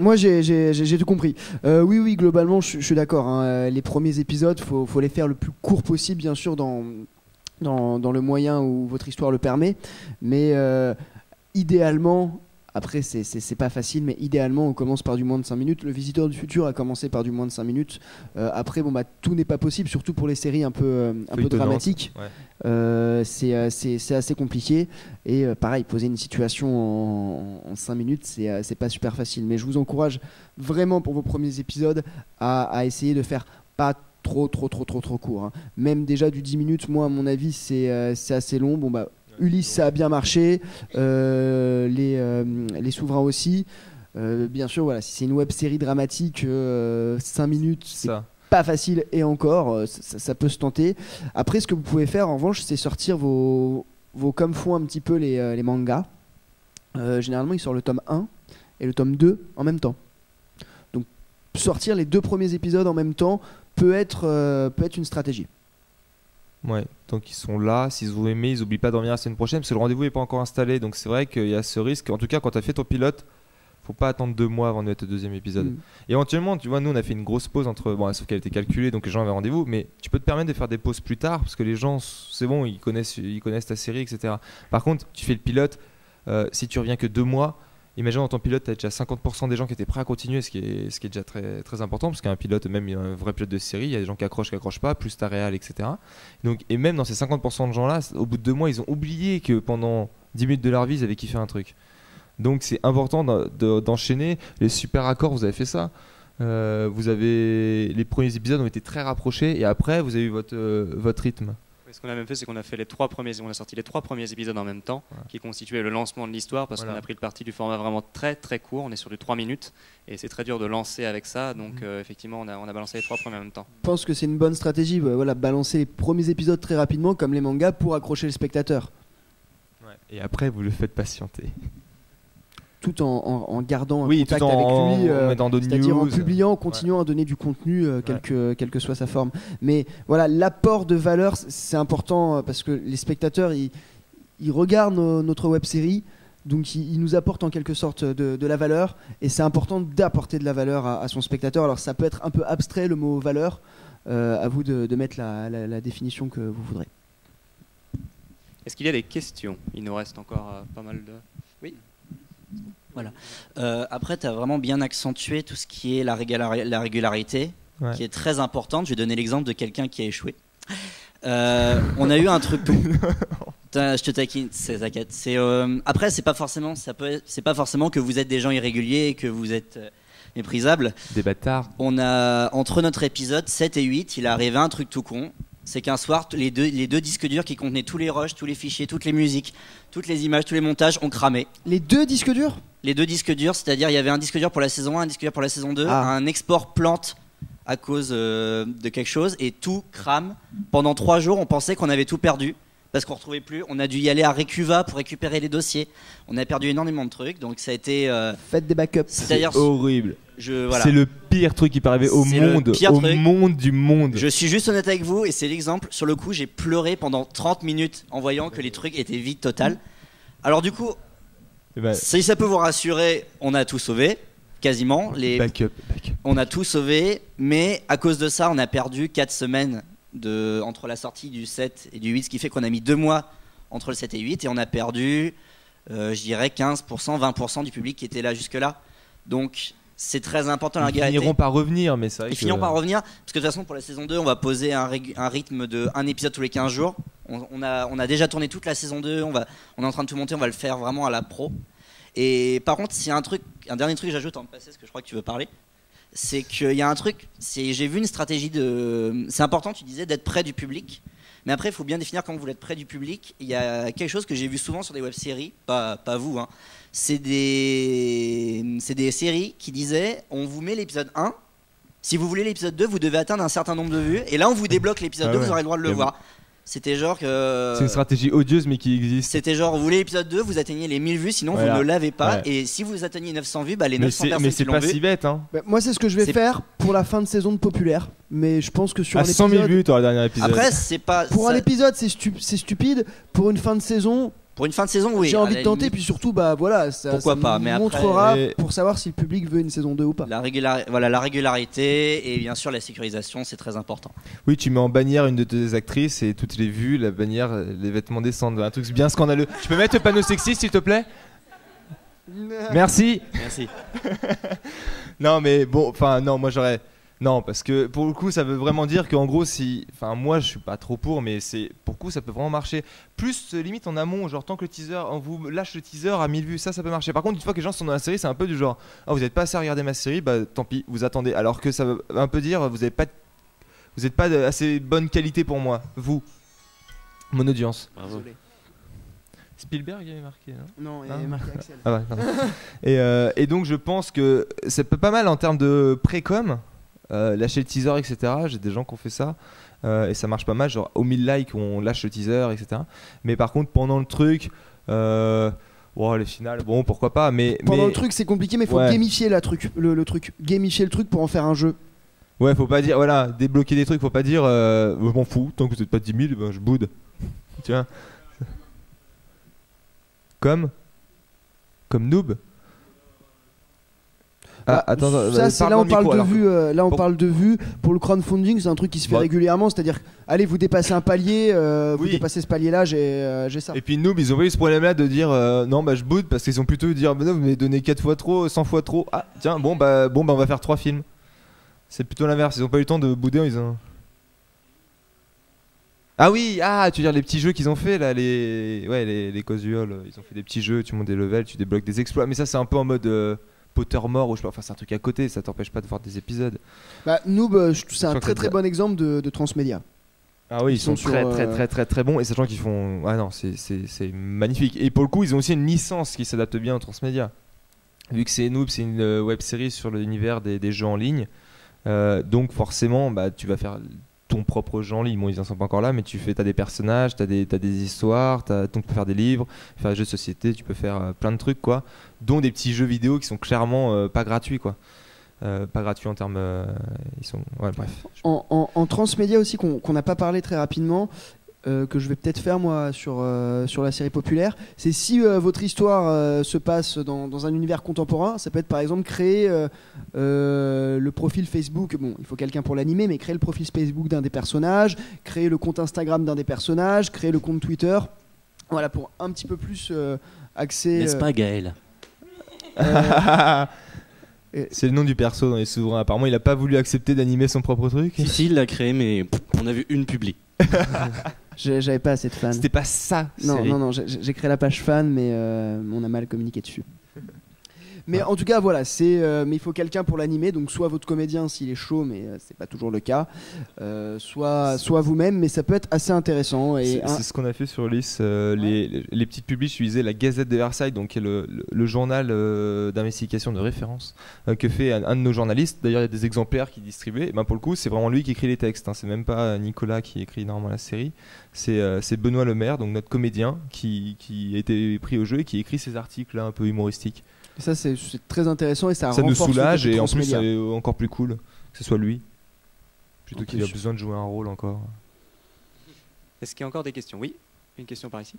Speaker 3: Moi j'ai tout compris. Oui, globalement je suis d'accord. Hein. Les premiers épisodes, faut les faire le plus court possible, bien sûr, dans le moyen où votre histoire le permet, mais idéalement, après c'est pas facile, mais idéalement on commence par du moins de 5 minutes. Le Visiteur du Futur a commencé par du moins de 5 minutes. Après tout n'est pas possible, surtout pour les séries un peu dramatiques. Ouais. C'est assez compliqué et pareil, poser une situation en 5 minutes c'est pas super facile, mais je vous encourage vraiment pour vos premiers épisodes à essayer de faire pas trop court, hein. Même déjà du 10 minutes, moi à mon avis c'est assez long. Ulysse ça a bien marché, les souverains aussi, bien sûr voilà, si c'est une web série dramatique 5 minutes c'est pas facile et encore ça peut se tenter. Après ce que vous pouvez faire en revanche c'est sortir vos comme font un petit peu les mangas. Généralement ils sortent le tome 1 et le tome 2 en même temps, donc sortir les 2 premiers épisodes en même temps peut être une stratégie.
Speaker 2: Ouais, donc ils sont là, s'ils vous aimez, ils n'oublient pas de revenir la semaine prochaine parce que le rendez-vous n'est pas encore installé, donc c'est vrai qu'il y a ce risque. En tout cas, quand tu as fait ton pilote, faut pas attendre 2 mois avant de mettre le 2e épisode. Et éventuellement, tu vois, nous on a fait une grosse pause entre, sauf qu'elle était calculée, donc les gens avaient rendez-vous, mais tu peux te permettre de faire des pauses plus tard parce que les gens, c'est bon, ils connaissent ta série, etc. Par contre, tu fais le pilote, si tu reviens que 2 mois, Imagine en tant que pilote, tu as déjà 50% des gens qui étaient prêts à continuer, ce qui est déjà très, très important, parce qu'un pilote, même un vrai pilote de série, il y a des gens qui accrochent pas, plus ta réal, etc. Donc, et même dans ces 50% de gens-là, au bout de 2 mois, ils ont oublié que pendant 10 minutes de leur vie, ils avaient kiffé un truc. Donc c'est important d'enchaîner. Les super accords, vous avez fait ça. Vous avez les premiers épisodes ont été très rapprochés, et après, vous avez eu votre rythme.
Speaker 1: Ce qu'on a même fait, c'est qu'on a fait on a sorti les 3 premiers épisodes en même temps, qui constituaient le lancement de l'histoire, parce qu'on a pris le parti du format vraiment très très court. On est sur du 3 minutes et c'est très dur de lancer avec ça. Donc effectivement, on a balancé les 3 premiers en même temps.
Speaker 3: Je pense que c'est une bonne stratégie, balancer les premiers épisodes très rapidement, comme les mangas, pour accrocher le spectateur.
Speaker 2: Et après, vous le faites patienter.
Speaker 3: Tout en gardant un contact avec lui, c'est-à-dire en publiant, en continuant à donner du contenu, quelle que soit sa forme. Mais voilà, l'apport de valeur, c'est important, parce que les spectateurs, ils regardent notre web-série, donc ils nous apportent en quelque sorte de la valeur, et c'est important d'apporter de la valeur à son spectateur. Alors ça peut être un peu abstrait, le mot valeur, à vous de mettre la définition que vous voudrez.
Speaker 1: Est-ce qu'il y a des questions? Il nous reste encore pas mal de... Oui.
Speaker 7: Voilà. Après, tu as vraiment bien accentué tout ce qui est la régularité, qui est très importante. Je vais donner l'exemple de quelqu'un qui a échoué. On a eu un truc. Je te taquine, t'inquiète. Après, c'est pas forcément que vous êtes des gens irréguliers et que vous êtes méprisables.
Speaker 2: Des bâtards.
Speaker 7: On a entre notre épisode 7 et 8, il est arrivé un truc tout con. C'est qu'un soir, les deux disques durs qui contenaient tous les rushs, tous les fichiers, toutes les musiques, toutes les images, tous les montages ont cramé.
Speaker 3: Les 2 disques durs ?
Speaker 7: Les 2 disques durs, c'est-à-dire il y avait un disque dur pour la saison 1, un disque dur pour la saison 2, un export plante à cause de quelque chose, et tout crame. Pendant 3 jours, on pensait qu'on avait tout perdu, parce qu'on ne retrouvait plus. On a dû y aller à Recuva pour récupérer les dossiers. On a perdu énormément de trucs, donc ça a été...
Speaker 3: Faites des backups.
Speaker 2: C'est horrible.
Speaker 7: Voilà.
Speaker 2: C'est le pire truc qui peut arriver au monde du monde.
Speaker 7: Je suis juste honnête avec vous, et c'est l'exemple. Sur le coup, j'ai pleuré pendant 30 minutes en voyant que les trucs étaient vides total. Alors du coup, si ça peut vous rassurer, on a tout sauvé, quasiment.
Speaker 2: Backup.
Speaker 7: On a tout sauvé, mais à cause de ça, on a perdu 4 semaines entre la sortie du 7 et du 8, ce qui fait qu'on a mis 2 mois entre le 7 et 8, et on a perdu, je dirais, 15%, 20% du public qui était là jusque-là. Donc... c'est très important la régularité.
Speaker 2: Ils finiront par revenir, mais ça.
Speaker 7: Ils finiront par revenir, parce que de toute façon, pour la saison 2, on va poser un rythme de 1 épisode tous les 15 jours. On a déjà tourné toute la saison 2, on est en train de tout monter, on va le faire vraiment à la pro. Et par contre, s'il y a un dernier truc que j'ajoute en passé, parce que je crois que tu veux parler, c'est qu'il y a un truc, j'ai vu une stratégie c'est important, tu disais, d'être près du public. Mais après, il faut bien définir quand vous voulez être près du public. Il y a quelque chose que j'ai vu souvent sur des web-séries, pas vous, hein. C'est des séries qui disaient, on vous met l'épisode 1, si vous voulez l'épisode 2, vous devez atteindre un certain nombre de vues, et là on vous débloque l'épisode 2, vous aurez le droit de le voir. C'était genre que...
Speaker 2: C'est une stratégie odieuse mais qui existe.
Speaker 7: C'était genre, vous voulez l'épisode 2, vous atteignez les 1000 vues, sinon vous ne l'avez pas, et si vous atteignez 900 vues, les 900 personnes qui l'ont vu...
Speaker 2: Mais c'est pas si bête, hein.
Speaker 3: Moi c'est ce que je vais faire pour la fin de saison de Populaire, mais je pense que sur un épisode...
Speaker 2: 100 000 vues, t'auras le dernier épisode.
Speaker 7: Après, c'est pas...
Speaker 3: Pour un épisode, c'est stupide, pour une fin de saison...
Speaker 7: Pour une fin de saison, oui.
Speaker 3: J'ai envie de tenter, puis surtout, ça montrera pour savoir si le public veut une saison 2 ou pas.
Speaker 7: La régularité et bien sûr la sécurisation, c'est très important.
Speaker 2: Oui, tu mets en bannière une de tes actrices et toutes les vues, la bannière, les vêtements descendent. Un truc bien scandaleux. Tu peux mettre le panneau sexiste, s'il te plaît ? Merci. Non, mais bon, moi j'aurais... Non, parce que pour le coup, ça veut vraiment dire qu'en gros, moi, je suis pas trop pour, mais pour le coup, ça peut vraiment marcher. Plus limite en amont, genre tant que le teaser, on vous lâche le teaser à 1000 vues, ça peut marcher. Par contre, une fois que les gens sont dans la série, c'est un peu du genre, vous n'êtes pas assez à regarder ma série, tant pis, vous attendez. Alors que ça veut un peu dire, vous n'êtes pas de assez bonne qualité pour moi, vous, mon audience.
Speaker 7: Bravo.
Speaker 2: Spielberg il avait marqué,
Speaker 3: non, il avait marqué Axel.
Speaker 2: Ah ouais, et donc, je pense que c'est pas mal en termes de pré-com. Lâcher le teaser, etc. J'ai des gens qui ont fait ça et ça marche pas mal. Genre aux 1000 likes, on lâche le teaser, etc. Mais par contre, pendant le truc, les finales, bon, pourquoi pas.
Speaker 3: Pendant le truc, c'est compliqué, mais il faut gamifier le truc. Gamifier le truc pour en faire un jeu.
Speaker 2: Ouais, faut pas dire, débloquer des trucs, faut pas dire, je m'en fous, tant que vous êtes pas 10 000, je boude. Tu vois. Comme noob. Attends,
Speaker 3: là on parle de vue. Là on parle de vue. Pour le crowdfunding, c'est un truc qui se fait régulièrement, c'est-à-dire, allez, vous dépassez un palier, vous dépassez ce palier-là, j'ai ça.
Speaker 2: Et puis Noob, ils ont eu ce problème-là de dire non, bah je boude, parce qu'ils ont plutôt dire bah, non, vous m'avez donné 4 fois trop, 100 fois trop. Ah tiens, bon bah on va faire 3 films. C'est plutôt l'inverse. Ils ont pas eu le temps de bouder en disant. Ah oui, tu veux dire les petits jeux qu'ils ont fait là, les casuals, ils ont fait des petits jeux, tu montes des levels, tu débloques des exploits, mais ça c'est un peu en mode Pottermore ou je sais pas, enfin c'est un truc à côté, ça t'empêche pas de voir des épisodes.
Speaker 3: Bah Noob, c'est un très bon exemple de transmédia.
Speaker 2: Ah oui, ils sont très bons, et sachant qu'ils font, non, c'est magnifique. Et pour le coup, ils ont aussi une licence qui s'adapte bien au transmédia. Vu que c'est Noob, c'est une web série sur l'univers des jeux en ligne, donc forcément, bah tu vas faire ton propre jeu en ligne. Bon, ils en sont pas encore là, mais t'as des personnages, t'as des histoires, donc tu peux faire des livres, faire des jeux de société, tu peux faire plein de trucs, quoi, dont des petits jeux vidéo qui sont clairement pas gratuits, quoi. Pas gratuits en termes. Ils sont. Ouais, bref.
Speaker 3: En transmédia aussi, qu'on n'a pas parlé très rapidement, que je vais peut-être faire moi sur la série populaire, c'est si votre histoire se passe dans un univers contemporain, ça peut être par exemple créer le profil Facebook, bon il faut quelqu'un pour l'animer, mais créer le profil Facebook d'un des personnages, créer le compte Instagram d'un des personnages, créer le compte Twitter, voilà, pour un petit peu plus axer...
Speaker 5: N'est-ce pas Gaël?
Speaker 2: C'est le nom du perso dans Les Souverains. Apparemment il a pas voulu accepter d'animer son propre truc.
Speaker 5: Si, il l'a créé, mais on a vu une publi.
Speaker 3: J'avais pas assez de fans.
Speaker 2: C'était pas ça.
Speaker 3: Non, j'ai créé la page fan, mais on a mal communiqué dessus. Mais en tout cas, voilà, mais il faut quelqu'un pour l'animer, donc soit votre comédien s'il est chaud, mais c'est pas toujours le cas, soit vous-même, mais ça peut être assez intéressant.
Speaker 2: C'est ce qu'on a fait sur Lys, les petites publics. Je lisais la Gazette de Versailles, donc qui est le journal d'investigation de référence que fait un de nos journalistes. D'ailleurs, il y a des exemplaires qui distribuent. Ben, pour le coup, c'est vraiment lui qui écrit les textes. Hein. C'est même pas Nicolas qui écrit normalement la série. C'est Benoît Lemaire, donc notre comédien, qui a été pris au jeu et qui écrit ces articles là, un peu humoristiques.
Speaker 3: Et ça c'est très intéressant et ça
Speaker 2: nous soulage, et en plus c'est encore plus cool que ce soit lui plutôt qu'il a besoin de jouer un rôle encore.
Speaker 1: Est-ce qu'il y a encore des questions? Oui, une question par ici.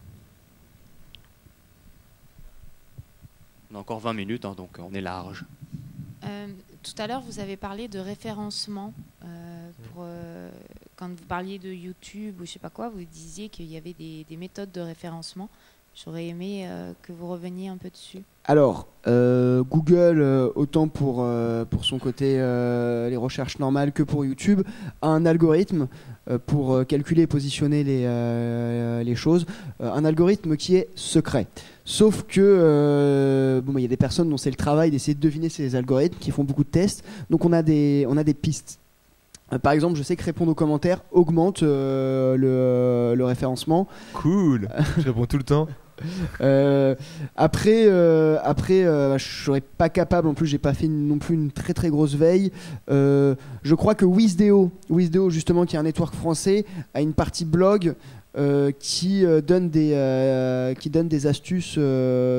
Speaker 1: On a encore 20 minutes, hein, donc on est large.
Speaker 4: Tout à l'heure, vous avez parlé de référencement. Quand vous parliez de YouTube ou je sais pas quoi, vous disiez qu'il y avait des méthodes de référencement. J'aurais aimé que vous reveniez un peu dessus.
Speaker 3: Alors, Google, autant pour son côté les recherches normales que pour YouTube, a un algorithme pour calculer et positionner les choses. Un algorithme qui est secret. Sauf que il y a des personnes dont c'est le travail d'essayer de deviner ces algorithmes, qui font beaucoup de tests. Donc on a des pistes. Par exemple, je sais que répondre aux commentaires augmente le référencement.
Speaker 2: Cool. Je réponds tout le temps.
Speaker 3: Après, je serais pas capable. En plus, j'ai pas fait non plus une très très grosse veille. Je crois que Wisdeo justement, qui est un network français, a une partie blog qui donne des astuces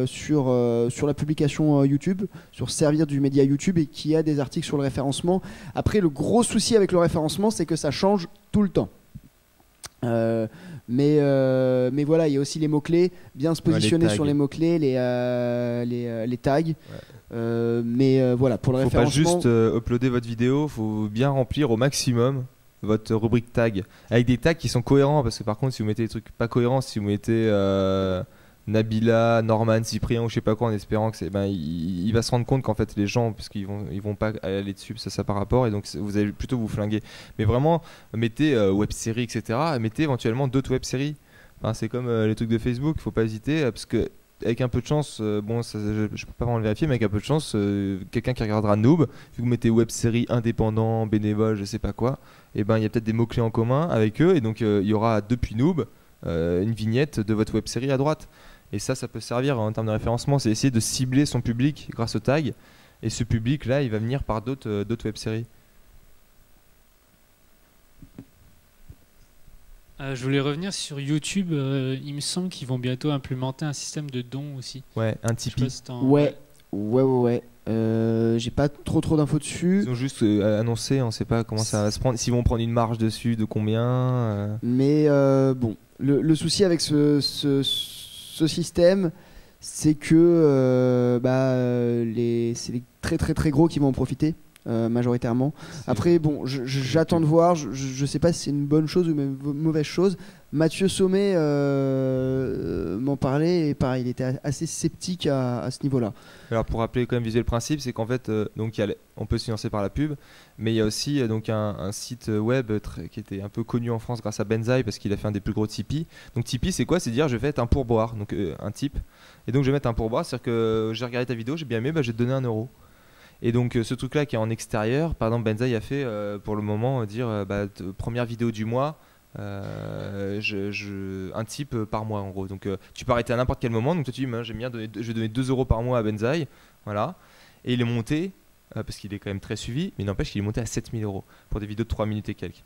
Speaker 3: sur la publication YouTube, sur servir du média YouTube, et qui a des articles sur le référencement. Après, le gros souci avec le référencement, c'est que ça change tout le temps. Mais voilà, il y a aussi les mots-clés, bien se positionner sur les mots-clés, les tags. Ouais. Mais voilà, pour le référencement...
Speaker 2: Faut pas juste uploader votre vidéo, faut bien remplir au maximum votre rubrique tag, avec des tags qui sont cohérents, parce que par contre si vous mettez des trucs pas cohérents, si vous mettez Nabila, Norman, Cyprien ou je sais pas quoi, en espérant que il va se rendre compte qu'en fait les gens, parce qu'ils vont pas aller dessus, ça par rapport, et donc vous allez plutôt vous flinguer. Mais vraiment, mettez web-série, etc. Mettez éventuellement d'autres web-séries. Enfin, c'est comme les trucs de Facebook, il faut pas hésiter, parce que avec un peu de chance, je peux pas vraiment le vérifier, mais avec un peu de chance, quelqu'un qui regardera Noob, vu que vous mettez web-série, indépendant, bénévole, je sais pas quoi, et il y a peut-être des mots-clés en commun avec eux, et donc il y aura depuis Noob une vignette de votre web-série à droite. Et ça peut servir en termes de référencement, c'est essayer de cibler son public grâce au tag, et ce public là il va venir par d'autres web-séries.
Speaker 12: Je voulais revenir sur YouTube. Il me semble qu'ils vont bientôt implémenter un système de dons aussi.
Speaker 2: Ouais, un Tipeee.
Speaker 3: Ouais. J'ai pas trop d'infos dessus.
Speaker 2: Ils ont juste annoncé, on sait pas comment ça va se prendre, s'ils vont prendre une marge dessus, de combien.
Speaker 3: Mais bon, le souci avec ce système, c'est que c'est les très très très gros qui vont en profiter. Majoritairement. Après, bon, j'attends de voir. Je sais pas si c'est une bonne chose ou une mauvaise chose. Mathieu Sommet m'en parlait et pareil, il était assez sceptique à ce niveau-là.
Speaker 2: Alors pour rappeler quand même visuel principe, c'est qu'en fait, donc on peut se financer par la pub, mais il y a aussi donc un site web qui était un peu connu en France grâce à Benzaï parce qu'il a fait un des plus gros Tipeee. Donc Tipeee, c'est quoi? C'est dire je vais être un pourboire, donc un type. Et donc je vais mettre un pourboire, c'est-à-dire que j'ai regardé ta vidéo, j'ai bien aimé, je vais te donner 1 €. Et donc ce truc là qui est en extérieur, par exemple Benzaï a fait pour le moment première vidéo du mois, un type par mois en gros. Donc tu peux arrêter à n'importe quel moment, donc toi tu dis j'aime bien je vais donner 2 € par mois à Benzaï, voilà. Et il est monté, parce qu'il est quand même très suivi, mais n'empêche qu'il est monté à 7 000 € pour des vidéos de 3 minutes et quelques.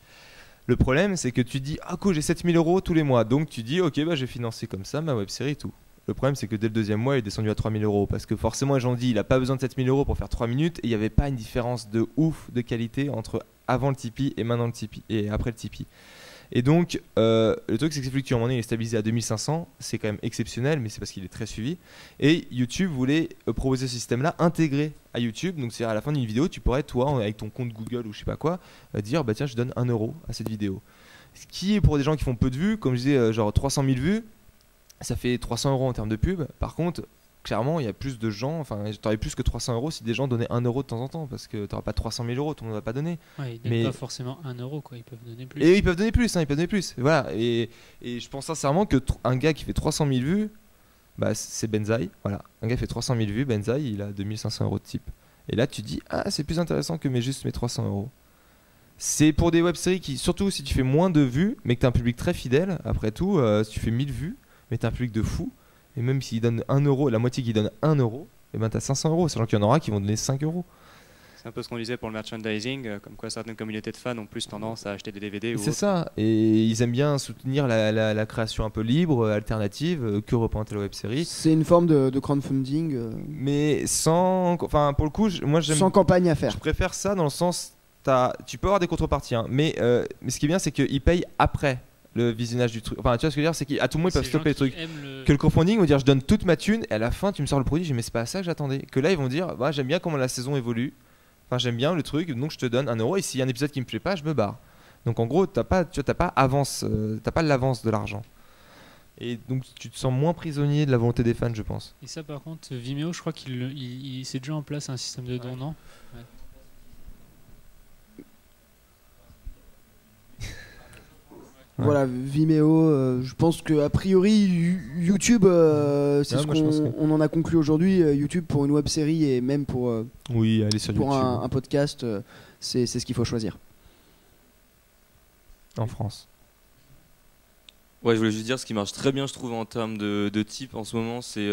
Speaker 2: Le problème c'est que tu dis cool, j'ai 7 000 € tous les mois, donc tu dis ok je vais financer comme ça ma web série et tout. Le problème, c'est que dès le deuxième mois, il est descendu à 3 000 € parce que forcément, les gens disent il n'a pas besoin de 7 000 € pour faire 3 minutes et il n'y avait pas une différence de ouf de qualité entre avant le Tipeee et maintenant le Tipeee et après le Tipeee. Et donc, le truc, c'est que c'est fluctuant. Il est stabilisé à 2500, c'est quand même exceptionnel, mais c'est parce qu'il est très suivi. Et YouTube voulait proposer ce système-là intégré à YouTube. Donc, c'est à la fin d'une vidéo, tu pourrais, toi, avec ton compte Google ou je sais pas quoi, dire tiens, je donne 1 € à cette vidéo. Ce qui est pour des gens qui font peu de vues, comme je disais, genre 300 000 vues. Ça fait 300 € en termes de pub. Par contre, clairement, il y a plus de gens. Enfin, tu aurais plus que 300 € si des gens donnaient 1 € de temps en temps. Parce que tu n'auras pas 300 000 €, tout le monde ne va pas donner.
Speaker 12: Ouais, ils donnent pas forcément 1 €, quoi. Ils peuvent donner plus.
Speaker 2: Et ils peuvent donner plus, ils peuvent donner plus. Voilà. Et je pense sincèrement qu'un gars qui fait 300 000 vues, c'est Benzaï. Voilà. Un gars qui fait 300 000 vues, Benzaï, il a 2500 € de type. Et là, tu dis, c'est plus intéressant que juste mes 300 €. C'est pour des web-séries qui, surtout si tu fais moins de vues, mais que tu as un public très fidèle, après tout, si tu fais 1000 vues, mais t'as un public de fou, et même s'ils donnent 1 €, la moitié qui donne 1 €, et ben t'as 500 €, sachant qu'il y en aura qui vont donner 5 €.
Speaker 1: C'est un peu ce qu'on disait pour le merchandising, comme quoi certaines communautés de fans ont plus tendance à acheter des DVD.
Speaker 2: C'est ça, et ils aiment bien soutenir la création un peu libre, alternative, que représente la web série.
Speaker 3: C'est une forme de crowdfunding.
Speaker 2: Mais sans. Enfin, pour le coup, moi j'aime.
Speaker 3: Sans campagne à faire.
Speaker 2: Je préfère ça dans le sens. Tu peux avoir des contreparties, hein, mais ce qui est bien, c'est qu'ils payent après le visionnage du truc. Enfin, tu vois ce que je veux dire, c'est qu'à tout moment ils peuvent stopper le truc. Que le crowdfunding vont dire je donne toute ma thune et à la fin tu me sors le produit, je dis mais c'est pas ça que j'attendais. Que là ils vont dire j'aime bien comment la saison évolue, enfin j'aime bien le truc, donc je te donne 1 € et s'il y a un épisode qui me plaît pas, je me barre. Donc en gros t'as pas l'avance de l'argent. Et donc tu te sens moins prisonnier de la volonté des fans, je pense.
Speaker 12: Et ça par contre Vimeo, je crois qu'il c'est déjà en place un système de dons, non? Ouais.
Speaker 3: Voilà, Vimeo, je pense qu'a priori YouTube, c'est ce qu'on en a conclu aujourd'hui. YouTube pour une web série et même pour
Speaker 2: aller sur
Speaker 3: pour
Speaker 2: YouTube.
Speaker 3: un podcast, c'est ce qu'il faut choisir.
Speaker 2: En France.
Speaker 10: Ouais, je voulais juste dire ce qui marche très bien, je trouve, en termes de type en ce moment, c'est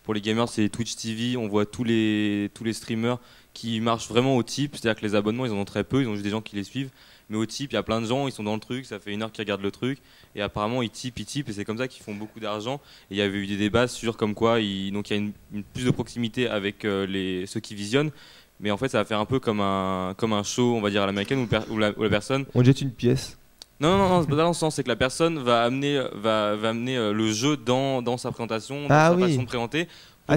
Speaker 10: pour les gamers, c'est Twitch TV. On voit tous les streamers qui marchent vraiment au type, c'est-à-dire que les abonnements, ils en ont très peu, ils ont juste des gens qui les suivent. Mais au type, il y a plein de gens, ils sont dans le truc, ça fait 1 heure qu'ils regardent le truc, et apparemment ils typent, et c'est comme ça qu'ils font beaucoup d'argent. Et il y avait eu des débats sur comme quoi, donc il y a une plus de proximité avec ceux qui visionnent, mais en fait ça va faire un peu comme un show, on va dire à l'américaine, où la personne...
Speaker 2: On jette une pièce.
Speaker 10: Non, c'est pas dans le sens, c'est que la personne va amener le jeu dans sa présentation, dans sa façon de présenter.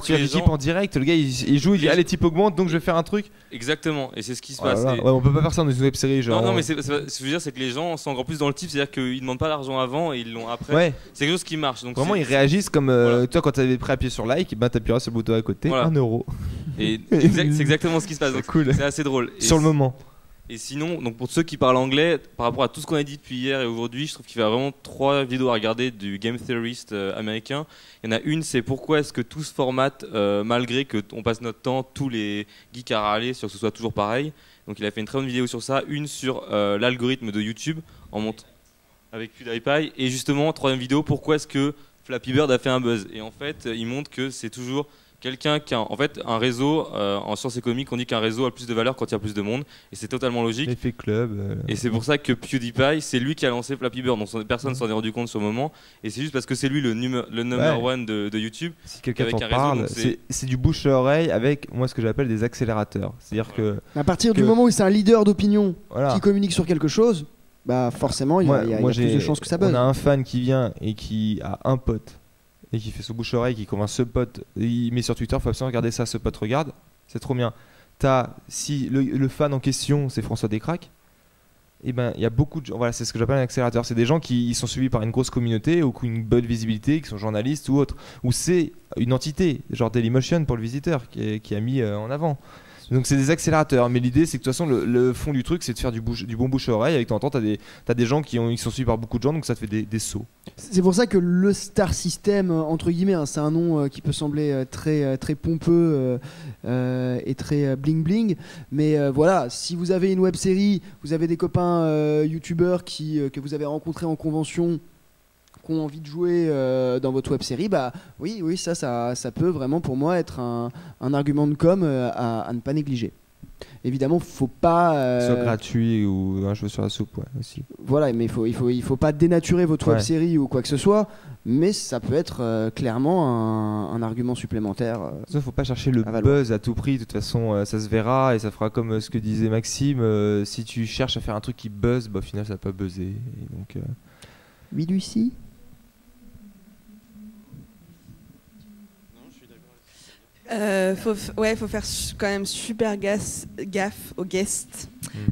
Speaker 2: Tu as les types en direct, le gars il joue, il dit les types augmentent donc je vais faire un truc.
Speaker 10: Exactement, et c'est ce qui se passe.
Speaker 2: Ouais, on peut pas faire ça dans une web série genre.
Speaker 10: Non, mais ce que je veux dire, c'est que les gens sont encore plus dans le type, c'est-à-dire qu'ils demandent pas l'argent avant et ils l'ont après.
Speaker 2: Ouais.
Speaker 10: C'est quelque chose qui marche. Donc
Speaker 2: vraiment, ils réagissent comme toi quand tu avais prêt à appuyer sur like, t'appuieras sur le bouton à côté, 1 €.
Speaker 10: Et c'est exactement ce qui se passe.
Speaker 2: C'est cool.
Speaker 10: C'est assez drôle.
Speaker 2: Sur le moment.
Speaker 10: Et sinon, donc pour ceux qui parlent anglais, par rapport à tout ce qu'on a dit depuis hier et aujourd'hui, je trouve qu'il y a vraiment 3 vidéos à regarder du game theorist américain. Il y en a une, c'est pourquoi est-ce que tout se formate malgré qu'on passe notre temps, tous les geeks à râler sur que ce soit toujours pareil. Donc il a fait une très bonne vidéo sur ça, une sur l'algorithme de YouTube en montant avec PewDiePie, et justement 3e vidéo, pourquoi est-ce que Flappy Bird a fait un buzz. Et en fait, il montre que c'est toujours quelqu'un qui a en fait un réseau, en sciences économiques on dit qu'un réseau a plus de valeur quand il y a plus de monde, et c'est totalement logique.
Speaker 2: L'effet club.
Speaker 10: Et c'est pour ça que PewDiePie, c'est lui qui a lancé Flappy Bird, donc personne s'en est rendu compte sur le moment, et c'est juste parce que c'est lui le number one de YouTube.
Speaker 2: Si quelqu'un t'en parle, c'est du bouche à oreille avec moi ce que j'appelle des accélérateurs. C'est-à-dire que
Speaker 3: à partir du moment où c'est un leader d'opinion qui communique sur quelque chose, forcément il y a plus de chances que ça buzz.
Speaker 2: On a un fan qui vient et qui a un pote et qui fait son bouche-oreille, qui convainc ce pote, il met sur Twitter, faut absolument regarder ça, ce pote regarde, c'est trop bien. Si le fan en question, c'est François Descraques, et ben il y a beaucoup de gens, voilà, c'est ce que j'appelle un accélérateur, c'est des gens qui sont suivis par une grosse communauté ou qui ont une bonne visibilité, qui sont journalistes ou autres, ou c'est une entité, genre Dailymotion pour le visiteur qui a mis en avant. Donc c'est des accélérateurs, mais l'idée c'est que de toute façon le fond du truc c'est de faire du bon bouche à oreille. Avec ton temps t'as des gens qui sont suivis par beaucoup de gens, donc ça te fait des sauts.
Speaker 3: C'est pour ça que le Star System entre guillemets, hein, c'est un nom qui peut sembler très pompeux et très bling bling, mais voilà, si vous avez une web série, vous avez des copains youtubeurs que vous avez rencontrés en convention, qui ont envie de jouer dans votre web série, bah oui, ça peut vraiment pour moi être un argument de com à ne pas négliger. Évidemment, faut pas
Speaker 2: soit gratuit ou un jeu sur la soupe, ouais, aussi.
Speaker 3: Voilà, mais il faut pas dénaturer votre web série ou quoi que ce soit, mais ça peut être clairement un argument supplémentaire.
Speaker 2: Il faut pas chercher le buzz à tout prix. De toute façon, ça se verra et ça fera comme ce que disait Maxime. Si tu cherches à faire un truc qui buzz, bah, au final, ça va pas buzzer. Et donc,
Speaker 3: oui, Lucie.
Speaker 8: Faut faire quand même super gaffe aux guests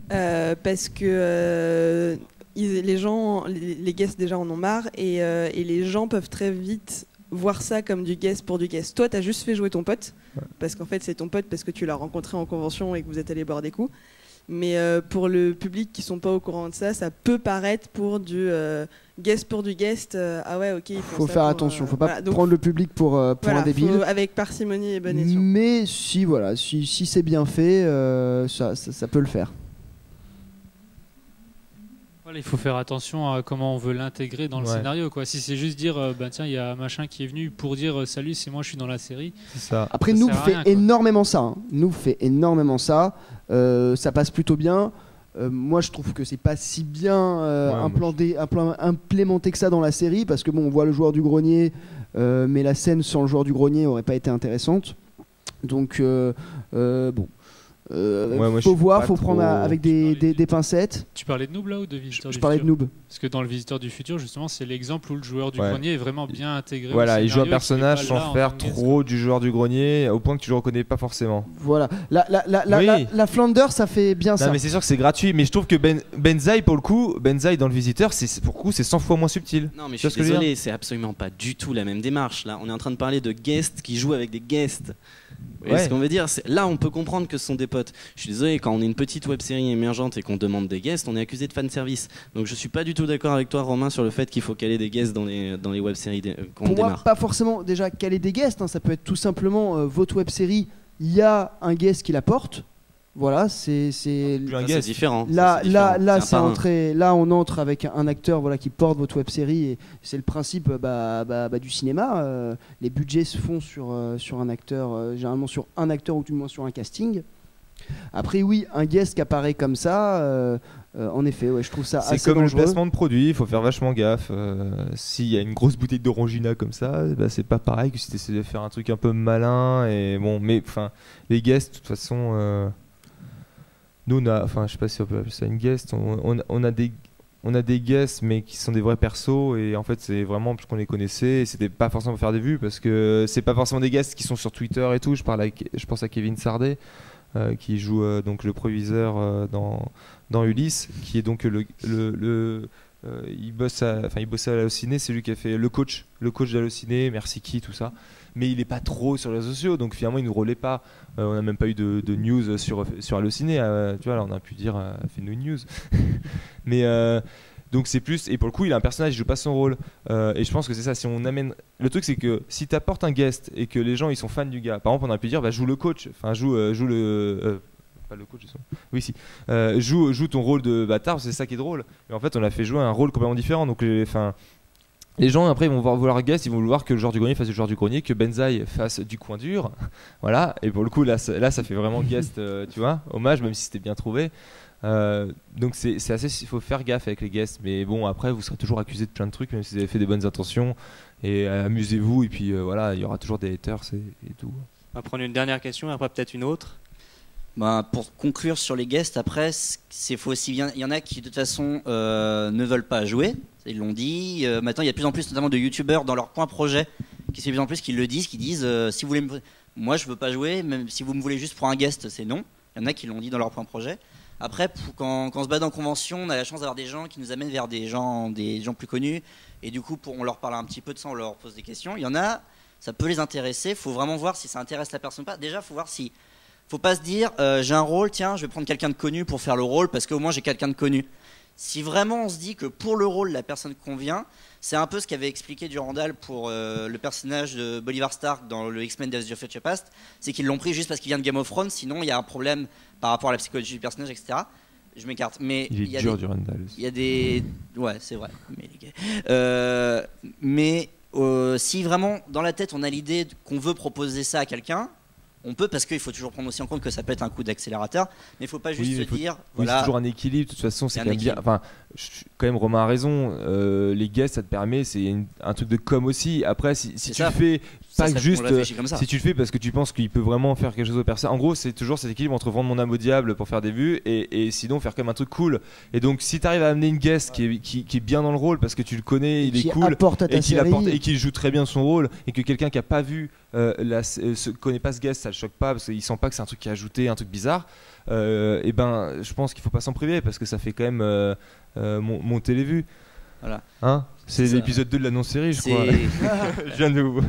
Speaker 8: parce que les guests déjà en ont marre et les gens peuvent très vite voir ça comme du guest pour du guest. Toi, t'as juste fait jouer ton pote parce qu'en fait c'est ton pote parce que tu l'as rencontré en convention et que vous êtes allé boire des coups. Mais pour le public qui sont pas au courant de ça peut paraître pour du guest pour du guest. Ah ouais, ok.
Speaker 3: Faut faire attention, faut pas prendre le public pour un débile.
Speaker 8: Avec parcimonie et bon escient.
Speaker 3: Mais si c'est bien fait, ça peut le faire.
Speaker 12: Voilà, il faut faire attention à comment on veut l'intégrer dans le scénario, quoi. Si c'est juste dire, tiens, il y a machin qui est venu pour dire salut, c'est moi, je suis dans la série.
Speaker 2: C'est ça.
Speaker 3: Après, Noob fait énormément ça. Hein. Noob fait énormément ça. Ça passe plutôt bien. Moi, je trouve que c'est pas si bien implémenté que ça dans la série, parce que bon, on voit le joueur du grenier, mais la scène sans le joueur du grenier aurait pas été intéressante. Donc bon. Faut voir, faut prendre avec des pincettes.
Speaker 12: Tu parlais de Noob là ou de Visiteur du Futur ?
Speaker 3: Je parlais de Noob.
Speaker 12: Parce que dans le Visiteur du Futur, justement, c'est l'exemple où le joueur du grenier est vraiment bien intégré.
Speaker 2: Voilà, il joue un personnage sans faire trop du joueur du grenier, au point que tu le reconnais pas forcément.
Speaker 3: Voilà, la Flanders, ça fait bien ça.
Speaker 2: Mais c'est sûr que c'est gratuit, mais je trouve que Benzaï, pour le coup, dans le Visiteur, c'est 100 fois moins subtil.
Speaker 5: Non, mais je suis désolé, c'est absolument pas du tout la même démarche. Là, on est en train de parler de guests qui jouent avec des guests. Ce qu'on veut dire, là on peut comprendre que ce sont des potes. Je suis désolé, quand on est une petite web série émergente et qu'on demande des guests, on est accusé de fanservice. Donc je suis pas du tout d'accord avec toi, Romain, sur le fait qu'il faut caler des guests dans les web séries qu'on démarre.
Speaker 3: Pour moi, pas forcément déjà caler des guests, hein, ça peut être tout simplement votre web série, il y a un guest qui la porte. Voilà, c'est
Speaker 5: différent.
Speaker 3: Là, on entre avec un acteur, voilà, qui porte votre web série, et c'est le principe du cinéma. Les budgets se font sur un acteur, généralement sur un acteur ou du moins sur un casting. Après, oui, un guest qui apparaît comme ça, en effet, je trouve ça assez dangereux.
Speaker 2: C'est comme le placement de produit, il faut faire vachement gaffe. S'il y a une grosse bouteille d'Orangina comme ça, c'est pas pareil que si tu essaies de faire un truc un peu malin. Et bon, mais enfin, les guests, de toute façon. Nous, je sais pas si on peut appeler ça une guest. On a des guests, mais qui sont des vrais persos. Et en fait, c'est vraiment parce qu'on les connaissait. Et c'était pas forcément pour faire des vues, parce que c'est pas forcément des guests qui sont sur Twitter et tout. Je pense à Kevin Sardet, qui joue donc le proviseur dans Ulysse, qui est donc il bossait à Allociné. C'est lui qui a fait le coach d'Allociné, Merci Qui, tout ça. Mais il est pas trop sur les réseaux sociaux, donc finalement il nous relaie pas. On n'a même pas eu de news sur Allociné. Tu vois, là on a pu dire fais-nous une news. Mais donc c'est plus, et pour le coup il a un personnage, il joue pas son rôle. Et je pense que c'est ça. Si on amène, le truc c'est que si tu apportes un guest et que les gens ils sont fans du gars, par exemple on a pu dire joue le coach, enfin joue le pas le coach, oui si, joue ton rôle de bâtard, c'est ça qui est drôle. Mais en fait on a fait jouer un rôle complètement différent. Donc les gens après ils vont vouloir guest, ils vont vouloir que le joueur du grenier fasse le joueur du grenier, que Benzaï fasse du coin dur, voilà. Et pour le coup là ça fait vraiment guest, tu vois, hommage, même si c'était bien trouvé. Donc c'est assez, il faut faire gaffe avec les guests, mais bon après vous serez toujours accusé de plein de trucs, même si vous avez fait des bonnes intentions. Et amusez-vous, et puis voilà, il y aura toujours des haters et tout.
Speaker 1: On va prendre une dernière question, après peut-être une autre.
Speaker 7: Pour conclure sur les guests, après, c'est faut aussi bien. Il y en a qui de toute façon ne veulent pas jouer, ils l'ont dit. Maintenant, il y a de plus en plus, notamment de youtubeurs dans leur coin projet, c'est de plus en plus qui le disent, qui disent si vous voulez moi je veux pas jouer, même si vous me voulez juste pour un guest, c'est non. Il y en a qui l'ont dit dans leur point projet. Après, quand on se bat en convention, on a la chance d'avoir des gens qui nous amènent vers des gens plus connus, et du coup on leur parle un petit peu de ça, on leur pose des questions. Il y en a, ça peut les intéresser, il faut vraiment voir si ça intéresse la personne ou pas. Déjà, il faut voir si... Faut pas se dire j'ai un rôle, tiens, je vais prendre quelqu'un de connu pour faire le rôle parce qu'au moins j'ai quelqu'un de connu. Si vraiment on se dit que pour le rôle la personne convient, c'est un peu ce qu'avait expliqué Durandal pour le personnage de Bolivar Stark dans le X-Men Days of Future Past, c'est qu'ils l'ont pris juste parce qu'il vient de Game of Thrones, sinon il y a un problème par rapport à la psychologie du personnage, etc. Je m'écarte, mais
Speaker 2: il est dur Durandal aussi.
Speaker 7: Il y a des, ouais, c'est vrai, mais si vraiment dans la tête on a l'idée qu'on veut proposer ça à quelqu'un, on peut, parce qu'il faut toujours prendre aussi en compte que ça peut être un coup d'accélérateur, mais il ne faut pas juste se dire.
Speaker 2: Oui, c'est toujours un équilibre. De toute façon, c'est quand même bien. Enfin, quand même, Romain a raison. Les guests, ça te permet, c'est un truc de com aussi. Après, si tu le fais pas juste, si tu le fais parce que tu penses qu'il peut vraiment faire quelque chose aux personnes. En gros, c'est toujours cet équilibre entre vendre mon âme au diable pour faire des vues et sinon faire quand même un truc cool. Et donc, si tu arrives à amener une guest qui est bien dans le rôle parce que tu le connais, il est cool et qu'il joue très bien son rôle, et que quelqu'un qui a pas vu connaît pas ce guest, ça le choque pas parce qu'il sent pas que c'est un truc qui est ajouté, un truc bizarre, et ben je pense qu'il faut pas s'en priver parce que ça fait quand même monter les vues.
Speaker 7: Voilà.
Speaker 2: Hein, c'est l'épisode 2 de l'annonce-série, je crois. Je viens de voir.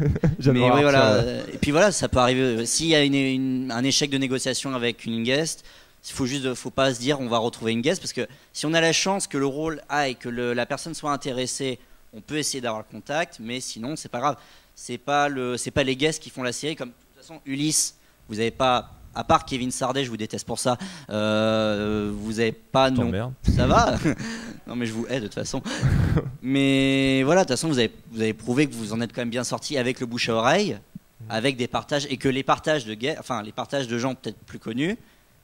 Speaker 7: Oui, voilà. Et puis voilà, ça peut arriver. S'il y a un échec de négociation avec une guest, faut pas se dire on va retrouver une guest, parce que si on a la chance que le rôle aille, que la personne soit intéressée, on peut essayer d'avoir le contact, mais sinon c'est pas grave. C'est pas les guests qui font la série. Comme de toute façon Ulysse, vous avez pas, à part Kevin Sardet, je vous déteste pour ça, vous avez pas non. Ça va. Non mais je vous hais de toute façon. Mais voilà, de toute façon vous avez prouvé que vous en êtes quand même bien sorti avec le bouche à oreille, avec des partages, et que les partages de gens peut-être plus connus,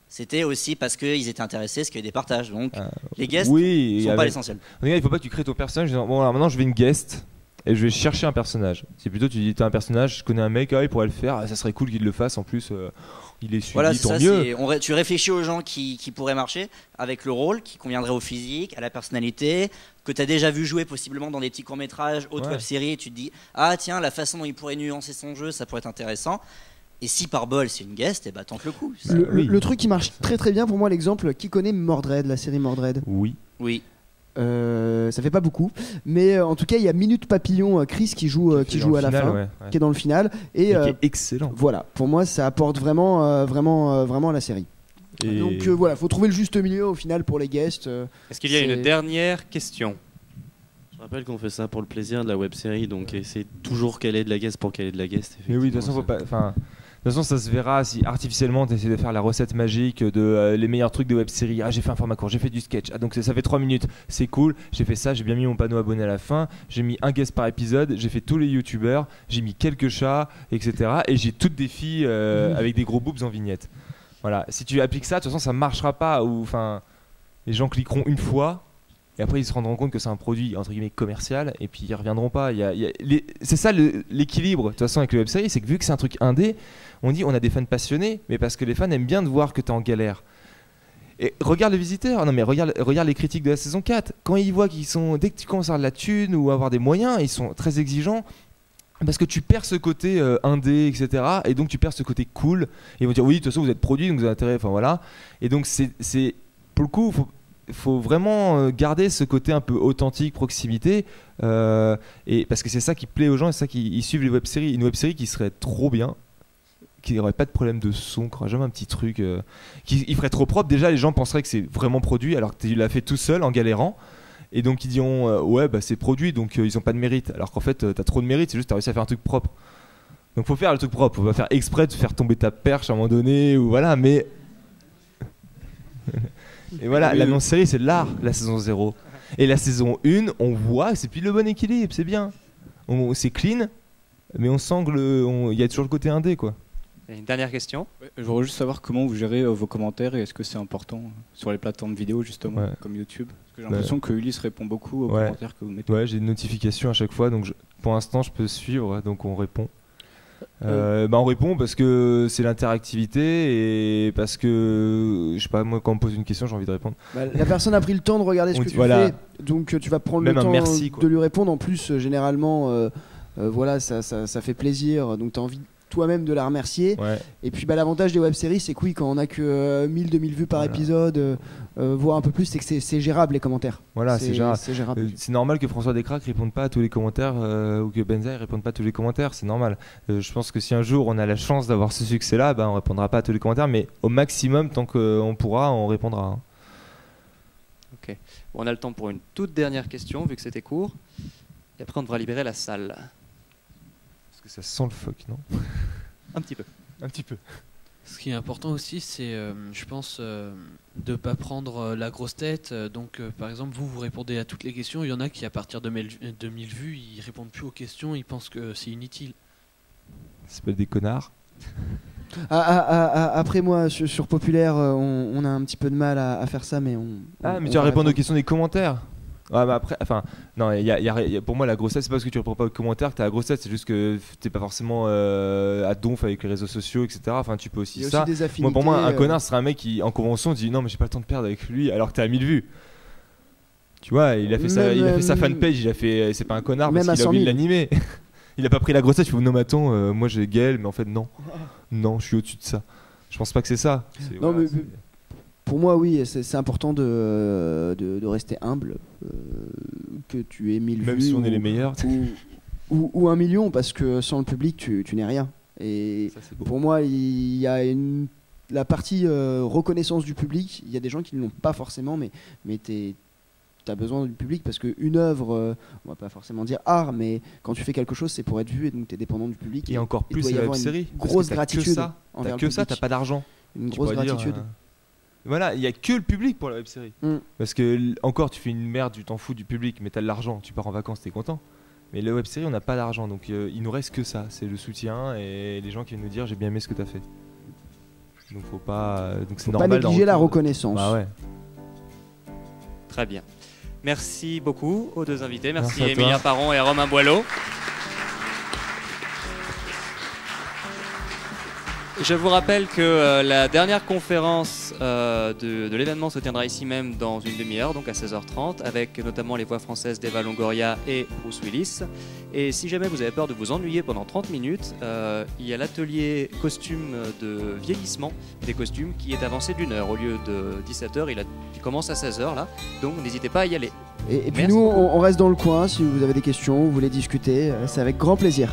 Speaker 7: c'était aussi parce qu'ils étaient intéressés, parce qu'il y a des partages. Donc les guests sont pas l'essentiel.
Speaker 2: Regarde, il faut pas que tu crées ton personnage. Bon, alors maintenant je vais une guest. Et je vais chercher un personnage. C'est plutôt, tu dis, t'as un personnage, je connais un mec, il pourrait le faire, ça serait cool qu'il le fasse, en plus, il est suivi,
Speaker 7: voilà,
Speaker 2: tant mieux.
Speaker 7: Tu réfléchis aux gens qui pourraient marcher, avec le rôle, qui conviendrait au physique, à la personnalité, que t'as déjà vu jouer possiblement dans des petits courts-métrages, autres web-séries, et tu te dis, ah tiens, la façon dont il pourrait nuancer son jeu, ça pourrait être intéressant. Et si par bol c'est une guest, et bah tente le coup.
Speaker 3: Le truc qui marche très très bien pour moi, l'exemple, qui connaît Mordred, la série Mordred?
Speaker 2: Oui.
Speaker 3: Ça fait pas beaucoup, mais en tout cas il y a Minute Papillon, Chris qui joue à la fin, qui est dans le final, et qui est
Speaker 2: excellent.
Speaker 3: Voilà, pour moi ça apporte vraiment à la série. Et donc voilà, faut trouver le juste milieu au final pour les guests.
Speaker 1: Est-ce qu'il y a une dernière question?
Speaker 5: Je rappelle qu'on fait ça pour le plaisir de la web série, donc c'est toujours qu'elle est de la guest pour qu'elle est de la guest.
Speaker 2: Mais oui, de toute façon faut pas. De toute façon, ça se verra si artificiellement tu essaies de faire la recette magique de les meilleurs trucs de web série. Ah, j'ai fait un format court, j'ai fait du sketch. Ah, donc ça fait 3 minutes, c'est cool. J'ai fait ça, j'ai bien mis mon panneau abonné à la fin. J'ai mis un guest par épisode, j'ai fait tous les youtubeurs, j'ai mis quelques chats, etc. Et j'ai toutes des filles avec des gros boobs en vignette. Voilà, si tu appliques ça, de toute façon, ça marchera pas. Les gens cliqueront une fois. Et après, ils se rendront compte que c'est un produit entre guillemets commercial, et puis ils reviendront pas. C'est ça l'équilibre de toute façon avec le web série, c'est que vu que c'est un truc indé, on dit on a des fans passionnés, mais parce que les fans aiment bien de voir que t'es en galère. Et regarde le visiteur, non mais regarde les critiques de la saison 4. Quand ils voient qu'ils sont, dès que tu commences à avoir de la thune ou à avoir des moyens, ils sont très exigeants. Parce que tu perds ce côté indé, etc. Et donc tu perds ce côté cool. Et ils vont dire oui, de toute façon vous êtes produit, donc vous avez intérêt. Enfin voilà. Et donc c'est pour le coup, faut vraiment garder ce côté un peu authentique, proximité, et parce que c'est ça qui plaît aux gens, et c'est ça qui suivent les web-séries. Une web-série qui serait trop bien, qui n'aurait pas de problème de son, qui n'aurait jamais un petit truc, qui ferait trop propre. Déjà, les gens penseraient que c'est vraiment produit, alors que tu l'as fait tout seul en galérant. Et donc ils diront ouais, bah, c'est produit, donc ils n'ont pas de mérite. Alors qu'en fait, t'as trop de mérite, c'est juste que t'as réussi à faire un truc propre. Donc faut faire le truc propre, faut pas faire exprès de faire tomber ta perche à un moment donné, ou voilà, mais. Et voilà, l'annonce série c'est l'art, la saison 0. Et la saison 1, on voit, c'est puis le bon équilibre, c'est bien. C'est clean, mais on sent qu'il y a toujours le côté indé, quoi.
Speaker 1: Et une dernière question.
Speaker 13: Je voudrais juste savoir comment vous gérez vos commentaires, et est-ce que c'est important sur les plateformes vidéo justement, comme YouTube? Parce que j'ai l'impression que Ulysse répond beaucoup aux commentaires que vous mettez.
Speaker 2: Ouais, j'ai une notification à chaque fois, donc pour l'instant je peux suivre, donc on répond. On répond parce que c'est l'interactivité et parce que je sais pas, moi quand on me pose une question j'ai envie de répondre.
Speaker 3: La personne a pris le temps de regarder ce que tu fais, donc tu vas prendre le temps de lui répondre. En plus généralement voilà, ça fait plaisir, donc tu as envie toi-même de la remercier. Et puis l'avantage des web-séries, c'est que oui, quand on a que 1000-2000 vues par épisode, voire un peu plus, c'est que c'est gérable les commentaires.
Speaker 2: Voilà, c'est gérable. C'est normal que François Descraques réponde pas à tous les commentaires ou que Benzaï réponde pas à tous les commentaires, c'est normal. Je pense que si un jour on a la chance d'avoir ce succès-là, on répondra pas à tous les commentaires, mais au maximum, tant qu'on pourra, on répondra. Hein.
Speaker 1: Ok. Bon, on a le temps pour une toute dernière question, vu que c'était court. Et après, on devra libérer la salle.
Speaker 2: Parce que ça sent le phoque, non?
Speaker 1: Un petit peu.
Speaker 2: Un petit peu.
Speaker 14: Ce qui est important aussi, c'est, je pense, de ne pas prendre la grosse tête. Donc, par exemple, vous répondez à toutes les questions. Il y en a qui, à partir de 2000 vues, ils répondent plus aux questions. Ils pensent que c'est inutile.
Speaker 2: C'est pas des connards.
Speaker 3: Après moi sur Populaire on a un petit peu de mal à faire ça, mais
Speaker 2: mais tu vas répondre aux questions des commentaires. Après, enfin, non, pour moi la grossesse c'est pas parce que tu réponds pas aux commentaires que t'as la grossesse, c'est juste que t'es pas forcément à donf avec les réseaux sociaux, etc. Enfin, tu peux aussi ça. Moi, pour moi, un connard ce serait un mec qui en convention dit non mais j'ai pas le temps de perdre avec lui alors que t'as 1000 vues. Tu vois, il a fait sa fanpage, c'est pas un connard parce qu'il a oublié de l'animer. Il a pas pris la grossesse, il faut non mais attends, moi j'ai Gaël, mais en fait non, je suis au-dessus de ça. Je pense pas que c'est ça.
Speaker 3: Non, mais pour moi oui, c'est important de rester humble, que tu aies 1000 vues.
Speaker 2: Même si on est les meilleurs.
Speaker 3: Ou 1 million, parce que sans le public tu n'es rien. Et ça, pour moi il y a la partie reconnaissance du public, il y a des gens qui ne l'ont pas forcément, mais t'as besoin du public parce qu'une œuvre, on va pas forcément dire art, mais quand tu fais quelque chose, c'est pour être vu et donc t'es dépendant du public.
Speaker 2: Et encore plus la web-série.
Speaker 3: Grosse gratitude.
Speaker 2: T'as que ça, t'as pas d'argent.
Speaker 3: Une grosse gratitude.
Speaker 2: Voilà, il y a que le public pour la web-série. Parce que encore, tu fais une merde, tu t'en fous du public, mais t'as de l'argent, tu pars en vacances, t'es content. Mais la web-série, on n'a pas d'argent, donc il nous reste que ça, c'est le soutien et les gens qui viennent nous dire j'ai bien aimé ce que t'as fait. Donc faut pas, donc c'est normal.
Speaker 3: Pas négliger la reconnaissance.
Speaker 2: Bah ouais.
Speaker 1: Très bien. Merci beaucoup aux deux invités. Merci Emilia Parron et Romain Boileau. Je vous rappelle que la dernière conférence de l'événement se tiendra ici même dans une demi-heure, donc à 16h30, avec notamment les voix françaises d'Eva Longoria et Bruce Willis. Et si jamais vous avez peur de vous ennuyer pendant 30 minutes, il y a l'atelier costume de vieillissement des costumes qui est avancé d'1 heure. Au lieu de 17h, il commence à 16h là, donc n'hésitez pas à y aller.
Speaker 3: Et puis nous, on reste dans le coin, si vous avez des questions, vous voulez discuter, c'est avec grand plaisir.